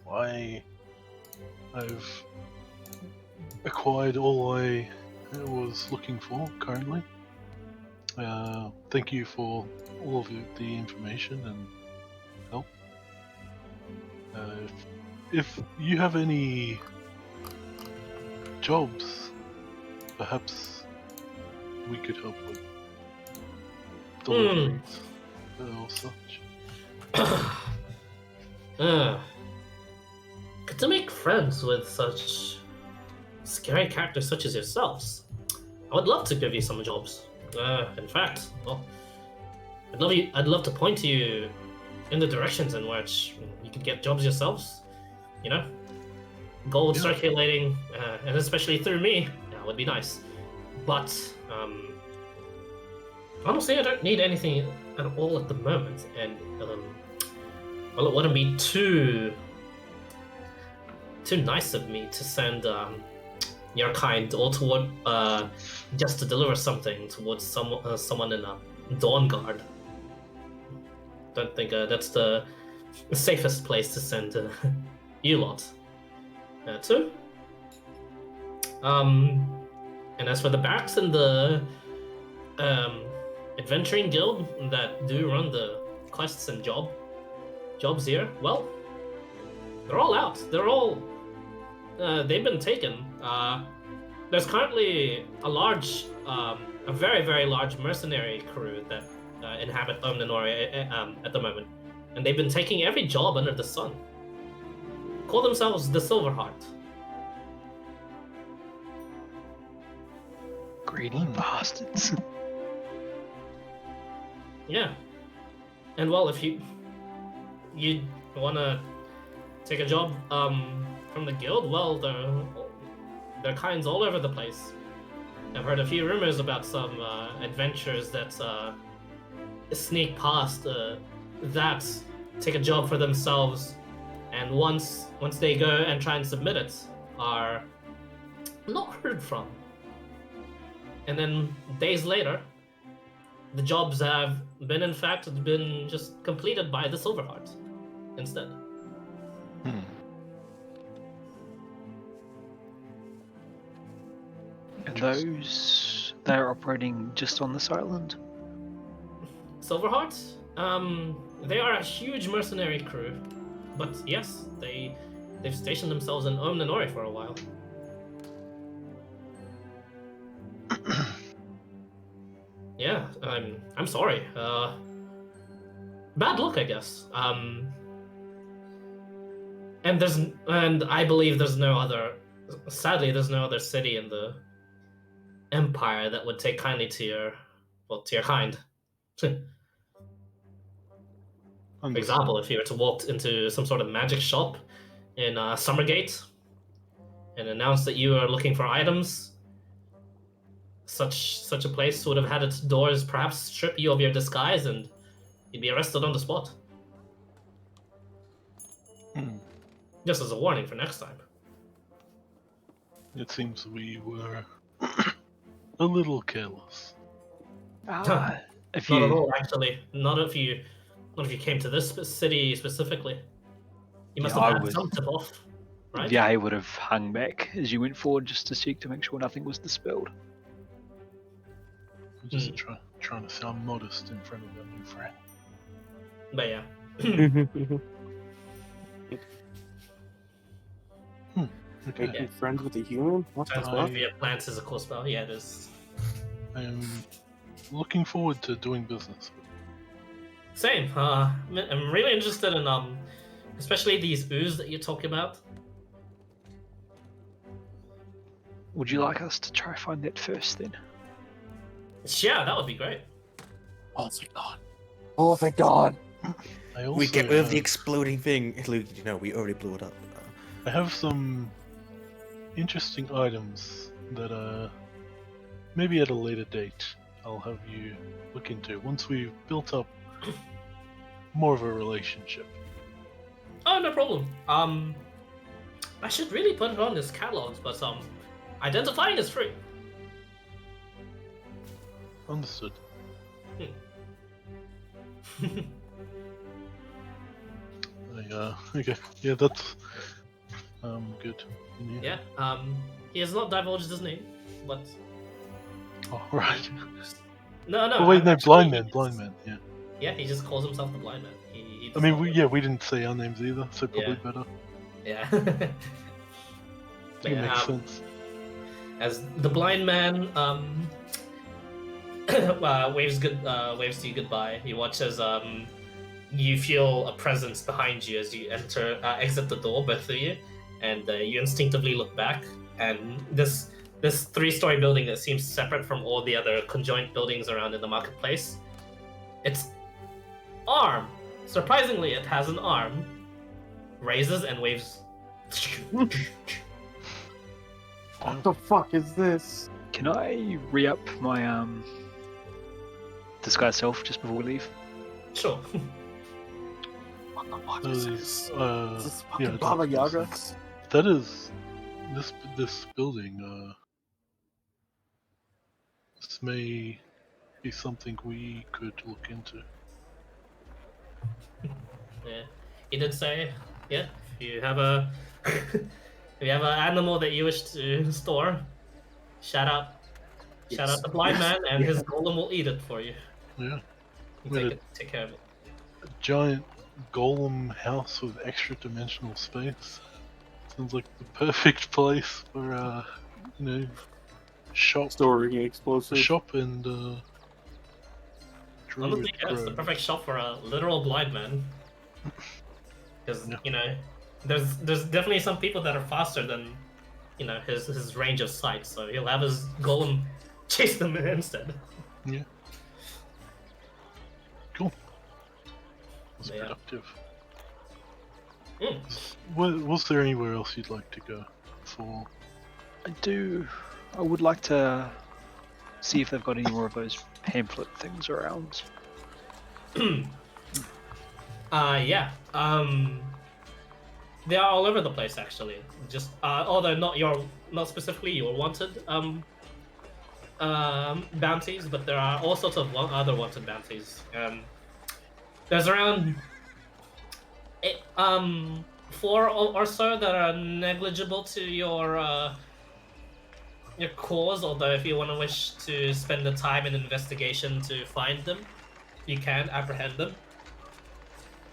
Speaker 2: I've acquired all I was looking for currently. Thank you for all of the information and help. If you have any jobs, perhaps we could help with deliveries or such.
Speaker 1: Good to make friends with such scary characters such as yourselves. I would love to give you some jobs. In fact, well, I'd love to point you in the directions in which you could get jobs yourselves. You know, gold circulating, and especially through me, would be nice. But honestly, I don't need anything at all at the moment, and well, it wouldn't be too nice of me to send your kind, or toward just to deliver something towards someone in a Dawn Guard. Don't think that's the safest place to send you lot to. And as for the barracks and the adventuring guild that do run the quests and jobs here, well, they're all out. They're all they've been taken. There's currently a very, very large mercenary crew that inhabit Omninori at the moment, and they've been taking every job under the sun. Call themselves the Silverheart.
Speaker 3: Greedy bastards.
Speaker 1: Yeah, and well, if you wanna take a job from the guild, well, there are kinds all over the place. I've heard a few rumors about some adventurers that sneak past that, take a job for themselves, and once they go and try and submit it, are not heard from. And then days later, the jobs have been just completed by the Silverheart instead.
Speaker 3: And they're operating just on this island?
Speaker 1: Silverheart? They are a huge mercenary crew, but yes, they've stationed themselves in Omninori for a while. Yeah, I'm sorry. Bad luck, I guess. And I believe there's no other. Sadly, there's no other city in the Empire that would take kindly to your kind. For example, if you were to walk into some sort of magic shop in Summergate and announce that you are looking for items, such a place would have had its doors perhaps strip you of your disguise and you'd be arrested on the spot. Just as a warning for next time.
Speaker 2: It seems we were a little careless.
Speaker 1: Not at all, actually. Not if you came to this city specifically. You must have had some tip off, right?
Speaker 3: Yeah, I would have hung back as you went forward just to check to make sure nothing was dispelled.
Speaker 2: Just trying to sound modest in front of our new friend.
Speaker 1: But yeah.
Speaker 2: Okay.
Speaker 8: Making friends with a human? What the
Speaker 1: Turns
Speaker 8: fuck?
Speaker 1: one via plants is a cool spell. Yeah, it is.
Speaker 2: I am looking forward to doing business.
Speaker 1: Same. I'm really interested in especially these ooze that you talk about.
Speaker 3: Would you like us to try find that first then?
Speaker 1: Yeah, that would be great.
Speaker 8: Oh, thank God. Oh, thank God.
Speaker 2: I also
Speaker 6: We get rid of the exploding thing. Luke, we already blew it up.
Speaker 2: I have some interesting items that maybe at a later date I'll have you look into once we've built up more of a relationship.
Speaker 1: Oh, no problem. I should really put it on this catalogs, but identifying is free.
Speaker 2: Understood. Okay. Yeah, that's good.
Speaker 1: Yeah. He has not divulged his name, but
Speaker 2: Oh, right.
Speaker 1: no.
Speaker 2: Oh, wait, no,
Speaker 1: actually,
Speaker 2: blind man. Yeah.
Speaker 1: Yeah, he just calls himself the Blind Man. He
Speaker 2: I mean, we didn't say our names either, so probably
Speaker 1: Yeah.
Speaker 2: better.
Speaker 1: Yeah.
Speaker 2: It makes sense.
Speaker 1: As the Blind Man waves to you goodbye, you watch as you feel a presence behind you as you exit the door, both of you, and you instinctively look back, and this 3-story building that seems separate from all the other conjoined buildings around in the marketplace, its arm, surprisingly it has an arm, raises and waves.
Speaker 8: What the fuck is this?
Speaker 3: Can I re-up my disguise self just before we leave?
Speaker 1: Sure.
Speaker 8: What the fuck
Speaker 2: Those,
Speaker 8: is this? Is this
Speaker 2: yeah,
Speaker 8: fucking Baba Yaga?
Speaker 2: that is this building. This may be something we could look into.
Speaker 1: Yeah, he did say, yeah, if you have a if you have an animal that you wish to store, shout out
Speaker 8: Yes.
Speaker 1: the blind man, and
Speaker 8: Yeah.
Speaker 1: his golem will eat it for you.
Speaker 2: Yeah,
Speaker 1: You
Speaker 2: With
Speaker 1: take care of it.
Speaker 2: a giant golem house with extra dimensional space. Sounds like the perfect place for shop,
Speaker 8: Storing
Speaker 2: a
Speaker 8: explosive.
Speaker 2: shop and
Speaker 1: Honestly,
Speaker 2: druid
Speaker 1: yeah, it's the
Speaker 2: grow.
Speaker 1: perfect shop for a literal blind man. Because
Speaker 2: Yeah.
Speaker 1: there's definitely some people that are faster than his range of sight, so he'll have his golem chase them instead.
Speaker 2: Yeah. Cool. Was
Speaker 1: Yeah.
Speaker 2: productive.
Speaker 1: Mm.
Speaker 2: Was there anywhere else you'd like to go for?
Speaker 3: I would like to see if they've got any more of those pamphlet things around.
Speaker 1: Yeah. They are all over the place actually. Just although not specifically your wanted bounties, but there are all sorts of other wanted bounties. There's around 4 or so that are negligible to your cause. Although if you wish to spend the time and investigation to find them, you can apprehend them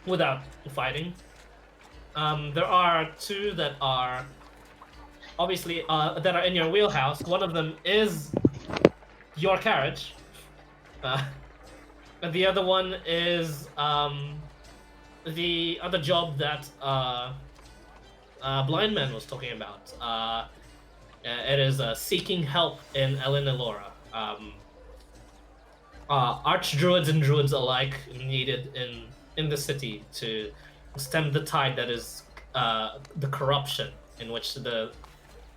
Speaker 1: without fighting. There are 2 that are obviously that are in your wheelhouse. One of them is your carriage. And the other one is the other job that Blind Man was talking about. It is seeking help in Elinalora. Archdruids and druids alike needed in the city to stem the tide that is the corruption in which the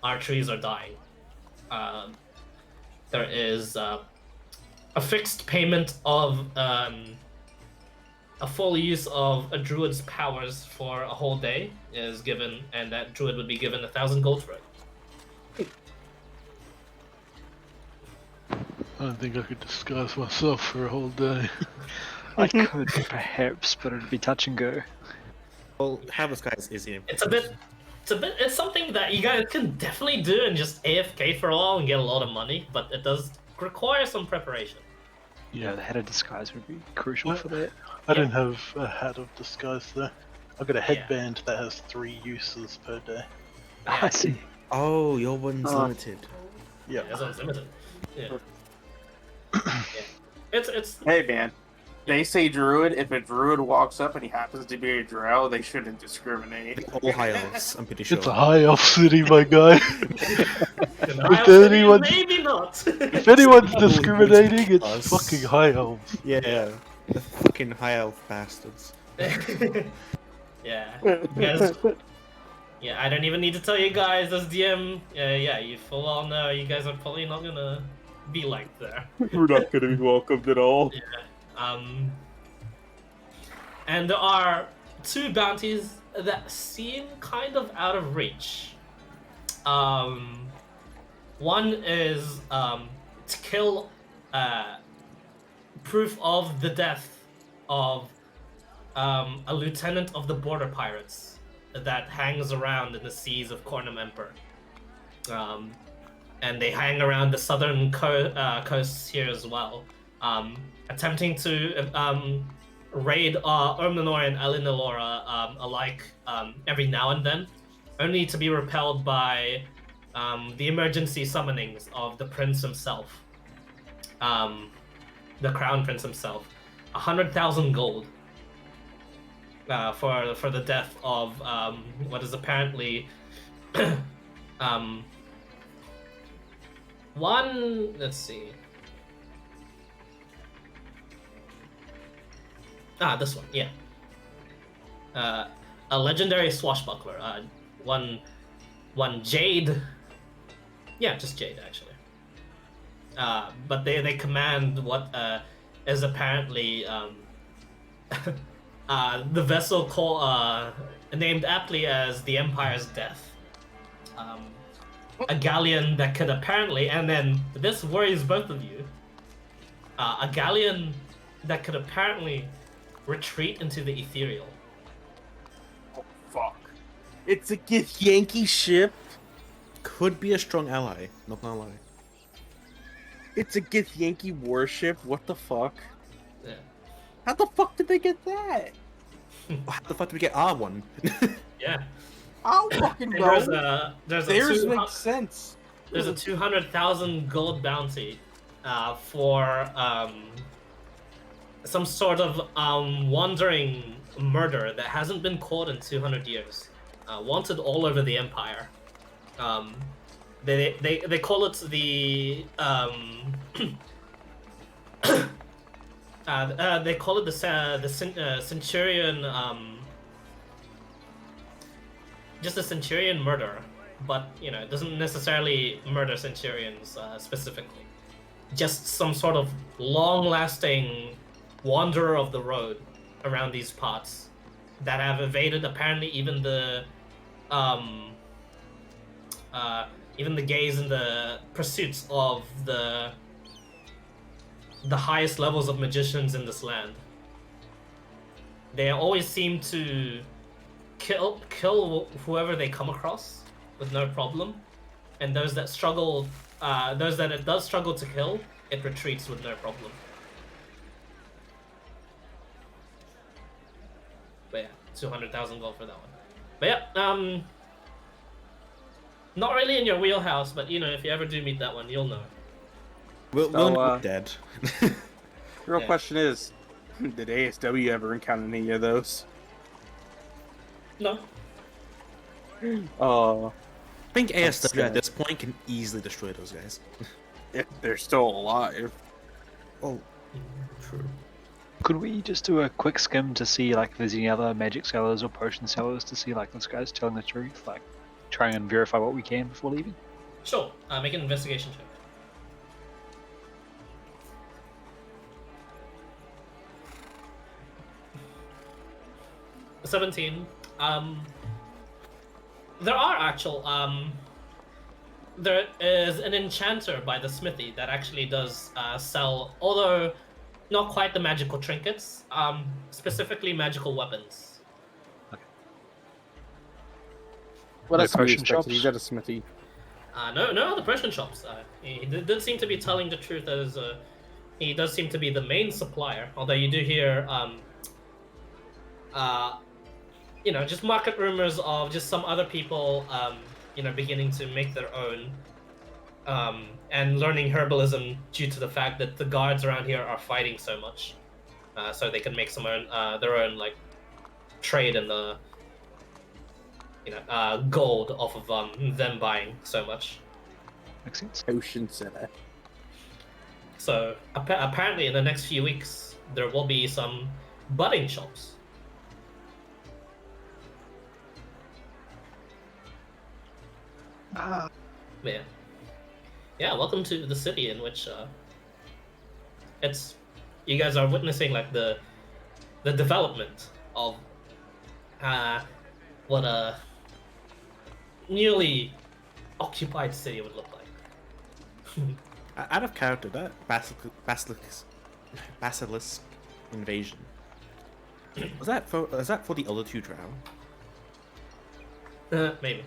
Speaker 1: archeries are dying. There is a fixed payment of a full use of a druid's powers for a whole day is given, and that druid would be given 1,000 gold for it.
Speaker 2: I don't think I could disguise myself for a whole day.
Speaker 3: I could perhaps, but it'd be touch and go.
Speaker 6: Well, have this guys is in.
Speaker 1: It's something that you guys can definitely do and just AFK for a while and get a lot of money, but it does require some preparation.
Speaker 3: Yeah, the head of disguise would be crucial
Speaker 2: What?
Speaker 3: for that.
Speaker 2: I don't have a hat of disguise there. I've got a headband that has 3 uses per day.
Speaker 1: Yeah.
Speaker 3: I see.
Speaker 6: Oh, your one's
Speaker 3: Oh.
Speaker 6: limited.
Speaker 1: Yeah, this one's limited. Yeah. Yeah. It's
Speaker 8: Hey man, they say druid. If a druid walks up and he happens to be a drow, they shouldn't discriminate.
Speaker 6: All high elves, I'm pretty sure.
Speaker 2: It's a high elf city, my guy.
Speaker 1: if
Speaker 2: anyone-
Speaker 1: maybe not.
Speaker 2: If anyone's discriminating, it's
Speaker 6: Us.
Speaker 2: fucking high elves.
Speaker 6: Yeah, the fucking high elf bastards.
Speaker 1: Yeah. You guys, yeah, I don't even need to tell you guys as DM. Yeah, you full well know you guys are probably not gonna be liked there.
Speaker 8: We're not gonna be welcomed at all.
Speaker 1: And there are 2 bounties that seem kind of out of reach. One is to kill proof of the death of a lieutenant of the border pirates that hangs around in the seas of Cornum Emperor. And they hang around the southern coasts here as well, attempting to raid Ermenor and Elinalora alike every now and then, only to be repelled by the emergency summonings of the prince himself, the crown prince himself. 100,000 gold for the death of what is apparently one. Let's see. This one, yeah. A legendary swashbuckler. One Jade. Yeah, just Jade actually. But they command what is apparently the vessel named aptly as the Empire's Death. a galleon that could apparently, and then this worries both of you, a galleon that could apparently retreat into the ethereal.
Speaker 8: Oh, fuck. It's a Githyanki ship.
Speaker 6: Could be a strong ally, not gonna lie.
Speaker 8: It's a Githyanki warship. What the fuck?
Speaker 1: Yeah.
Speaker 8: How the fuck did they get that?
Speaker 6: How the fuck did we get R1?
Speaker 1: Yeah.
Speaker 8: I'll fucking
Speaker 1: And
Speaker 8: know.
Speaker 1: there's
Speaker 8: Theirs
Speaker 1: a
Speaker 8: makes sense.
Speaker 1: there's a 200,000 gold bounty for some sort of wandering murder that hasn't been caught in 200 years. Wanted all over the Empire. They call it the they call it the Centurion just a Centurion murder, but you know it doesn't necessarily murder Centurions specifically. Just some sort of long-lasting wanderer of the road around these parts that have evaded apparently even the gaze and the pursuits of the highest levels of magicians in this land. They always seem to kill whoever they come across with no problem, and those that it does struggle to kill, it retreats with no problem. But yeah, 200,000 gold for that one. But yeah, not really in your wheelhouse, but you know, if you ever do meet that one, you'll know.
Speaker 6: We'll be dead.
Speaker 8: The real
Speaker 1: Yeah.
Speaker 8: question is, did ASW ever encounter any of those?
Speaker 1: No.
Speaker 6: I think ASW at this point can easily destroy those guys.
Speaker 8: If they're still alive.
Speaker 6: Oh, true.
Speaker 3: Could we just do a quick skim to see like if there's any other magic sellers or potion sellers to see like this guy's telling the truth? Like try and verify what we can before leaving?
Speaker 1: Sure. Make an investigation check. 17. There are actual there is an enchanter by the smithy that actually does sell, although not quite the magical trinkets, specifically magical weapons.
Speaker 8: What
Speaker 3: No
Speaker 8: else
Speaker 3: potion shops?
Speaker 8: He's at a smithy.
Speaker 1: No other potion shops. He did seem to be telling the truth as he does seem to be the main supplier, although you do hear you know, just market rumors of just some other people you know, beginning to make their own and learning herbalism due to the fact that the guards around here are fighting so much, so they can make some their own like trade in the gold off of them buying so much.
Speaker 3: Makes sense.
Speaker 8: Ocean Center.
Speaker 1: So apparently in the next few weeks there will be some budding shops. Yeah. Yeah, welcome to the city in which you guys are witnessing like the development of what a newly occupied city would look like.
Speaker 6: Out of character, that basilisk invasion. Was that for the other two Drow?
Speaker 1: Maybe.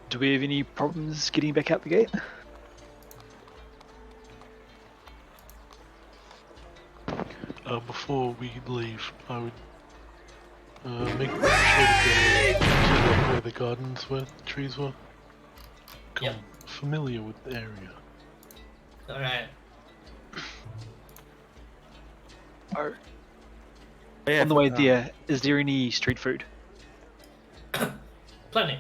Speaker 3: Do we have any problems getting back out the gate?
Speaker 2: Before we leave, I would make sure to go to where the gardens were, the trees were.
Speaker 1: Yep.
Speaker 2: I'm familiar with the area.
Speaker 1: All right.
Speaker 6: Yeah,
Speaker 3: On the way there, is there any street food?
Speaker 1: Plenty.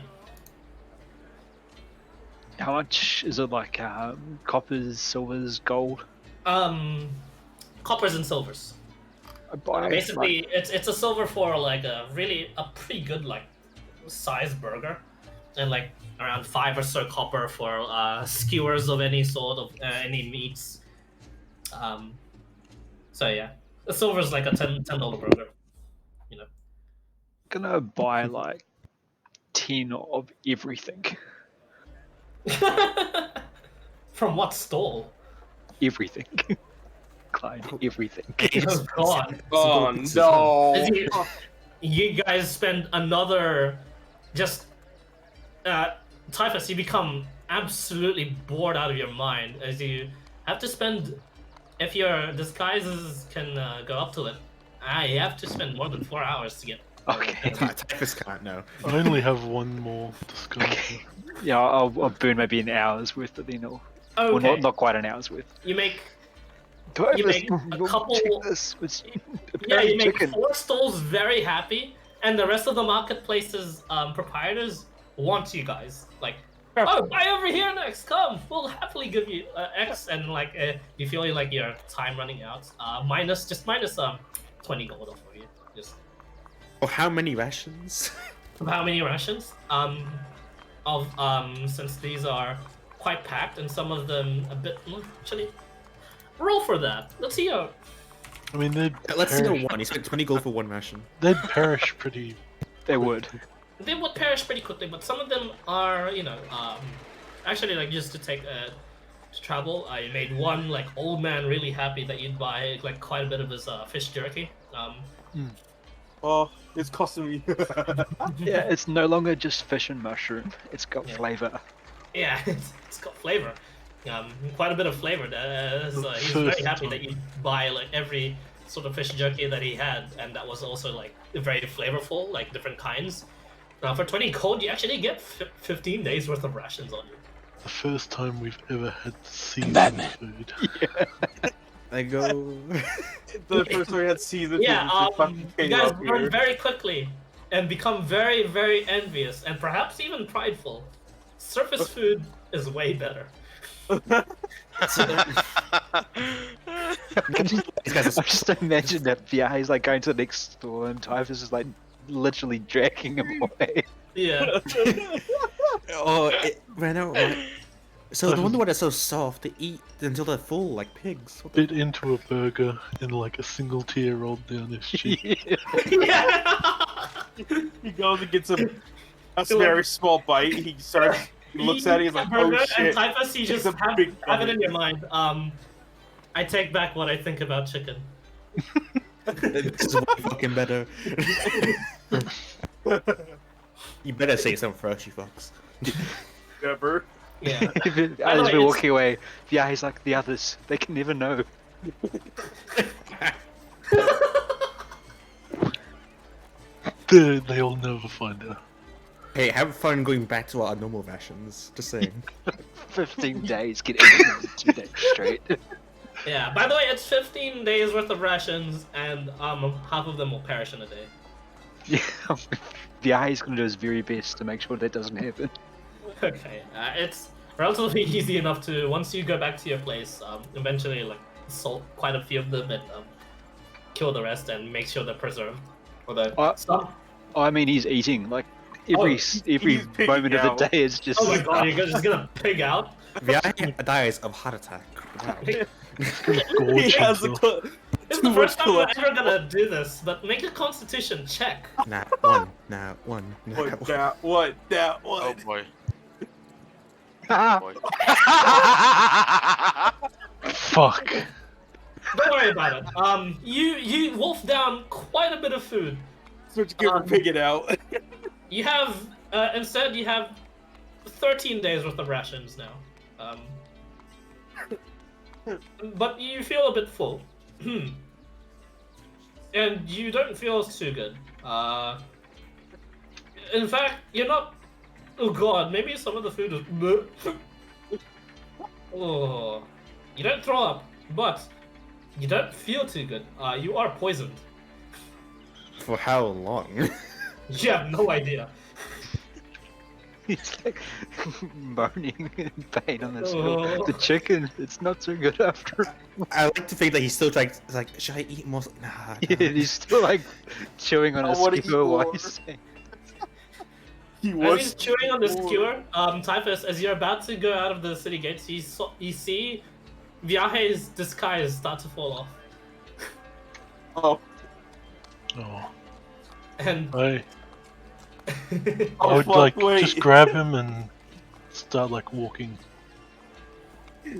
Speaker 3: How much is it, like coppers, silvers, gold?
Speaker 1: Coppers and silvers.
Speaker 3: I buy,
Speaker 1: Basically, it's a silver for like a pretty good like size burger, and like around 5 or so copper for skewers of any sort of any meats. So yeah, the silver is like a $10 burger, you know.
Speaker 3: Gonna buy like 10 of everything.
Speaker 1: From what stall?
Speaker 3: Everything. Clyde, everything.
Speaker 1: Oh god.
Speaker 8: Oh
Speaker 1: As
Speaker 8: no!
Speaker 1: you guys spend another just Typhus, you become absolutely bored out of your mind as you have to spend, if your disguises can go up to it, you have to spend more than 4 hours to get.
Speaker 3: Okay.
Speaker 6: Typhus can't know.
Speaker 2: I only have one more disguise.
Speaker 3: Okay. Yeah, I'll burn maybe an hour's worth of then, or
Speaker 1: Okay.
Speaker 3: well, not quite an hour's worth.
Speaker 1: You make
Speaker 3: Typhus,
Speaker 1: make a
Speaker 3: we'll
Speaker 1: couple-
Speaker 3: check this. It's
Speaker 1: yeah, you make
Speaker 3: chicken.
Speaker 1: 4 stalls very happy, and the rest of the marketplace's proprietors want you guys. Like, oh, buy over here next. Come, we'll happily give you X, and like you feel like your time running out. Minus 20 gold off for you. Just
Speaker 6: Oh, how many rations?
Speaker 1: how many rations? Since these are quite packed and some of them a bit actually. Roll for that. Let's see how.
Speaker 2: I mean,
Speaker 6: Let's see one. He spent 20 gold for one ration.
Speaker 2: they'd perish pretty.
Speaker 3: They would.
Speaker 1: They would perish pretty quickly, but some of them are, actually like just to take to travel. I made one like old man really happy that you'd buy like quite a bit of his fish jerky.
Speaker 8: Oh, it's costing me.
Speaker 3: Yeah, it's no longer just fish and mushroom. It's got flavor.
Speaker 1: Yeah, it's got flavor. Quite a bit of flavor. He's very happy that you buy like every sort of fish jerky that he had, and that was also like very flavorful, like different kinds. For 20 gold, you actually get 15 days worth of rations on you.
Speaker 2: The first time we've ever had seasoned food.
Speaker 6: I go.
Speaker 8: The first time we had season.
Speaker 1: Yeah, you guys learn very quickly and become very, very envious and perhaps even prideful. Surface food is way better.
Speaker 3: I just imagine that he's like going to the next store and Typhus is like literally dragging him away.
Speaker 1: Yeah.
Speaker 6: Oh, it ran out. So the wonder why they're so soft. They eat until they're full, like pigs. What the-
Speaker 2: Bit into a burger and like a single tear rolled down his cheek.
Speaker 1: Yeah.
Speaker 8: He goes and gets a very small bite. He starts. He looks at it. He's like, "Oh shit!"
Speaker 1: And Typhus, you
Speaker 8: It's
Speaker 1: just
Speaker 8: a
Speaker 1: have
Speaker 8: big
Speaker 1: it in
Speaker 8: bite.
Speaker 1: your mind. I take back what I think about chicken.
Speaker 6: This is way fucking better. You better say something first, you fucks.
Speaker 8: Never.
Speaker 1: Yeah.
Speaker 3: As
Speaker 1: way,
Speaker 3: we're
Speaker 1: it's-
Speaker 3: walking away, he's like the others. They can never know.
Speaker 2: They'll never find out.
Speaker 6: Hey, have fun going back to our normal rations. Just saying.
Speaker 3: 15 days, get everything in 2 days straight.
Speaker 1: Yeah. By the way, it's 15 days worth of rations, and half of them will perish in a day.
Speaker 3: Yeah, he's gonna do his very best to make sure that doesn't happen.
Speaker 1: Okay. It's relatively easy enough to once you go back to your place, eventually like salt quite a few of them and kill the rest and make sure they're preserved. Although some.
Speaker 3: I mean, he's eating like every
Speaker 8: he's pigging
Speaker 3: moment of
Speaker 8: out.
Speaker 3: the day is just.
Speaker 1: Oh my god, you're just gonna pig out.
Speaker 6: Viaje dies of heart attack. Wow.
Speaker 8: He
Speaker 2: Gorge
Speaker 8: has a
Speaker 2: himself.
Speaker 1: It's
Speaker 8: too
Speaker 1: the first
Speaker 8: much
Speaker 1: time we're
Speaker 8: cholesterol.
Speaker 1: ever gonna do this, but make a constitution check.
Speaker 6: Nah, one. Nah, one. Nah,
Speaker 8: What
Speaker 6: one.
Speaker 8: that? What that?
Speaker 5: Oh
Speaker 8: What?
Speaker 5: boy.
Speaker 3: Ah!
Speaker 5: boy.
Speaker 2: Fuck.
Speaker 1: Don't worry about it. You wolf down quite a bit of food.
Speaker 8: So what you give her pig it out?
Speaker 1: You have instead you have 13 days worth of rations now. But you feel a bit full. And you don't feel too good. In fact, you're not. Oh god, maybe some of the food is. Oh, you don't throw up, but you don't feel too good. You are poisoned.
Speaker 6: For how long?
Speaker 1: You have no idea.
Speaker 3: He's like moaning in pain on this.
Speaker 1: Oh.
Speaker 3: The chicken, it's not so good after.
Speaker 6: I like to think that he's still trying. It's like, should I eat more? Nah.
Speaker 3: Yeah, he's still like chewing on
Speaker 8: I
Speaker 3: his
Speaker 8: wanna
Speaker 3: skewer
Speaker 8: eat
Speaker 3: while
Speaker 8: more.
Speaker 3: he's saying.
Speaker 8: He
Speaker 1: As
Speaker 8: was
Speaker 1: he's chewing on the skewer, Typhus, as you're about to go out of the city gates, you see Viaje's disguise start to fall off.
Speaker 8: Oh,
Speaker 2: Oh.
Speaker 1: And
Speaker 2: I
Speaker 8: Oh,
Speaker 2: would
Speaker 8: fuck,
Speaker 2: like
Speaker 8: wait.
Speaker 2: just grab him and start like walking,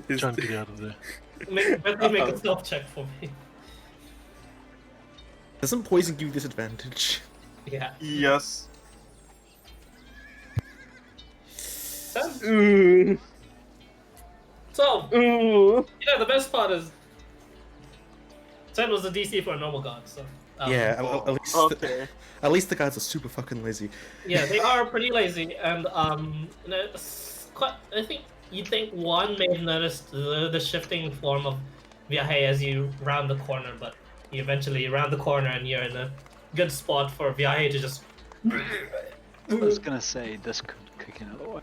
Speaker 7: Is-
Speaker 2: trying to get out of there.
Speaker 1: Bentley, make a
Speaker 7: Uh-oh.
Speaker 1: stealth check for me.
Speaker 6: Doesn't poison give you disadvantage?
Speaker 1: Yeah.
Speaker 8: Yes.
Speaker 7: Ooh.
Speaker 1: So,
Speaker 7: Ooh.
Speaker 1: the best part is 10 was the DC for a normal god, so
Speaker 6: Yeah, at least
Speaker 8: Okay.
Speaker 6: at least the guys are super fucking lazy.
Speaker 1: yeah, they are pretty lazy, and I think one may have noticed the shifting form of Viaje as you round the corner, but you eventually round the corner and you're in a good spot for Viaje to just.
Speaker 3: I was gonna say this could kick in otherwise.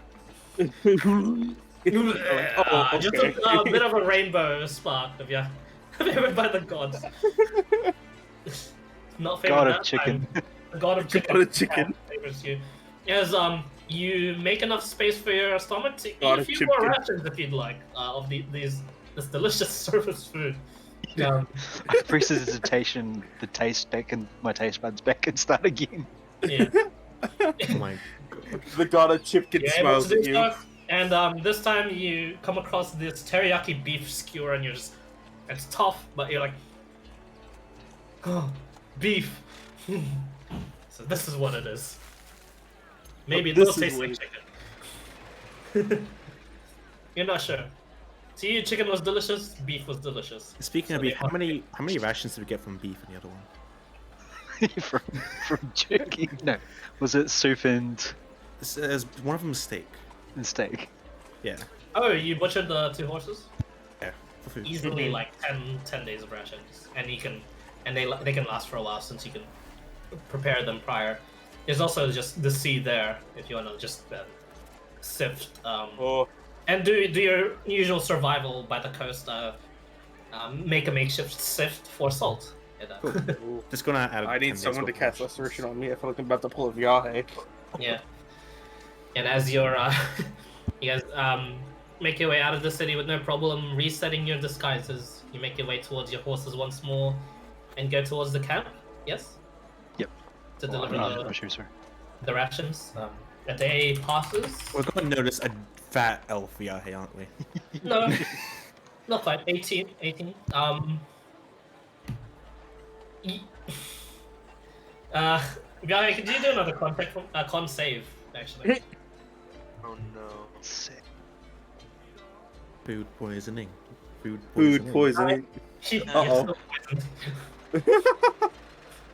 Speaker 1: Just a bit of a rainbow spark of favored by the gods. Not favored
Speaker 3: God of
Speaker 1: that
Speaker 3: chicken.
Speaker 1: time. The god of chicken.
Speaker 7: God of chicken.
Speaker 1: Favors you. As you make enough space for your stomach to eat
Speaker 7: God
Speaker 1: a
Speaker 7: of
Speaker 1: few more
Speaker 7: chicken.
Speaker 1: rations if you'd like of this delicious surface food.
Speaker 3: I press hesitation, the taste back and my taste buds back and start again.
Speaker 1: Yeah.
Speaker 6: Oh my.
Speaker 8: The god of Chipkin
Speaker 1: You're able
Speaker 8: smiles
Speaker 1: to
Speaker 8: at
Speaker 1: do
Speaker 8: you.
Speaker 1: so, and this time you come across this teriyaki beef skewer, and it's tough, but you're like, oh, beef. So this is what it is. Maybe
Speaker 8: This
Speaker 1: it'll
Speaker 8: is
Speaker 1: taste
Speaker 8: what
Speaker 1: like chicken. You're not sure. To you, chicken was delicious. Beef was delicious.
Speaker 6: Speaking
Speaker 1: So
Speaker 6: of beef,
Speaker 1: they
Speaker 6: how
Speaker 1: are-
Speaker 6: many rations did we get from beef in the other one?
Speaker 3: from jerky. No, was it soup and
Speaker 6: One of them is steak.
Speaker 3: steak?
Speaker 6: Yeah.
Speaker 1: Oh, you butchered the 2 horses?
Speaker 6: Yeah. For food.
Speaker 1: Easily like 10 days of rations, and they can last for a while since you can prepare them prior. There's also just the seed there if you want to just sift
Speaker 8: Oh,
Speaker 1: and do your usual survival by the coast. Make a makeshift sift for salt.
Speaker 6: Just gonna add.
Speaker 8: I
Speaker 6: 10
Speaker 8: need
Speaker 6: days
Speaker 8: someone to
Speaker 6: worth of
Speaker 8: cast
Speaker 6: rations.
Speaker 8: Restoration on me. I feel like I'm about to pull a Viaje.
Speaker 1: Yeah. And as you're you guys make your way out of the city with no problem, resetting your disguises, you make your way towards your horses once more and go towards the camp. Yes.
Speaker 3: Yep.
Speaker 1: To deliver
Speaker 3: I'm sure, sir.
Speaker 1: the rations. A day passes.
Speaker 6: We're gonna notice a fat elf Viaje, aren't we?
Speaker 1: No, not quite. 18. Guy, could you do another con save, actually?
Speaker 5: Oh no.
Speaker 6: Food poisoning. Food
Speaker 8: Food
Speaker 6: poisoning.
Speaker 8: poisoning.
Speaker 1: Uh-oh.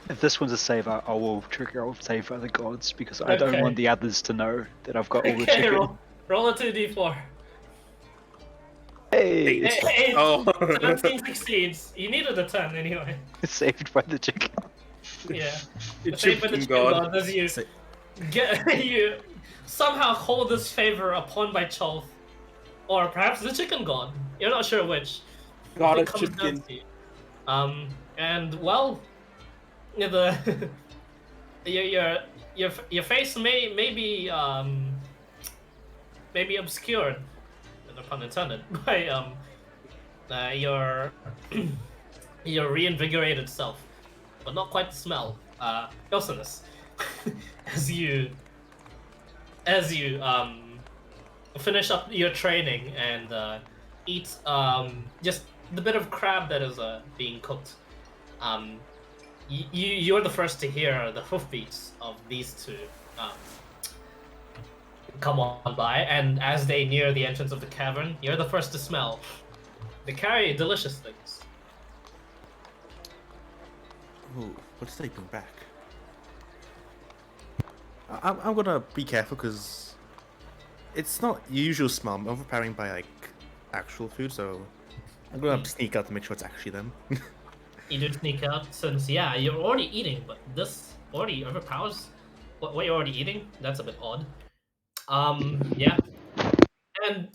Speaker 3: If this one's a save, I will trigger. I'll save by the gods because I don't
Speaker 1: Okay.
Speaker 3: want the others to know that I've got all the
Speaker 1: Okay,
Speaker 3: chicken.
Speaker 1: roll a 2d4.
Speaker 3: Hey,
Speaker 1: Hey,
Speaker 7: Oh.
Speaker 1: 17 succeeds. You needed a 10 anyway.
Speaker 3: saved by the chicken.
Speaker 1: Yeah.
Speaker 7: It's
Speaker 1: Save by the
Speaker 7: chicken
Speaker 1: chicken
Speaker 7: god.
Speaker 1: god as you
Speaker 6: Say-
Speaker 1: you somehow hold this favor upon by Cholth, or perhaps the chicken god. You're not sure which.
Speaker 8: God
Speaker 1: It
Speaker 8: of
Speaker 1: comes down
Speaker 8: Chipkin.
Speaker 1: to you. And well, the your face may be obscured, no pun intended, by your your reinvigorated self, but not quite the smell. Awesomeness. as you finish up your training and eat just the bit of crab that is being cooked. You're the first to hear the hoofbeats of these two come on by, and as they near the entrance of the cavern, you're the first to smell. They carry delicious things.
Speaker 6: Ooh, what did they bring back? I'm gonna be careful because it's not usual smell. I'm preparing by like actual food, so I'm gonna sneak out to make sure it's actually them.
Speaker 1: You do sneak out since, yeah, you're already eating, but this already overpowers what you're already eating. That's a bit odd. Yeah. And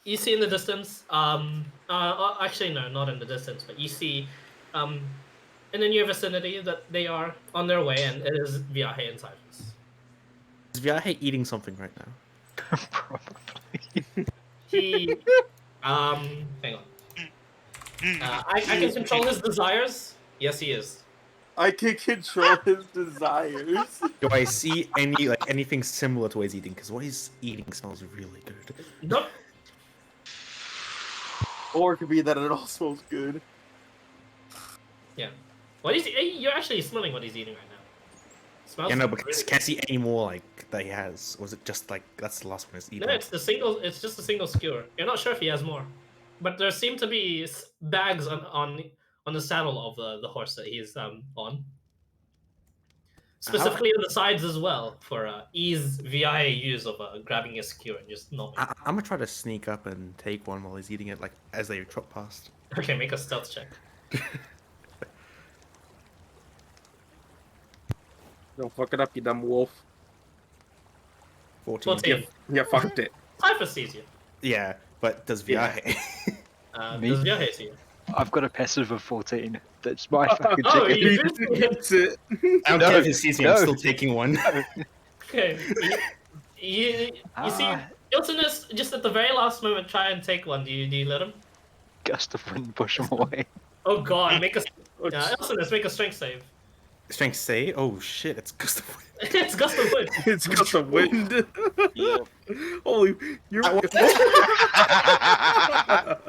Speaker 1: you see in the distance, actually, no, not in the distance, but you see in the near vicinity that they are on their way, and it is Viaje and Tai'ven.
Speaker 6: Is Viaje eating something right now?
Speaker 3: Probably.
Speaker 1: He, hang on. I can control his desires. Yes, he is.
Speaker 8: I can control his desires.
Speaker 6: Do I see anything similar to what he's eating? Because what he's eating smells really good.
Speaker 1: Nope.
Speaker 8: Or it could be that it all smells good.
Speaker 1: Yeah. What is you're actually smelling what he's eating right now. Smells
Speaker 6: Yeah, no, but
Speaker 1: really
Speaker 6: can't see any more that he has. Or was it just that's the last one he's eating?
Speaker 1: No, it's just a single skewer. You're not sure if he has more, but there seem to be bags on the saddle of the horse that he's on. Specifically on the sides as well for ease VI use of grabbing a skewer and just not.
Speaker 6: I'm gonna try to sneak up and take one while he's eating it, like as they trot past.
Speaker 1: Okay, make a stealth check.
Speaker 8: Don't fuck it up, you dumb wolf.
Speaker 6: 14.
Speaker 1: 14.
Speaker 8: Yeah, fucked it.
Speaker 1: Typhus sees you.
Speaker 6: Yeah, but does
Speaker 8: Yeah.
Speaker 6: VI?
Speaker 3: Me?
Speaker 1: Does Viaje see you?
Speaker 3: I've got a passive of 14. That's my fucking
Speaker 1: Oh,
Speaker 3: ticket.
Speaker 1: you did see him.
Speaker 8: That's it.
Speaker 6: I don't
Speaker 3: No,
Speaker 6: care if he sees me. I'm
Speaker 3: no.
Speaker 6: still taking one.
Speaker 1: Okay. You see Ilsinus just at the very last moment try and take one. Do you let him?
Speaker 3: Gust of wind push him away.
Speaker 1: Oh god, make a Ilsinus, make a strength save.
Speaker 6: Strength say? Oh shit! It's Gustav.
Speaker 1: It's gust of wind.
Speaker 8: It's got the wind.
Speaker 5: Yeah.
Speaker 8: Holy, you're.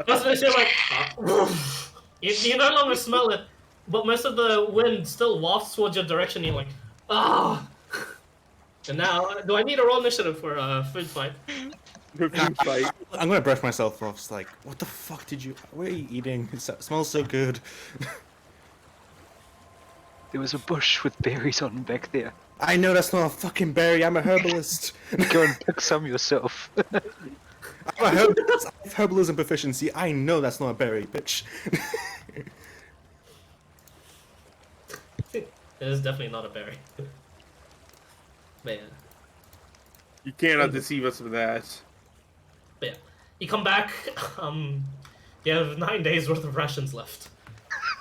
Speaker 1: Ilsinus, you're like, you no longer smell it, but most of the wind still wafts towards your direction. You're like, ah. And now, do I need a roll initiative for a food fight?
Speaker 8: Fight.
Speaker 6: I'm gonna brush myself off. It's like, what the fuck did you? What are you eating? It smells so good.
Speaker 3: There was a bush with berries on back there.
Speaker 6: I know that's not a fucking berry. I'm a herbalist.
Speaker 3: Go and pick some yourself.
Speaker 6: I'm a herbalist. I have herbalism proficiency. I know that's not a berry, bitch.
Speaker 1: It is definitely not a berry. But yeah.
Speaker 8: You cannot deceive us with that.
Speaker 1: But yeah. You come back, you have 9 days worth of rations left.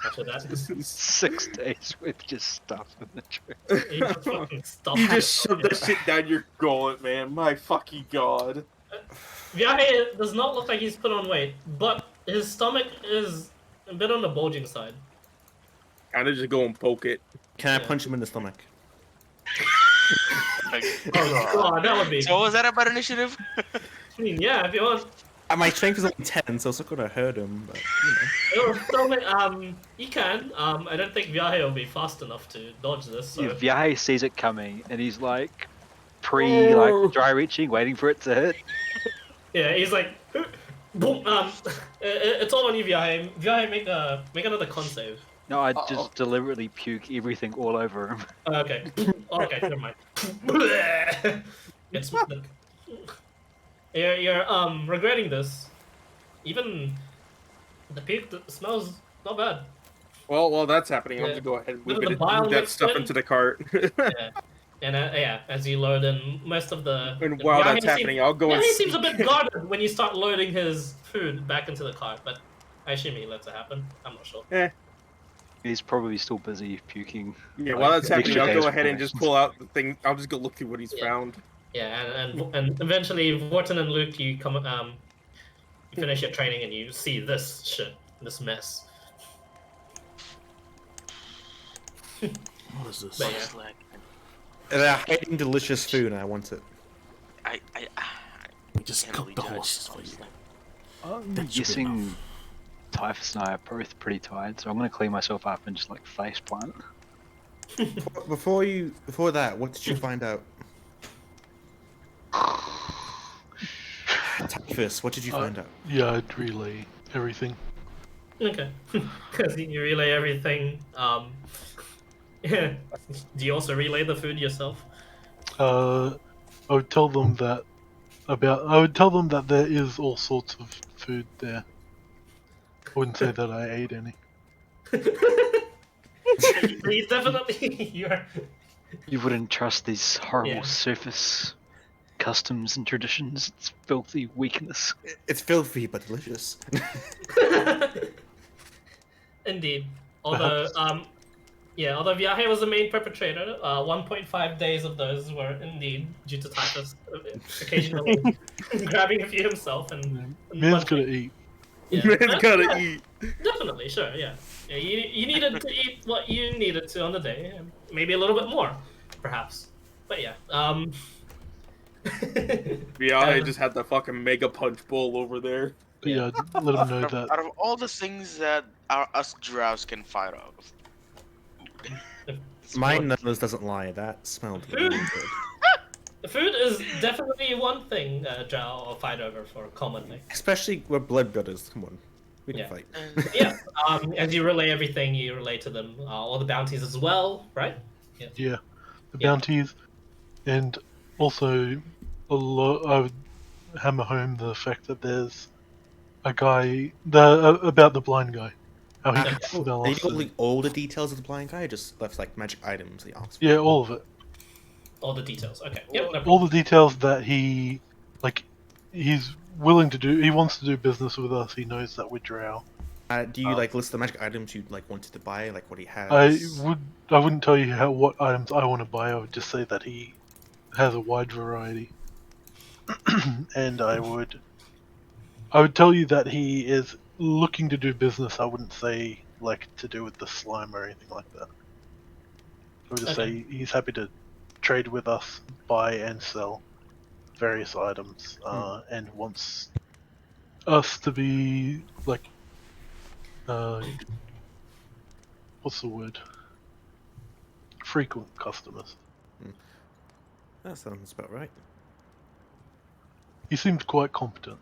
Speaker 1: After that.
Speaker 3: 6 days with just stuff in the tree.
Speaker 1: You just fucking stop
Speaker 8: You
Speaker 1: it.
Speaker 8: just shoved that shit down your gullet, man. My fucking god.
Speaker 1: Viaje does not look like he's put on weight, but his stomach is a bit on the bulging side.
Speaker 8: Kinda just go and poke it.
Speaker 6: Can I punch him in the stomach?
Speaker 1: Oh god, that would be.
Speaker 5: So what was that about initiative?
Speaker 1: I mean, yeah, if you want.
Speaker 6: My strength is only 10, so it's not gonna hurt him. But
Speaker 1: You can. I don't think Viaje will be fast enough to dodge this. So.
Speaker 3: Viaje sees it coming and he's like dry reaching, waiting for it to hit.
Speaker 1: Yeah, he's like, boom. It's all on you, Viaje. Viaje, make another con save.
Speaker 3: No, I just deliberately puke everything all over him.
Speaker 1: Okay. Okay, never mind. It's you're regretting this. Even the puke smells not bad.
Speaker 8: Well, while that's happening, I'll
Speaker 1: Yeah.
Speaker 8: just go ahead and
Speaker 1: Look
Speaker 8: move
Speaker 1: at the bile
Speaker 8: that
Speaker 1: mixed
Speaker 8: stuff
Speaker 1: in.
Speaker 8: into the cart.
Speaker 1: Yeah. And yeah, as you load in most of the.
Speaker 8: And while that's
Speaker 1: Viaje
Speaker 8: happening, I'll go and
Speaker 1: He seems a bit guarded when you start loading his food back into the cart, but I assume he lets it happen. I'm not sure.
Speaker 3: He's probably still busy puking.
Speaker 8: Yeah, while that's happening,
Speaker 3: extra
Speaker 8: I'll
Speaker 3: days
Speaker 8: go ahead and
Speaker 3: before.
Speaker 8: just pull out the thing. I'll just go look through what he's
Speaker 1: Yeah.
Speaker 8: found.
Speaker 1: Yeah, and eventually, Vorton and Luke, you come you finish your training and you see this shit, this mess.
Speaker 4: What is this?
Speaker 1: But yeah.
Speaker 5: It's like,
Speaker 6: they're hiding delicious food, and I want it.
Speaker 4: We just
Speaker 5: can't
Speaker 4: cooked
Speaker 5: really
Speaker 4: the
Speaker 5: judge,
Speaker 4: horses for you.
Speaker 5: honestly.
Speaker 3: I'm
Speaker 4: That should be
Speaker 3: guessing
Speaker 4: enough.
Speaker 3: Typhus and I are both pretty tired, so I'm gonna clean myself up and just like face plant.
Speaker 6: Before that, what did you find out? Typhus, what did you find out?
Speaker 2: Yeah, I'd relay everything.
Speaker 1: Okay, because you relay everything. Yeah. Do you also relay the food yourself?
Speaker 2: I would tell them that there is all sorts of food there. I wouldn't say that I ate any.
Speaker 1: You definitely you're.
Speaker 3: You wouldn't trust these horrible
Speaker 1: Yeah.
Speaker 3: surface customs and traditions. It's filthy weakness.
Speaker 6: It's filthy but delicious.
Speaker 1: Indeed. Although although Viaje was the main perpetrator, 1.5 days of those were indeed due to Typhus occasionally grabbing a few himself and
Speaker 2: Man's
Speaker 1: munching.
Speaker 2: gonna eat.
Speaker 1: Yeah.
Speaker 8: Man's gotta
Speaker 1: Yeah,
Speaker 8: eat.
Speaker 1: Definitely, sure, yeah. Yeah, you needed to eat what you needed to on the day, and maybe a little bit more, perhaps. But yeah,
Speaker 7: Yeah, I
Speaker 1: and-
Speaker 7: just had the fucking mega punch bowl over there.
Speaker 2: But yeah, let him know that.
Speaker 5: Out of all the things that us drows can fight off,
Speaker 6: My nose doesn't lie. That smelled really good.
Speaker 1: food is definitely one thing Drow will fight over for commonly.
Speaker 6: Especially where blood brothers. Come on, we can
Speaker 1: Yeah.
Speaker 6: fight.
Speaker 1: Yeah, as you relay everything, you relay to them all the bounties as well, right?
Speaker 2: Yeah, the
Speaker 1: Yeah.
Speaker 2: bounties, and also a lot. I would hammer home the fact that there's a guy about the blind guy, how he could smell
Speaker 6: They
Speaker 2: us.
Speaker 6: know all the details of the blind guy. Just left like magic items. They asked.
Speaker 2: Yeah, all of it.
Speaker 1: All the details. Okay. Yep. No
Speaker 2: All
Speaker 1: problem.
Speaker 2: the details that he's willing to do. He wants to do business with us. He knows that we're Drow.
Speaker 6: Do you like list the magic items you like wanted to buy, like what he has?
Speaker 2: I wouldn't tell you what items I want to buy. I would just say that he has a wide variety, and I would tell you that he is looking to do business. I wouldn't say like to do with the slime or anything like that. I would just say he's happy to trade with us, buy and sell various items, and wants us to be like, what's the word? Frequent customers.
Speaker 6: That sounds about right.
Speaker 2: He seemed quite competent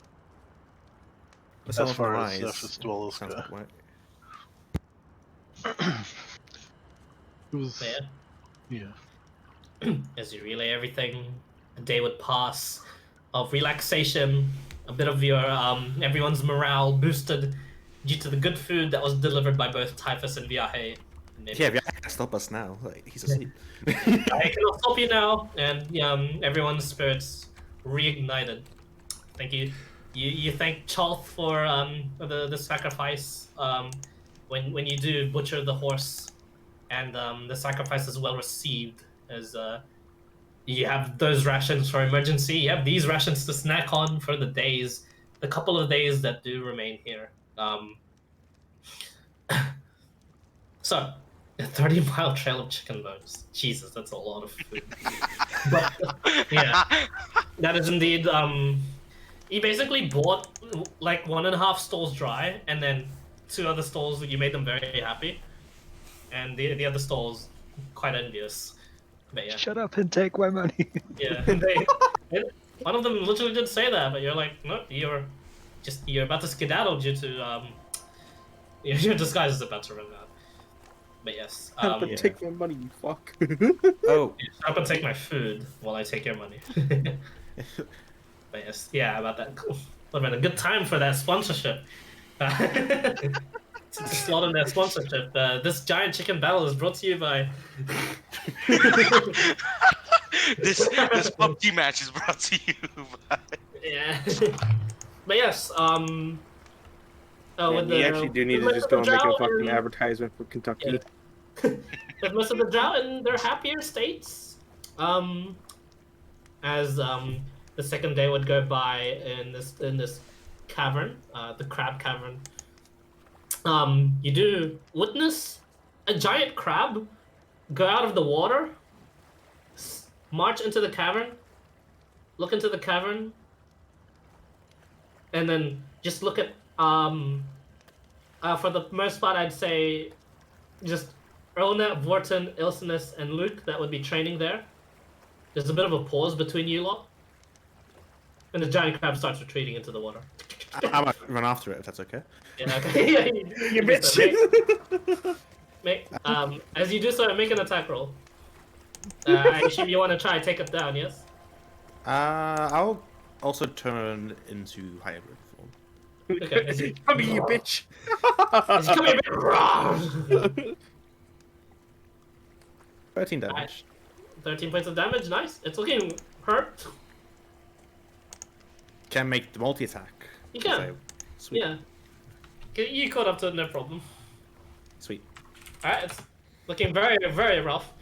Speaker 6: As
Speaker 2: as far as surface dwellers
Speaker 6: sounds
Speaker 2: go.
Speaker 6: about right.
Speaker 2: It was,
Speaker 1: Yeah.
Speaker 2: yeah.
Speaker 1: As you relay everything, a day would pass of relaxation, a bit of your everyone's morale boosted due to the good food that was delivered by both Typhus and Viahe.
Speaker 6: Yeah, Viahe can't stop us now. Like, he's asleep.
Speaker 1: I cannot stop you now, and everyone's spirits reignited. Thank you. You thank Chalth for the sacrifice. When you do butcher the horse, and the sacrifice is well received, as you have those rations for emergency. You have these rations to snack on for the couple of days that do remain here. So, a 30-mile trail of chicken bones. Jesus, that's a lot of food. But yeah, that is indeed. You basically bought like 1.5 stalls dry, and then 2 other stalls you made them very happy, and the other stalls quite envious. But yeah.
Speaker 3: Shut up and take my money.
Speaker 1: Yeah, one of them literally did say that, but you're like, no, you're about to skedaddle due to your disguise is about to run out. But yes,
Speaker 7: But take my money, you fuck.
Speaker 6: Oh,
Speaker 1: shut up and take my food while I take your money. But yes, yeah, about that. Cool. Would have been a good time for that sponsorship. To slot in that sponsorship. This giant chicken battle is brought to you by.
Speaker 5: this PUBG match is brought to you by.
Speaker 1: Yeah. But yes, with
Speaker 7: we actually do need to just go and make a fucking advertisement for Kentucky.
Speaker 1: With most of the Drow in their happier states, as the second day would go by in this cavern, the crab cavern. You do witness a giant crab go out of the water, march into the cavern, look into the cavern, and then just look at for the most part, I'd say just Erlnet, Vorton, Ilsinus, and Luke that would be training there. There's a bit of a pause between you lot, and the giant crab starts retreating into the water.
Speaker 6: I might run after it if that's okay.
Speaker 1: Yeah, okay. Yeah, you
Speaker 7: bitch.
Speaker 1: As you do so, make an attack roll. I assume you want to try and take it down, yes?
Speaker 6: I'll also turn into hybrid form.
Speaker 1: Okay.
Speaker 7: Come here, you bitch.
Speaker 1: Come here, bitch.
Speaker 6: 13 damage.
Speaker 1: 13 points of damage, nice. It's looking hurt.
Speaker 6: Can make the multi attack.
Speaker 1: You can.
Speaker 6: Sweet.
Speaker 1: Yeah. You caught up to it, no problem.
Speaker 6: Sweet.
Speaker 1: Alright, it's looking very, very rough.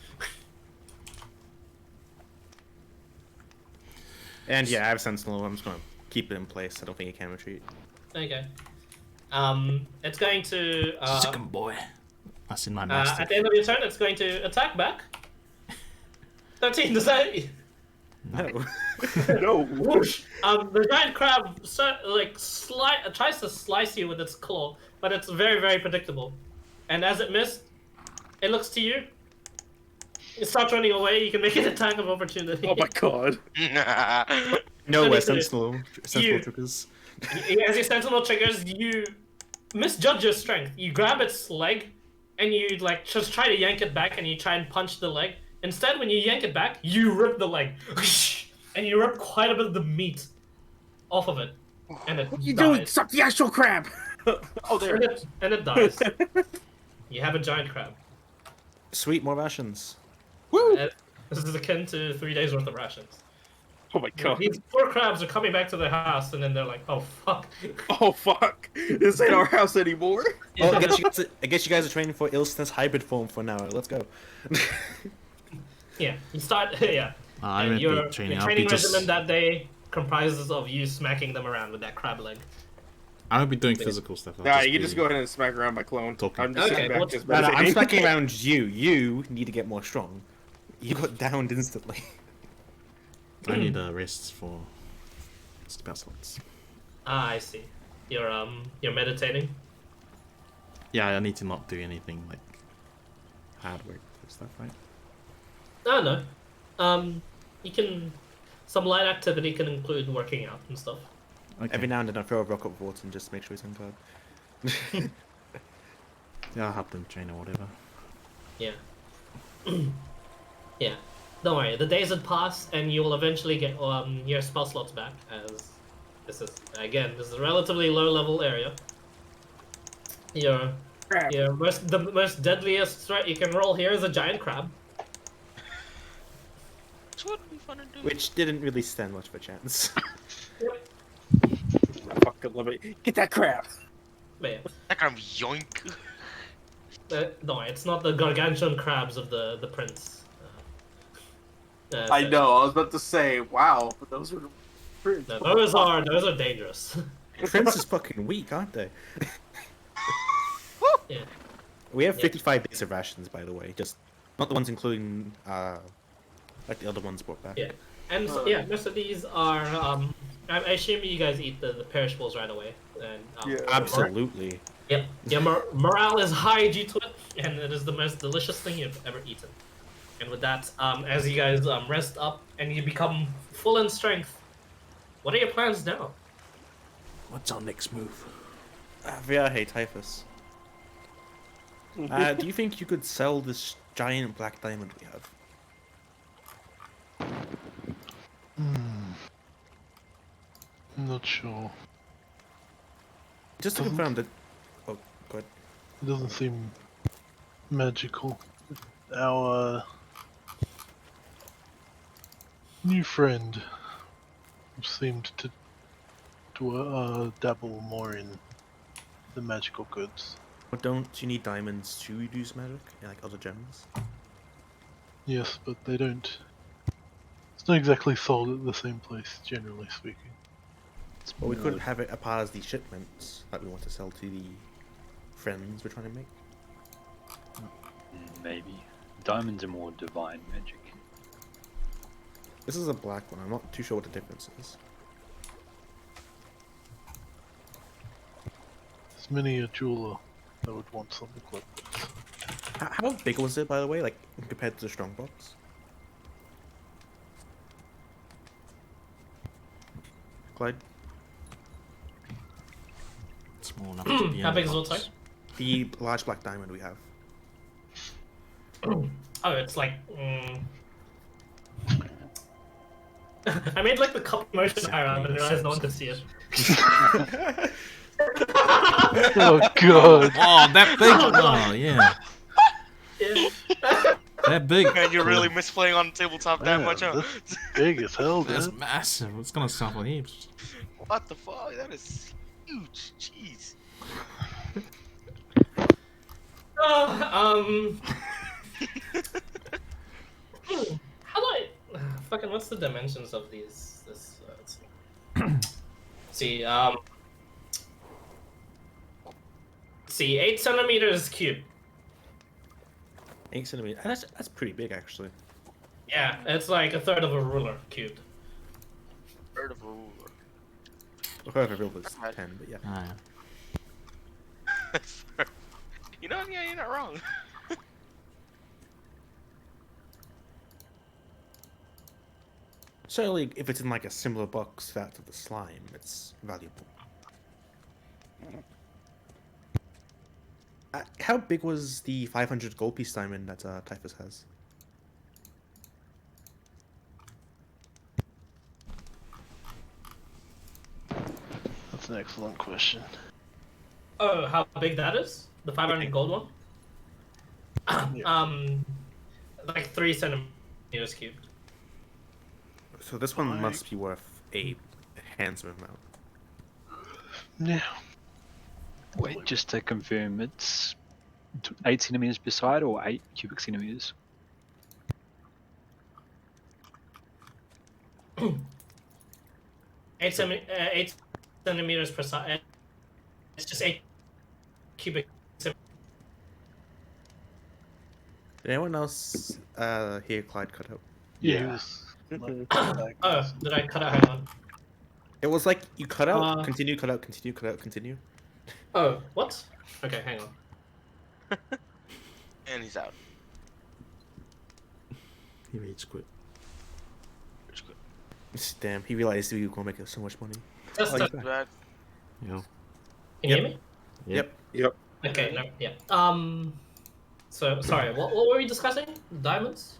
Speaker 6: And yeah, I have Sentinel. I'm just gonna keep it in place. I don't think it can retreat.
Speaker 1: Okay. It's going to
Speaker 4: Sick 'em, boy. That's in my master.
Speaker 1: at the end of your turn, it's going to attack back. 13. Does that?
Speaker 6: No.
Speaker 8: No.
Speaker 1: Whoosh! The giant crab tries to slice you with its claw, but it's very, very predictable. And as it missed, it looks to you. It starts running away. You can make an attack of opportunity.
Speaker 7: Oh my god.
Speaker 6: No,
Speaker 1: Funny
Speaker 6: sentinel
Speaker 1: You-
Speaker 6: triggers.
Speaker 1: As your sentinel triggers, you misjudge your strength. You grab its leg, and you just try to yank it back, and you try and punch the leg. Instead, when you yank it back, you rip the leg, and you rip quite a bit of the meat off of it, and it
Speaker 7: What you
Speaker 1: dies.
Speaker 7: doing? Suck the actual crab. Oh, there.
Speaker 1: And it dies. You have a giant crab.
Speaker 6: Sweet, more rations.
Speaker 1: And this is akin to 3 days worth of rations.
Speaker 7: Oh my god.
Speaker 1: These poor crabs are coming back to their house, and then they're like, "Oh fuck."
Speaker 7: Oh fuck. This ain't our house anymore.
Speaker 6: Well, I guess you guys are training for Ilston's hybrid form for now. Let's go.
Speaker 1: Yeah, you start. Yeah.
Speaker 4: I
Speaker 1: And
Speaker 4: won't
Speaker 1: your
Speaker 4: be training.
Speaker 1: your
Speaker 4: I'll be
Speaker 1: training
Speaker 4: just.
Speaker 1: regimen that day comprises of you smacking them around with that crab leg.
Speaker 4: I won't be doing physical stuff. I'll
Speaker 7: Nah, you can just
Speaker 4: be-
Speaker 7: go ahead and smack around my clone.
Speaker 4: Talking.
Speaker 7: I'm just
Speaker 1: Okay,
Speaker 7: sitting back
Speaker 1: well,
Speaker 7: just
Speaker 6: No, I'm
Speaker 7: meditating.
Speaker 6: smacking around you. You need to get more strong. You got downed instantly.
Speaker 4: I need a rest for spell slots.
Speaker 1: Ah, I see. You're meditating.
Speaker 4: Yeah, I need to not do anything like hard work and stuff, right?
Speaker 1: Oh no. You can. Some light activity can include working out and stuff.
Speaker 4: Okay.
Speaker 6: Every now and then I throw a rock up Vorton just to make sure he's on guard.
Speaker 4: Yeah, I'll help them train or whatever.
Speaker 1: Yeah. Yeah. Don't worry. The days would pass, and you will eventually get your spell slots back. As this is this is a relatively low level area. The most deadliest threat you can roll here is a giant crab.
Speaker 5: Which would be fun to do.
Speaker 6: Which didn't really stand much of a chance.
Speaker 7: I fucking love it. Get that crab.
Speaker 1: But yeah.
Speaker 5: That kind of yoink.
Speaker 1: No, it's not the gargantuan crabs of the prince.
Speaker 8: I know. I was about to say, wow, but those were.
Speaker 1: No, those are dangerous.
Speaker 6: Prince is fucking weak, aren't they?
Speaker 1: Yeah.
Speaker 6: We have
Speaker 1: Yeah.
Speaker 6: 55 days of rations, by the way. Just not the ones including like the other ones brought back.
Speaker 1: Yeah. And so, yeah, most of these are. I assume you guys eat the perishables right away. And
Speaker 8: Yeah.
Speaker 6: Absolutely.
Speaker 1: Yep. Yeah, morale is high due to it, and it is the most delicious thing you've ever eaten. And with that, as you guys rest up and you become full in strength, what are your plans now?
Speaker 4: What's our next move?
Speaker 6: Hey, Typhus. Do you think you could sell this giant black diamond we have?
Speaker 2: I'm not sure.
Speaker 6: Just to confirm that. Oh, go ahead.
Speaker 2: It doesn't seem magical. Our new friend seemed to dabble more in the magical goods.
Speaker 6: But don't you need diamonds to use magic? Yeah, like other gems?
Speaker 2: Yes, but they don't. It's not exactly sold at the same place, generally speaking.
Speaker 6: But we could have it a part of the shipments that we want to sell to the friends we're trying to make.
Speaker 3: Maybe. Diamonds are more divine magic.
Speaker 6: This is a black one. I'm not too sure what the difference is.
Speaker 2: There's many a jeweler that would want something like this.
Speaker 6: How big was it, by the way, like compared to the strongbox? Clyde?
Speaker 4: Small enough to be
Speaker 1: How
Speaker 4: in
Speaker 1: big
Speaker 4: the
Speaker 1: is what,
Speaker 4: box.
Speaker 1: sorry?
Speaker 6: The large black diamond we have.
Speaker 1: Oh, it's like. I made like the cup motion around and realized no one could see it.
Speaker 2: Oh god!
Speaker 4: Oh, that big! Oh, yeah.
Speaker 1: Yeah.
Speaker 4: That big.
Speaker 5: Man, you're really misplaying on tabletop that
Speaker 2: Man,
Speaker 5: much, huh?
Speaker 2: that's big as hell,
Speaker 4: That's
Speaker 2: dude.
Speaker 4: massive. It's gonna sample heaps.
Speaker 5: What the fuck? That is huge. Jeez.
Speaker 1: How do I? Fucking, what's the dimensions of these? This. Let's see. See, see, 8 centimeters cube.
Speaker 6: 8 centimeters. That's pretty big, actually.
Speaker 1: Yeah, it's like a third of a ruler cubed.
Speaker 5: Third of a ruler.
Speaker 6: I heard a real was
Speaker 5: Alright.
Speaker 6: 10, but yeah.
Speaker 4: Ah,
Speaker 5: You know, yeah, you're not wrong.
Speaker 6: Certainly, if it's in like a similar box to that of the slime, it's valuable. How big was the 500 gold piece diamond that Typhus has?
Speaker 2: That's an excellent question.
Speaker 1: Oh, how big that is? The 500 gold one? Like 3 centimeters cubed.
Speaker 6: So this one must be worth a handsome amount.
Speaker 2: Yeah.
Speaker 3: Wait, just to confirm, it's 8 centimeters per side or 8 cubic centimeters?
Speaker 1: Eight centimeters per side. It's just 8 cubic centimeters.
Speaker 6: Did anyone else hear Clyde cut out?
Speaker 2: Yeah.
Speaker 3: Yeah.
Speaker 1: Oh, did I cut out? Hang on.
Speaker 6: It was like you cut out,
Speaker 1: Uh,
Speaker 6: continue, cut out, continue, cut out, continue.
Speaker 1: Oh, what? Okay, hang on.
Speaker 5: And he's out.
Speaker 4: he rage quit.
Speaker 5: Which good.
Speaker 6: Damn, he realized we were gonna make so much money.
Speaker 1: Just
Speaker 6: Oh,
Speaker 1: a,
Speaker 6: he's
Speaker 5: Too
Speaker 6: back.
Speaker 5: bad.
Speaker 4: You know.
Speaker 1: can you hear me?
Speaker 6: Yep.
Speaker 1: Okay, no, yeah. So, sorry, what were we discussing? Diamonds?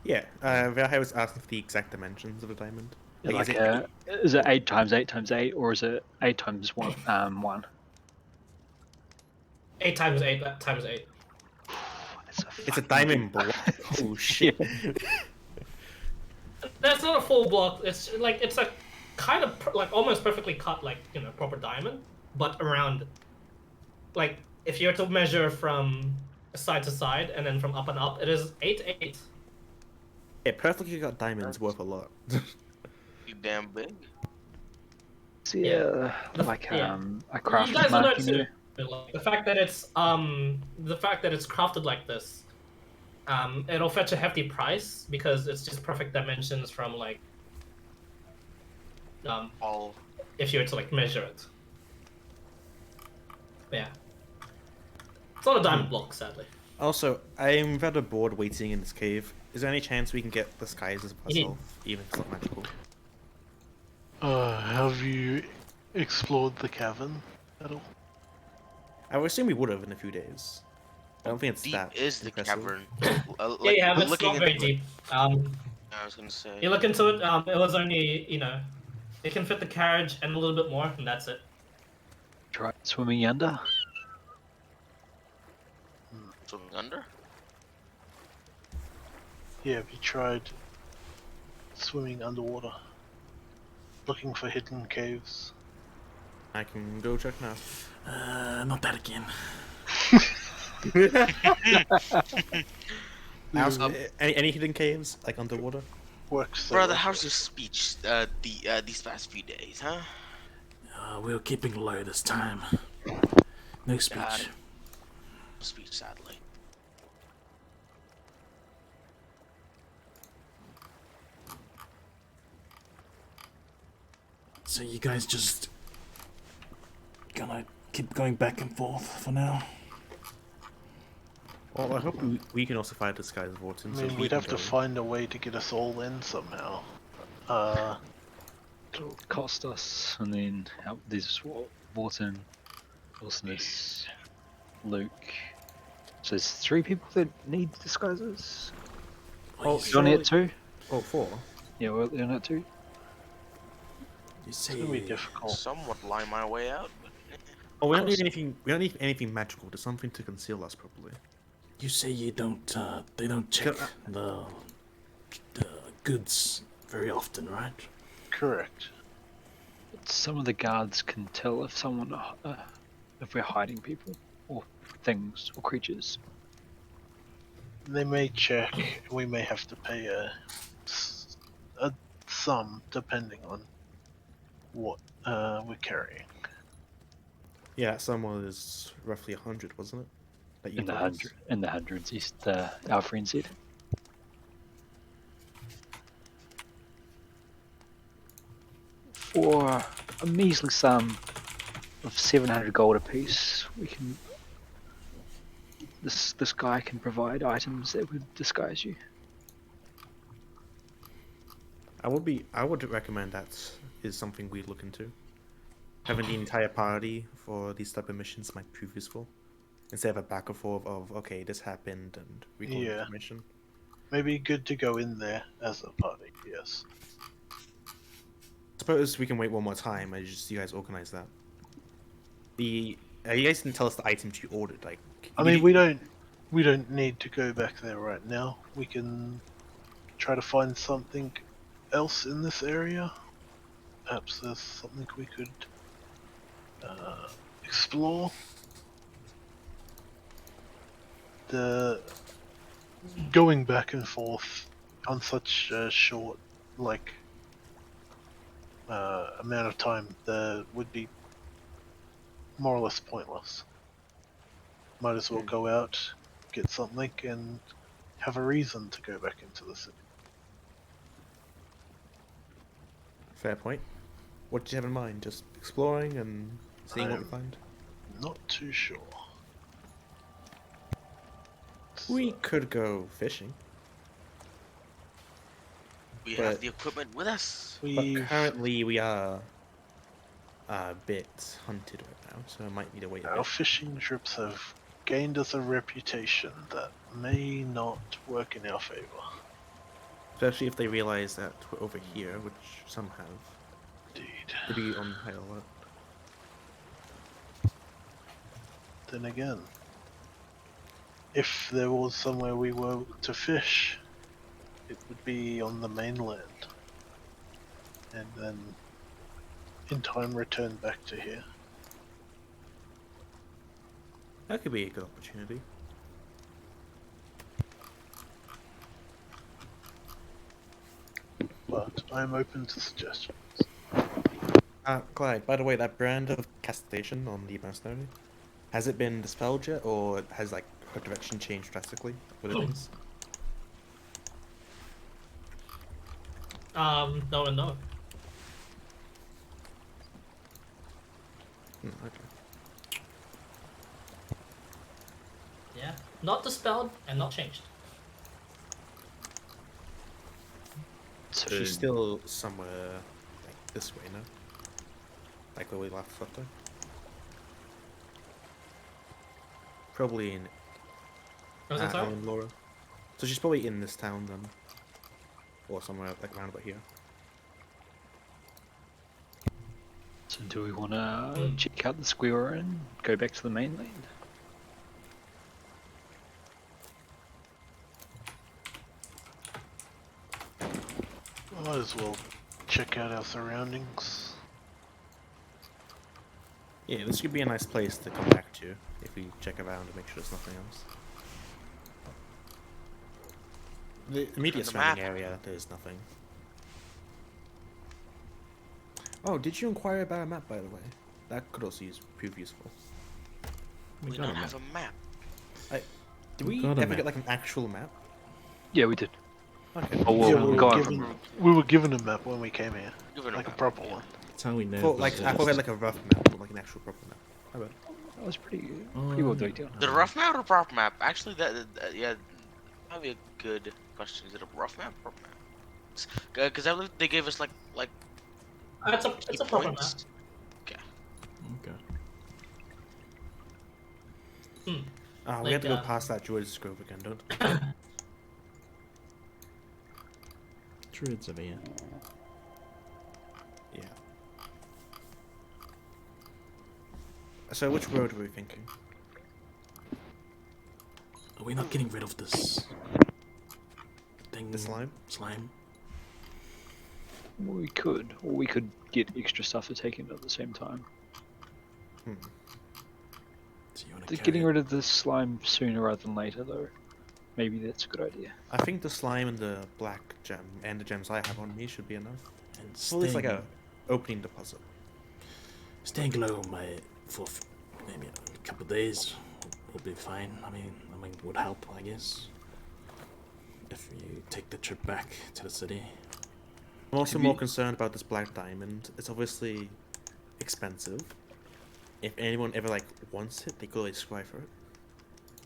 Speaker 6: Yeah. Verhey was asking for the exact dimensions of a diamond.
Speaker 3: Like,
Speaker 6: is
Speaker 3: is it 8 times 8 times 8, or is it 8 times 1? 1?
Speaker 1: 8 times 8 times 8.
Speaker 6: it's a diamond block. Oh shit.
Speaker 1: That's not a full block. It's like it's a kind of like almost perfectly cut, like proper diamond, but around. Like if you were to measure from side to side and then from up and up, it is 8
Speaker 6: Yeah, perfectly cut diamonds worth a lot.
Speaker 5: You damn big.
Speaker 3: Yeah, like
Speaker 1: yeah.
Speaker 3: a craft
Speaker 1: You guys will know
Speaker 3: mark,
Speaker 1: too. Like, the fact that it's crafted like this, it'll fetch a hefty price because it's just perfect dimensions from like
Speaker 5: All.
Speaker 1: if you were to like measure it. Yeah. It's not a diamond block, sadly.
Speaker 6: Also, I'm rather bored waiting in this cave. Is there any chance we can get disguises of
Speaker 1: You need-
Speaker 6: ourselves, even if it's not magical?
Speaker 2: Have you explored the cavern at all?
Speaker 6: I would assume we would have in a few days. I don't think it's
Speaker 5: Deep
Speaker 6: that
Speaker 5: is the
Speaker 6: impressive.
Speaker 5: cavern.
Speaker 1: Yeah, yeah, but it's
Speaker 5: looking
Speaker 1: not very
Speaker 5: into it-
Speaker 1: deep.
Speaker 5: I was gonna say.
Speaker 1: You look into it, it was only, it can fit the carriage and a little bit more, and that's it.
Speaker 3: Try swimming under.
Speaker 5: Swimming under?
Speaker 2: Yeah, have you tried swimming underwater? Looking for hidden caves?
Speaker 6: I can go check now.
Speaker 4: Not that again.
Speaker 6: Any hidden caves, like underwater?
Speaker 2: Works so
Speaker 5: Brother,
Speaker 2: well.
Speaker 5: how's your speech these past few days, huh?
Speaker 4: We're keeping low this time. No speech.
Speaker 5: Got it. Speech, sadly.
Speaker 4: So you guys just gonna keep going back and forth for now?
Speaker 6: Well, I hope we can also find a disguise of Vorton.
Speaker 2: I mean, we'd have to find a way to get us all in somehow.
Speaker 3: It'll cost us, and then help. There's Vorton, also there's Luke. So there's 3 people that need disguises.
Speaker 6: Oh,
Speaker 3: You on it too?
Speaker 6: Oh, 4.
Speaker 3: Yeah, we're on it too.
Speaker 4: You
Speaker 2: It's
Speaker 4: say
Speaker 2: gonna be difficult.
Speaker 5: Somewhat line my way out, but
Speaker 6: Oh, we don't need anything. We don't need anything magical. There's something to conceal us, probably.
Speaker 4: you say you don't. They don't check the goods very often, right?
Speaker 2: Correct.
Speaker 3: Some of the guards can tell if someone, if we're hiding people, or things, or creatures.
Speaker 2: They may check. We may have to pay a sum depending on what we're carrying.
Speaker 6: Yeah, that sum was roughly 100, wasn't it? That you
Speaker 3: In the
Speaker 6: told us?
Speaker 3: hundreds, our friend said. For a measly sum of 700 gold apiece, we can. This guy can provide items that would disguise you.
Speaker 6: I would recommend that is something we look into. Having the entire party for these type of missions might prove useful. Instead of a back and forth of, okay, this happened and recall
Speaker 2: Yeah.
Speaker 6: information.
Speaker 2: Maybe good to go in there as a party. Yes.
Speaker 6: Suppose we can wait one more time and just you guys organize that. You guys didn't tell us the items you ordered. Like,
Speaker 2: I mean, we don't need to go back there right now. We can try to find something else in this area. Perhaps there's something we could explore. The going back and forth on such a short, amount of time, would be more or less pointless. Might as well go out, get something, and have a reason to go back into the city.
Speaker 6: Fair point. What did you have in mind? Just exploring and seeing what we
Speaker 2: I'm
Speaker 6: find?
Speaker 2: Not too sure.
Speaker 6: We could go fishing.
Speaker 5: We
Speaker 6: But-
Speaker 5: have the equipment with us.
Speaker 6: But currently we are a bit hunted right now, so I might need to wait a
Speaker 2: Our
Speaker 6: bit.
Speaker 2: fishing trips have gained us a reputation that may not work in our favor.
Speaker 6: Especially if they realize that we're over here, which some have.
Speaker 2: Indeed.
Speaker 6: To be on high alert.
Speaker 2: Then again, if there was somewhere we were to fish, it would be on the mainland. And then, in time, return back to here.
Speaker 6: That could be a good opportunity.
Speaker 2: But I'm open to suggestions.
Speaker 6: Clyde, by the way, that brand of castration on the mercenary, has it been dispelled yet, or has like her direction changed drastically with the things?
Speaker 1: No and no.
Speaker 6: Okay.
Speaker 1: Yeah. Not dispelled and not changed.
Speaker 3: So
Speaker 6: She's still somewhere like this way, no? Like where we last left her? Probably in
Speaker 1: Was that sorry?
Speaker 6: Laura. So she's probably in this town then. Or somewhere like around about here.
Speaker 3: So do we want to check out the square and go back to the mainland?
Speaker 2: Might as well check out our surroundings.
Speaker 6: Yeah, this could be a nice place to come back to if we check around and make sure there's nothing else. The immediate
Speaker 5: the
Speaker 6: surrounding
Speaker 5: map.
Speaker 6: area, there's nothing. Oh, did you inquire about a map, by the way? That could also prove useful.
Speaker 5: We
Speaker 4: got
Speaker 5: don't
Speaker 4: a
Speaker 5: have a map.
Speaker 6: Did we
Speaker 4: got a
Speaker 6: ever
Speaker 4: map.
Speaker 6: get like an actual map?
Speaker 3: Yeah, we did.
Speaker 6: Okay.
Speaker 3: Oh, well,
Speaker 2: Yeah,
Speaker 3: we're going from.
Speaker 2: we were given a map when we came here,
Speaker 5: Given
Speaker 2: like a
Speaker 5: map.
Speaker 2: proper one.
Speaker 4: That's how we know.
Speaker 6: For,
Speaker 4: if
Speaker 6: like,
Speaker 4: it's
Speaker 6: I thought we had like a rough map, or like an actual proper map. I bet.
Speaker 3: That was pretty well detailed.
Speaker 5: The rough map or proper map? Actually, yeah, that'd be a good question. Is it a rough map or proper map? Because I believe they gave us like
Speaker 1: It's a proper map.
Speaker 5: points.
Speaker 4: Okay.
Speaker 6: We have to go
Speaker 1: Like,
Speaker 6: past that Druid's Grove again, don't we?
Speaker 4: Druids over here.
Speaker 6: Yeah. So which road were we thinking?
Speaker 4: Are we not getting rid of this thing?
Speaker 6: The slime?
Speaker 4: Slime.
Speaker 3: We could, or we could get extra stuff to take in at the same time.
Speaker 4: So you want
Speaker 3: The
Speaker 4: to
Speaker 3: getting rid of the slime sooner rather than later, though. Maybe that's a good idea.
Speaker 6: I think the slime and the black gem and the gems I have on me should be enough.
Speaker 4: and
Speaker 6: Well, it's like a opening deposit.
Speaker 4: staying low on my maybe a couple of days will be fine. I mean, would help, I guess. If you take the trip back to the city.
Speaker 6: I'm also more concerned about this black diamond. It's obviously expensive. If anyone ever like wants it, they go like scry for it.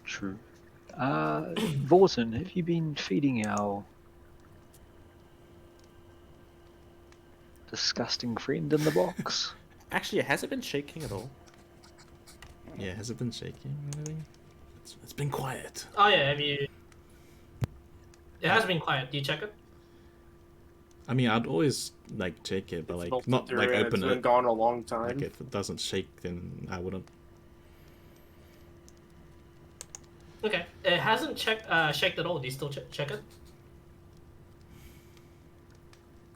Speaker 3: True. Vorton, have you been feeding our disgusting friend in the box?
Speaker 6: Actually, has it been shaking at all?
Speaker 4: Yeah, has it been shaking or anything? It's been quiet.
Speaker 1: Oh yeah, have you? It has been quiet. Do you check it?
Speaker 4: I mean, I'd always like check it, but
Speaker 8: It's
Speaker 4: like
Speaker 8: melted
Speaker 4: not
Speaker 8: through
Speaker 4: like
Speaker 8: and
Speaker 4: open
Speaker 8: it's been
Speaker 4: it.
Speaker 8: gone a long time.
Speaker 4: Like if it doesn't shake, then I wouldn't.
Speaker 1: Okay. It hasn't shaked at all. Do you still check it?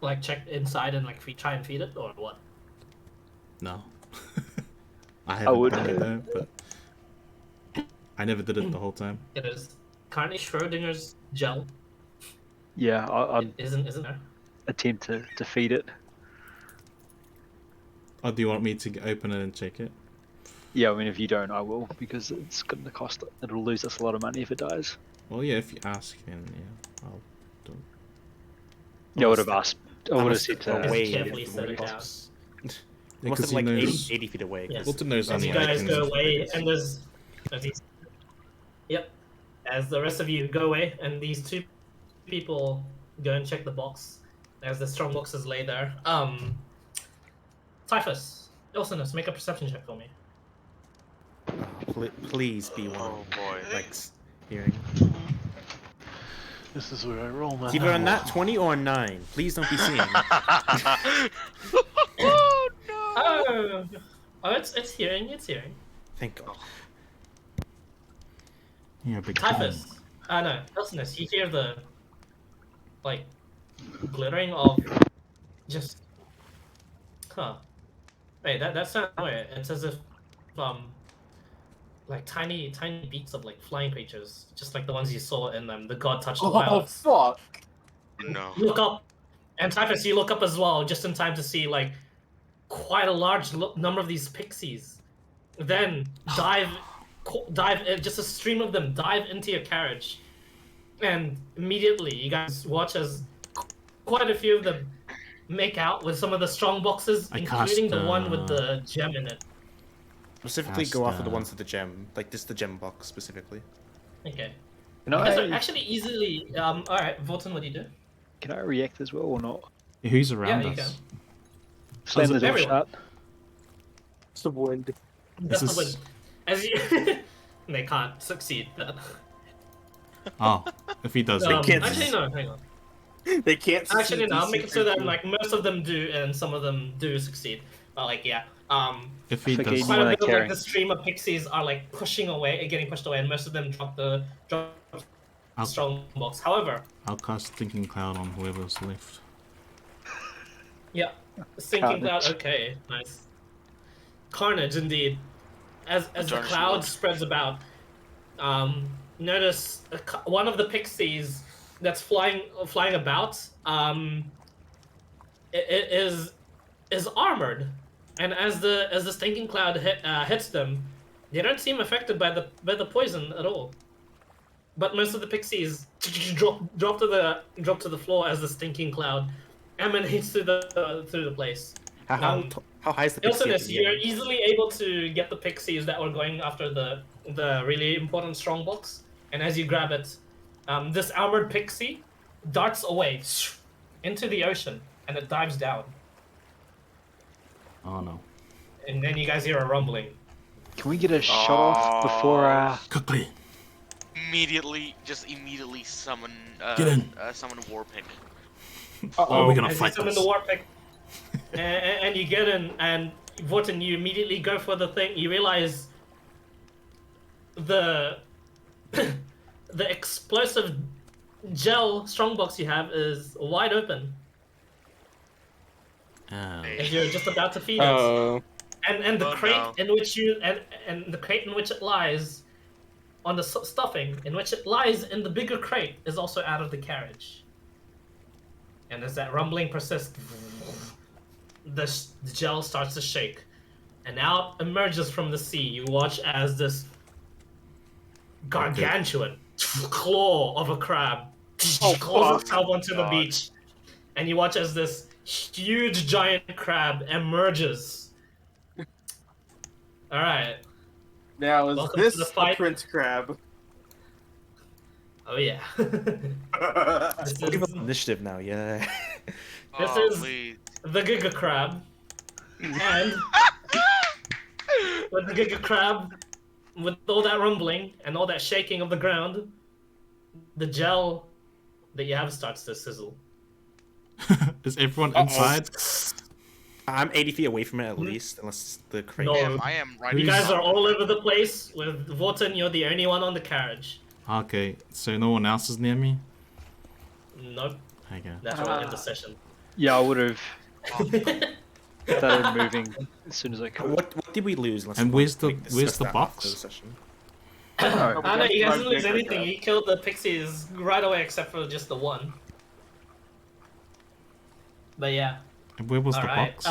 Speaker 1: Like check inside and like try and feed it or what?
Speaker 4: No. I haven't
Speaker 3: would-
Speaker 4: done it though, but I never did it the whole time.
Speaker 1: It is currently Schrodinger's gel.
Speaker 3: Yeah, I'd
Speaker 1: Isn't there?
Speaker 3: attempt to feed it.
Speaker 4: Oh, do you want me to open it and check it?
Speaker 3: Yeah, I mean, if you don't, I will, because it's going to cost. It'll lose us a lot of money if it dies.
Speaker 4: Well, yeah, if you ask, then yeah, I'll do it.
Speaker 3: Yeah, I would have asked. I would have said
Speaker 6: Oh,
Speaker 3: to.
Speaker 6: wait.
Speaker 1: Carefully
Speaker 6: from
Speaker 1: set
Speaker 6: the
Speaker 1: it down.
Speaker 6: box.
Speaker 4: Yeah,
Speaker 6: Must
Speaker 4: 'cause
Speaker 6: have like
Speaker 4: he
Speaker 6: 80,
Speaker 4: knows-
Speaker 6: 80 feet away. 'cause
Speaker 1: Yes.
Speaker 4: Wilton knows
Speaker 1: As
Speaker 4: only
Speaker 1: you
Speaker 4: I
Speaker 1: guys
Speaker 4: can-
Speaker 1: go away, and there's these. Yep. As the rest of you go away, and these two people go and check the box, as the strong boxes lay there. Typhus, Ilsinus, make a perception check for me.
Speaker 6: Please be one.
Speaker 5: Oh boy.
Speaker 6: Like hearing.
Speaker 2: This is where I roll my.
Speaker 6: It's either a nat 20 or a 9. Please don't be seeing.
Speaker 5: Oh no!
Speaker 1: Oh, it's hearing.
Speaker 6: Thank God.
Speaker 4: You're a big
Speaker 1: Typhus, no, Ilsinus, you hear the like glittering of just. Huh. Wait, that sounds weird. It's as if like tiny beaks of like flying creatures, just like the ones you saw in the God Touched the
Speaker 8: Oh
Speaker 1: Wild.
Speaker 8: fuck!
Speaker 5: No.
Speaker 1: You look up, and Typhus, you look up as well, just in time to see like quite a large number of these pixies. Then dive, just a stream of them dive into your carriage, and immediately you guys watch as quite a few of them make out with some of the strong boxes,
Speaker 4: I
Speaker 1: including
Speaker 4: cast,
Speaker 1: the one with the gem in it.
Speaker 6: Specifically, go after the ones with the gem, like this, the gem box specifically.
Speaker 1: Okay.
Speaker 3: Can
Speaker 1: You guys are
Speaker 3: I,
Speaker 1: actually easily. All right, Vorton, what do you do?
Speaker 3: can I react as well or not?
Speaker 4: Who's around
Speaker 1: you
Speaker 4: us?
Speaker 3: Slam the door
Speaker 1: everyone.
Speaker 3: shut.
Speaker 8: It's the wind.
Speaker 1: That's
Speaker 4: This
Speaker 1: the
Speaker 4: is-
Speaker 1: win. As you, they can't succeed. But,
Speaker 4: Oh, if he does,
Speaker 8: can't-
Speaker 1: actually, no. Hang on.
Speaker 8: They can't.
Speaker 1: Actually, no.
Speaker 8: see
Speaker 1: I'll make it so that
Speaker 8: these
Speaker 1: like most of them do, and some of them do succeed. But like, yeah.
Speaker 4: if he
Speaker 3: Forget
Speaker 4: does,
Speaker 3: you.
Speaker 1: Quite a
Speaker 3: wanna
Speaker 1: bit of like
Speaker 3: carry.
Speaker 1: the stream of pixies are like pushing away, getting pushed away, and most of them drop the
Speaker 4: I'll,
Speaker 1: strong box. However,
Speaker 4: I'll cast Thinking Cloud on whoever's left.
Speaker 1: yeah, sinking cloud.
Speaker 3: Carnage.
Speaker 1: Okay, nice. Carnage, indeed. As the
Speaker 5: Darn
Speaker 1: cloud
Speaker 5: shield.
Speaker 1: spreads about, notice one of the pixies that's flying about. It is armored, and as the stinking cloud hits them, they don't seem affected by the poison at all. But most of the pixies drop to the floor as the stinking cloud emanates through the place.
Speaker 6: How high is the pixie?
Speaker 1: Ilsinus, you're easily able to get the pixies that were going after the really important strong box, and as you grab it, this armored pixie darts away into the ocean, and it dives down.
Speaker 4: Oh no!
Speaker 1: And then you guys hear a rumbling.
Speaker 3: Can we get a shot off before?
Speaker 4: Quickly,
Speaker 5: Immediately summon.
Speaker 4: Get in.
Speaker 5: Summon Warpick.
Speaker 4: oh, we're gonna
Speaker 1: As you
Speaker 4: fight
Speaker 1: summon
Speaker 4: this.
Speaker 1: the war pick, and you get in, and Vorton, you immediately go for the thing. You realize the the explosive gel strongbox you have is wide open,
Speaker 4: Oh.
Speaker 1: as you're just about to feed it.
Speaker 8: Oh.
Speaker 1: And the
Speaker 5: Oh,
Speaker 1: crate
Speaker 5: no.
Speaker 1: in which you and the crate in which it lies, on the stuffing in which it lies in the bigger crate, is also out of the carriage. And as that rumbling persists, the gel starts to shake, and out emerges from the sea. You watch as this gargantuan claw of a crab claws itself onto the beach, and you watch as this huge giant crab emerges. All right.
Speaker 8: Now, is
Speaker 1: Welcome to the
Speaker 8: this a
Speaker 1: fight.
Speaker 8: Prince Crab?
Speaker 1: Oh yeah. This
Speaker 6: We'll give us
Speaker 1: is
Speaker 6: initiative now, yeah.
Speaker 1: This is-
Speaker 5: please.
Speaker 1: the Giga Crab, and with the Giga Crab, with all that rumbling and all that shaking of the ground, the gel that you have starts to sizzle.
Speaker 4: Is everyone inside?
Speaker 6: I'm 80 feet away from it at least, unless the crate.
Speaker 1: No.
Speaker 5: I am right.
Speaker 1: You
Speaker 4: Who's-
Speaker 1: guys are all over the place. With Vorton, you're the only one on the carriage.
Speaker 4: Okay, so no one else is near me?
Speaker 1: Nope,
Speaker 4: Okay.
Speaker 1: natural intercession.
Speaker 3: Yeah, I would have started moving as soon as I could.
Speaker 6: What did we lose? Let's
Speaker 4: And where's the-
Speaker 6: discuss
Speaker 4: where's the
Speaker 6: that
Speaker 4: box?
Speaker 6: after the session.
Speaker 3: Oh,
Speaker 1: I know you guys didn't lose
Speaker 8: Giga
Speaker 1: anything.
Speaker 8: Crab.
Speaker 1: You killed the pixies right away, except for just the one. But yeah,
Speaker 4: And where was
Speaker 1: all
Speaker 4: the
Speaker 1: right.
Speaker 4: box?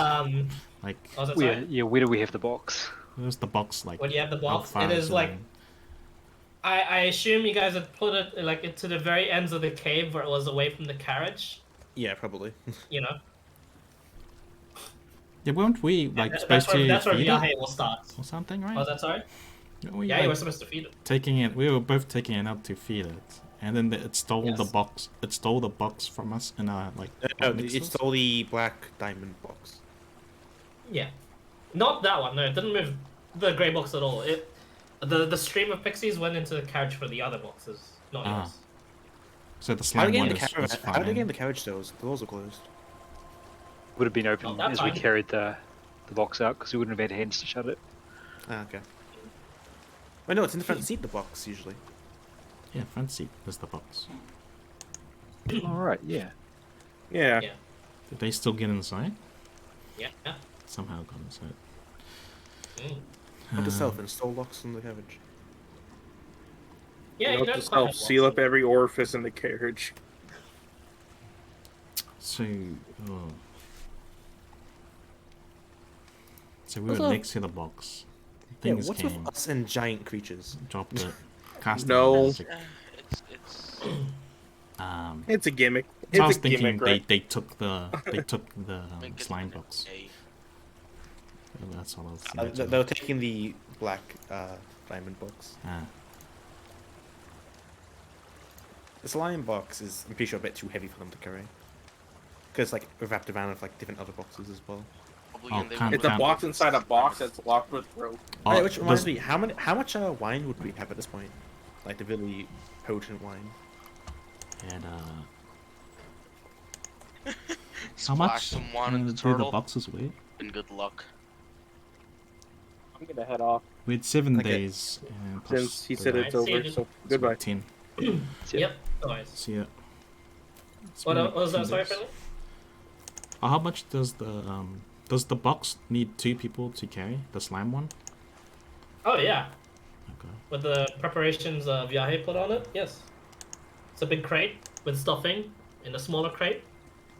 Speaker 4: Like,
Speaker 1: Was it
Speaker 3: where,
Speaker 1: sorry?
Speaker 3: yeah, where do we have the box?
Speaker 4: where's the box? Like,
Speaker 1: When you have the
Speaker 4: how
Speaker 1: box,
Speaker 4: far
Speaker 1: it is like
Speaker 4: away?
Speaker 1: I assume you guys had put it like into the very ends of the cave where it was away from the carriage.
Speaker 6: Yeah, probably.
Speaker 1: You know,
Speaker 4: Yeah, weren't we like
Speaker 1: that's
Speaker 4: supposed
Speaker 1: where
Speaker 4: to
Speaker 1: that's where
Speaker 4: feed
Speaker 1: Viaje
Speaker 4: it
Speaker 1: will start.
Speaker 4: or something, right?
Speaker 1: Was that sorry?
Speaker 4: Weren't we,
Speaker 1: Yeah, you
Speaker 4: like,
Speaker 1: were supposed to feed it.
Speaker 4: taking it. We were both taking it out to feed it, and then it stole the
Speaker 1: Yes.
Speaker 4: box. It stole the box from us in our like.
Speaker 6: No,
Speaker 4: mixers?
Speaker 6: it's all the black diamond box.
Speaker 1: Yeah, not that one. No, it didn't move the grey box at all. The stream of pixies went into the carriage for the other boxes, not
Speaker 4: Ah.
Speaker 1: yours.
Speaker 4: So the
Speaker 6: How
Speaker 4: slime
Speaker 6: did
Speaker 4: one
Speaker 6: the
Speaker 4: is
Speaker 6: carriage? How did they
Speaker 4: fine.
Speaker 6: get in the carriage doors? The doors are closed.
Speaker 3: Would have been open
Speaker 1: Oh, that's
Speaker 3: as we
Speaker 1: fine.
Speaker 3: carried the box out because we wouldn't have had hands to shut it.
Speaker 6: Ah, okay. Well, no, it's in the front seat. The box usually.
Speaker 4: Yeah, front seat is the box.
Speaker 3: All right, yeah.
Speaker 8: Yeah.
Speaker 1: Yeah.
Speaker 4: Did they still get inside?
Speaker 1: Yeah. Yeah.
Speaker 4: Somehow got inside.
Speaker 1: Mm.
Speaker 6: Put the
Speaker 4: Um,
Speaker 6: self-install locks on the carriage.
Speaker 1: Yeah, you
Speaker 8: Note
Speaker 1: don't
Speaker 8: to
Speaker 1: quite have
Speaker 8: self, seal
Speaker 1: boxes.
Speaker 8: up every orifice in the carriage.
Speaker 4: So, oh. So we were
Speaker 6: Also-
Speaker 4: next to the box.
Speaker 6: Yeah,
Speaker 4: Things
Speaker 6: what's
Speaker 4: came,
Speaker 6: with us and giant creatures?
Speaker 4: dropped it, cast
Speaker 8: No.
Speaker 4: magic.
Speaker 5: It's
Speaker 8: It's a gimmick.
Speaker 4: So I
Speaker 8: It's
Speaker 4: was
Speaker 8: a
Speaker 4: thinking
Speaker 8: gimmick, right?
Speaker 4: they took the
Speaker 5: make it
Speaker 4: slime
Speaker 5: an
Speaker 4: box.
Speaker 5: A.
Speaker 4: That's all I was
Speaker 6: They
Speaker 4: thinking.
Speaker 6: were taking the black diamond box.
Speaker 4: Ah,
Speaker 6: The slime box is, I'm pretty sure, a bit too heavy for them to carry. Because like we're wrapped around with like different other boxes as well.
Speaker 5: Probably,
Speaker 4: Oh,
Speaker 5: and they
Speaker 4: can't-
Speaker 5: would-
Speaker 8: It's a
Speaker 4: can't-
Speaker 8: box inside a box that's locked with rope.
Speaker 6: Hey, which reminds
Speaker 4: does-
Speaker 6: me, how much wine would we have at this point? Like the really potent wine.
Speaker 4: And how
Speaker 5: Splash
Speaker 4: much
Speaker 5: some wine in the
Speaker 4: do the
Speaker 5: turtle,
Speaker 4: boxes weigh?
Speaker 5: and good luck.
Speaker 8: I'm gonna head off
Speaker 4: We had 7
Speaker 6: Okay.
Speaker 4: days. Plus
Speaker 8: since he
Speaker 4: the
Speaker 8: said
Speaker 4: night.
Speaker 8: it's
Speaker 1: Alright, see
Speaker 8: over.
Speaker 1: you.
Speaker 8: So
Speaker 4: So
Speaker 8: goodbye.
Speaker 4: 10.
Speaker 1: Yep. Nice.
Speaker 4: See ya. It's
Speaker 1: What
Speaker 4: been
Speaker 1: was that?
Speaker 4: 10
Speaker 1: Sorry,
Speaker 4: days.
Speaker 1: Philip?
Speaker 4: How much does the box need 2 people to carry? The slime one?
Speaker 1: Oh yeah.
Speaker 4: Okay.
Speaker 1: With the preparations Viaje put on it, yes. It's a big crate with stuffing in a smaller crate,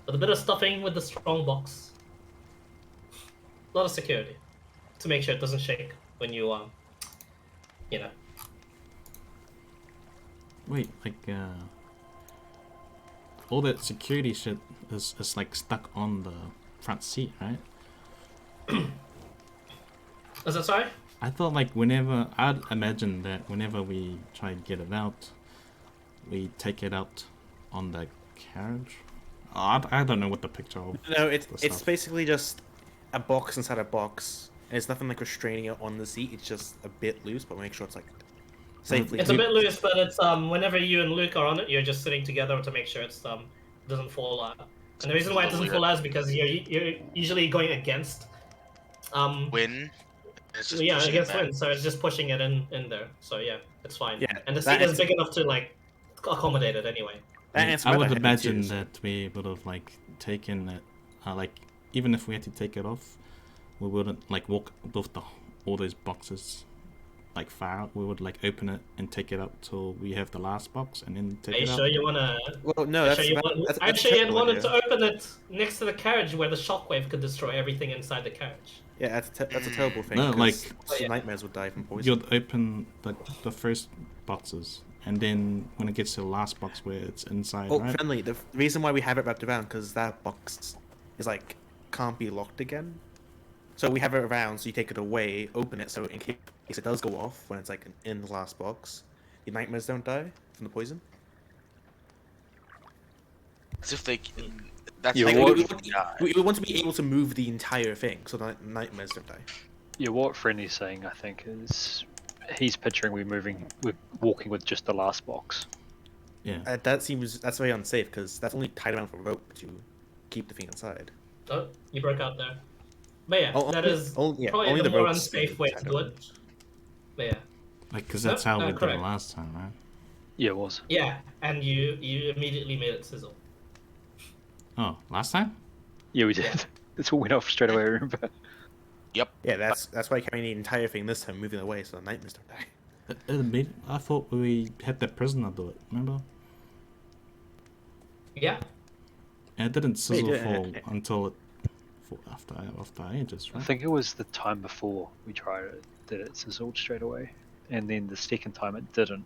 Speaker 1: with a bit of stuffing with the strong box. A lot of security to make sure it doesn't shake when you you know.
Speaker 4: Wait, like all that security shit is like stuck on the front seat, right?
Speaker 1: Is that sorry?
Speaker 4: I thought like whenever I'd imagine that whenever we try to get it out, we take it out on the carriage. I don't know what the picture of.
Speaker 6: No, it's
Speaker 4: the stuff.
Speaker 6: basically just a box inside a box. And it's nothing like restraining it on the seat. It's just a bit loose, but make sure it's like safely.
Speaker 1: It's a bit loose, but it's whenever you and Luke are on it, you're just sitting together to make sure it's doesn't fall out. And the reason why it doesn't fall out is because you're usually going against
Speaker 5: Win. It's just
Speaker 1: yeah,
Speaker 5: pushing it
Speaker 1: against
Speaker 5: back.
Speaker 1: wind, so it's just pushing it in there. So yeah, it's fine.
Speaker 6: Yeah,
Speaker 1: and the
Speaker 6: that
Speaker 1: seat is
Speaker 6: is-
Speaker 1: big enough to like accommodate it anyway.
Speaker 6: That answers
Speaker 4: I
Speaker 6: my
Speaker 4: would
Speaker 6: heavy
Speaker 4: imagine
Speaker 6: too, so-
Speaker 4: that we would have like taken it, like even if we had to take it off, we wouldn't like walk with all those boxes like far out, we would like open it and take it up till we have the last box, and then take
Speaker 1: Are you
Speaker 4: it
Speaker 1: sure
Speaker 4: out.
Speaker 1: you wanna?
Speaker 6: Well, no,
Speaker 1: I'm
Speaker 6: that's
Speaker 1: sure
Speaker 6: that's
Speaker 1: you
Speaker 6: a
Speaker 1: had
Speaker 6: terrible
Speaker 1: wanted
Speaker 6: idea.
Speaker 1: to open it next to the carriage where the shockwave could destroy everything inside the carriage.
Speaker 6: Yeah, that's a terrible thing.
Speaker 4: No,
Speaker 6: 'cause
Speaker 4: like-
Speaker 6: the
Speaker 1: Yeah.
Speaker 6: nightmares would die from poison.
Speaker 4: You'd open the first boxes, and then when it gets to the last box where it's inside,
Speaker 6: Oh,
Speaker 4: right?
Speaker 6: friendly. The reason why we have it wrapped around because that box is like can't be locked again. So we have it around, so you take it away, open it, so in case it does go off when it's like in the last box, your nightmares don't die from the poison.
Speaker 5: As if they. That's
Speaker 3: You
Speaker 5: like
Speaker 3: what?
Speaker 6: We want to be able to move the entire thing, so the nightmares don't die.
Speaker 3: Yeah, what Friendly's saying, I think, is he's picturing we're walking with just the last box.
Speaker 4: Yeah.
Speaker 6: That's very unsafe because that's only tied around with a rope to keep the thing inside.
Speaker 1: Oh, you broke out there. But yeah,
Speaker 6: Oh,
Speaker 1: that
Speaker 6: only-
Speaker 1: is
Speaker 6: only- yeah,
Speaker 1: probably
Speaker 6: only
Speaker 1: the
Speaker 6: the
Speaker 1: more
Speaker 6: ropes
Speaker 1: unsafe way to
Speaker 6: tied
Speaker 1: do
Speaker 6: around.
Speaker 1: it. But yeah,
Speaker 4: Like, because that's how we did it
Speaker 1: correct.
Speaker 4: last time, right?
Speaker 3: Yeah, it was.
Speaker 1: yeah, and you immediately made it sizzle.
Speaker 4: Oh, last time?
Speaker 3: Yeah, we did. It's all went off straight away, remember?
Speaker 6: Yeah, that's why carrying the entire thing this time, moving away, so the nightmares don't die.
Speaker 4: I thought we had that prisoner do it. Remember?
Speaker 1: Yeah,
Speaker 4: And it didn't sizzle
Speaker 6: did-
Speaker 4: for until after ages,
Speaker 3: I
Speaker 4: right?
Speaker 3: think it was the time before we tried it that it sizzled straight away, and then the second time it didn't.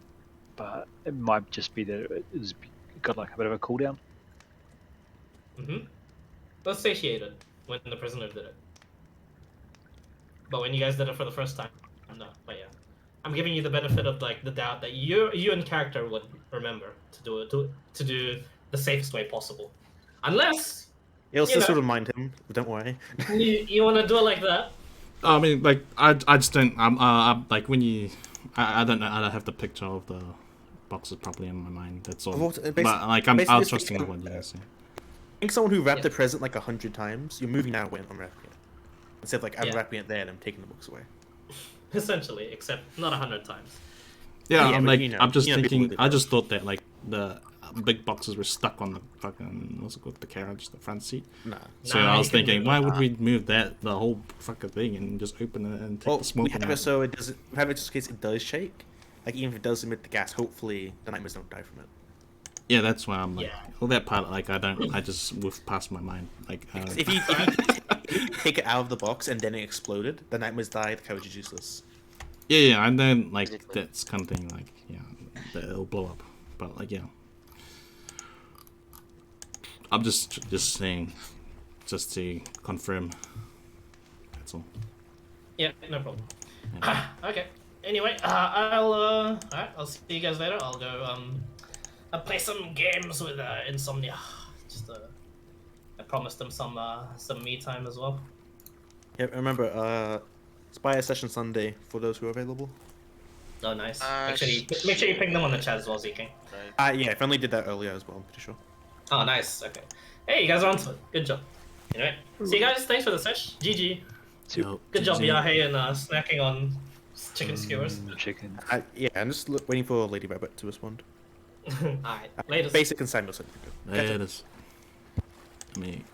Speaker 3: But it might just be that it got like a bit of a cooldown.
Speaker 1: mm-hmm. It was satiated when the prisoner did it. But when you guys did it for the first time, no. But yeah, I'm giving you the benefit of like the doubt that you in character would remember to do it to do the safest way possible, unless
Speaker 6: It'll
Speaker 1: You
Speaker 6: still
Speaker 1: know.
Speaker 6: sort of mind him. Don't worry.
Speaker 1: you want to do it like that.
Speaker 4: I mean, like, I just don't. I'm like when you, I don't know. I don't have the picture of the boxes properly in my mind. That's all.
Speaker 6: Well,
Speaker 4: But
Speaker 6: basi-
Speaker 4: like,
Speaker 6: basically
Speaker 4: I'm
Speaker 6: just
Speaker 4: trusting
Speaker 6: think-
Speaker 4: what you guys say.
Speaker 6: I think someone who wrapped
Speaker 1: Yeah.
Speaker 6: the present like 100 times, you're moving now when I'm wrapping it. Instead of like I'm
Speaker 1: Yeah.
Speaker 6: wrapping it there and I'm taking the books away.
Speaker 1: Essentially, except not 100 times.
Speaker 4: Yeah,
Speaker 6: Yeah,
Speaker 4: I'm
Speaker 6: but
Speaker 4: like,
Speaker 6: you know-
Speaker 4: I'm just
Speaker 6: you know people
Speaker 4: thinking.
Speaker 6: do
Speaker 4: I
Speaker 6: that.
Speaker 4: just thought that like the big boxes were stuck on the fucking what's it called, the carriage, the front seat.
Speaker 6: Nah.
Speaker 4: So
Speaker 1: Nah,
Speaker 4: I was
Speaker 1: you can
Speaker 4: thinking,
Speaker 1: move
Speaker 4: why
Speaker 1: it.
Speaker 4: would we move the whole fucking thing and just open it and take
Speaker 6: Well,
Speaker 4: the smoke
Speaker 6: we
Speaker 4: from
Speaker 6: have it
Speaker 4: it?
Speaker 6: so it doesn't. We have it just in case it does shake. Like even if it does emit the gas, hopefully the nightmares don't die from it.
Speaker 4: Yeah, that's why I'm like,
Speaker 1: Yeah.
Speaker 4: all that part, like I just whiffed past my mind. Like,
Speaker 6: If you take it out of the box and then it exploded, the nightmares die. The carriage is useless.
Speaker 4: yeah, and then like
Speaker 5: Basically.
Speaker 4: that's kind of thing, like that it'll blow up. But like, yeah, I'm just saying, just to confirm. That's all.
Speaker 1: Yeah, no problem.
Speaker 4: Yeah.
Speaker 1: Okay. Anyway, alright, I'll see you guys later. I'll go I'll play some games with Insomnia. Just I promised them some me time as well.
Speaker 6: Yeah, remember, Spire session Sunday for those who are available.
Speaker 1: Oh, nice.
Speaker 5: Uh,
Speaker 1: Make sure you ping them on the chat as well, ZK.
Speaker 5: Right.
Speaker 6: Yeah, Friendly did that earlier as well. I'm pretty sure.
Speaker 1: Oh, nice. Okay. Hey, you guys are onto it. Good job. Anyway, see you guys. Thanks for the sesh. GG.
Speaker 4: Yo,
Speaker 1: Good job,
Speaker 4: GG.
Speaker 1: Yahe, and snacking on chicken skewers.
Speaker 3: Chicken.
Speaker 6: Yeah, I'm just waiting for Lady Rabbit to respond.
Speaker 1: Alright, latest.
Speaker 6: Basic and Samuel said.
Speaker 4: There it is. I mean,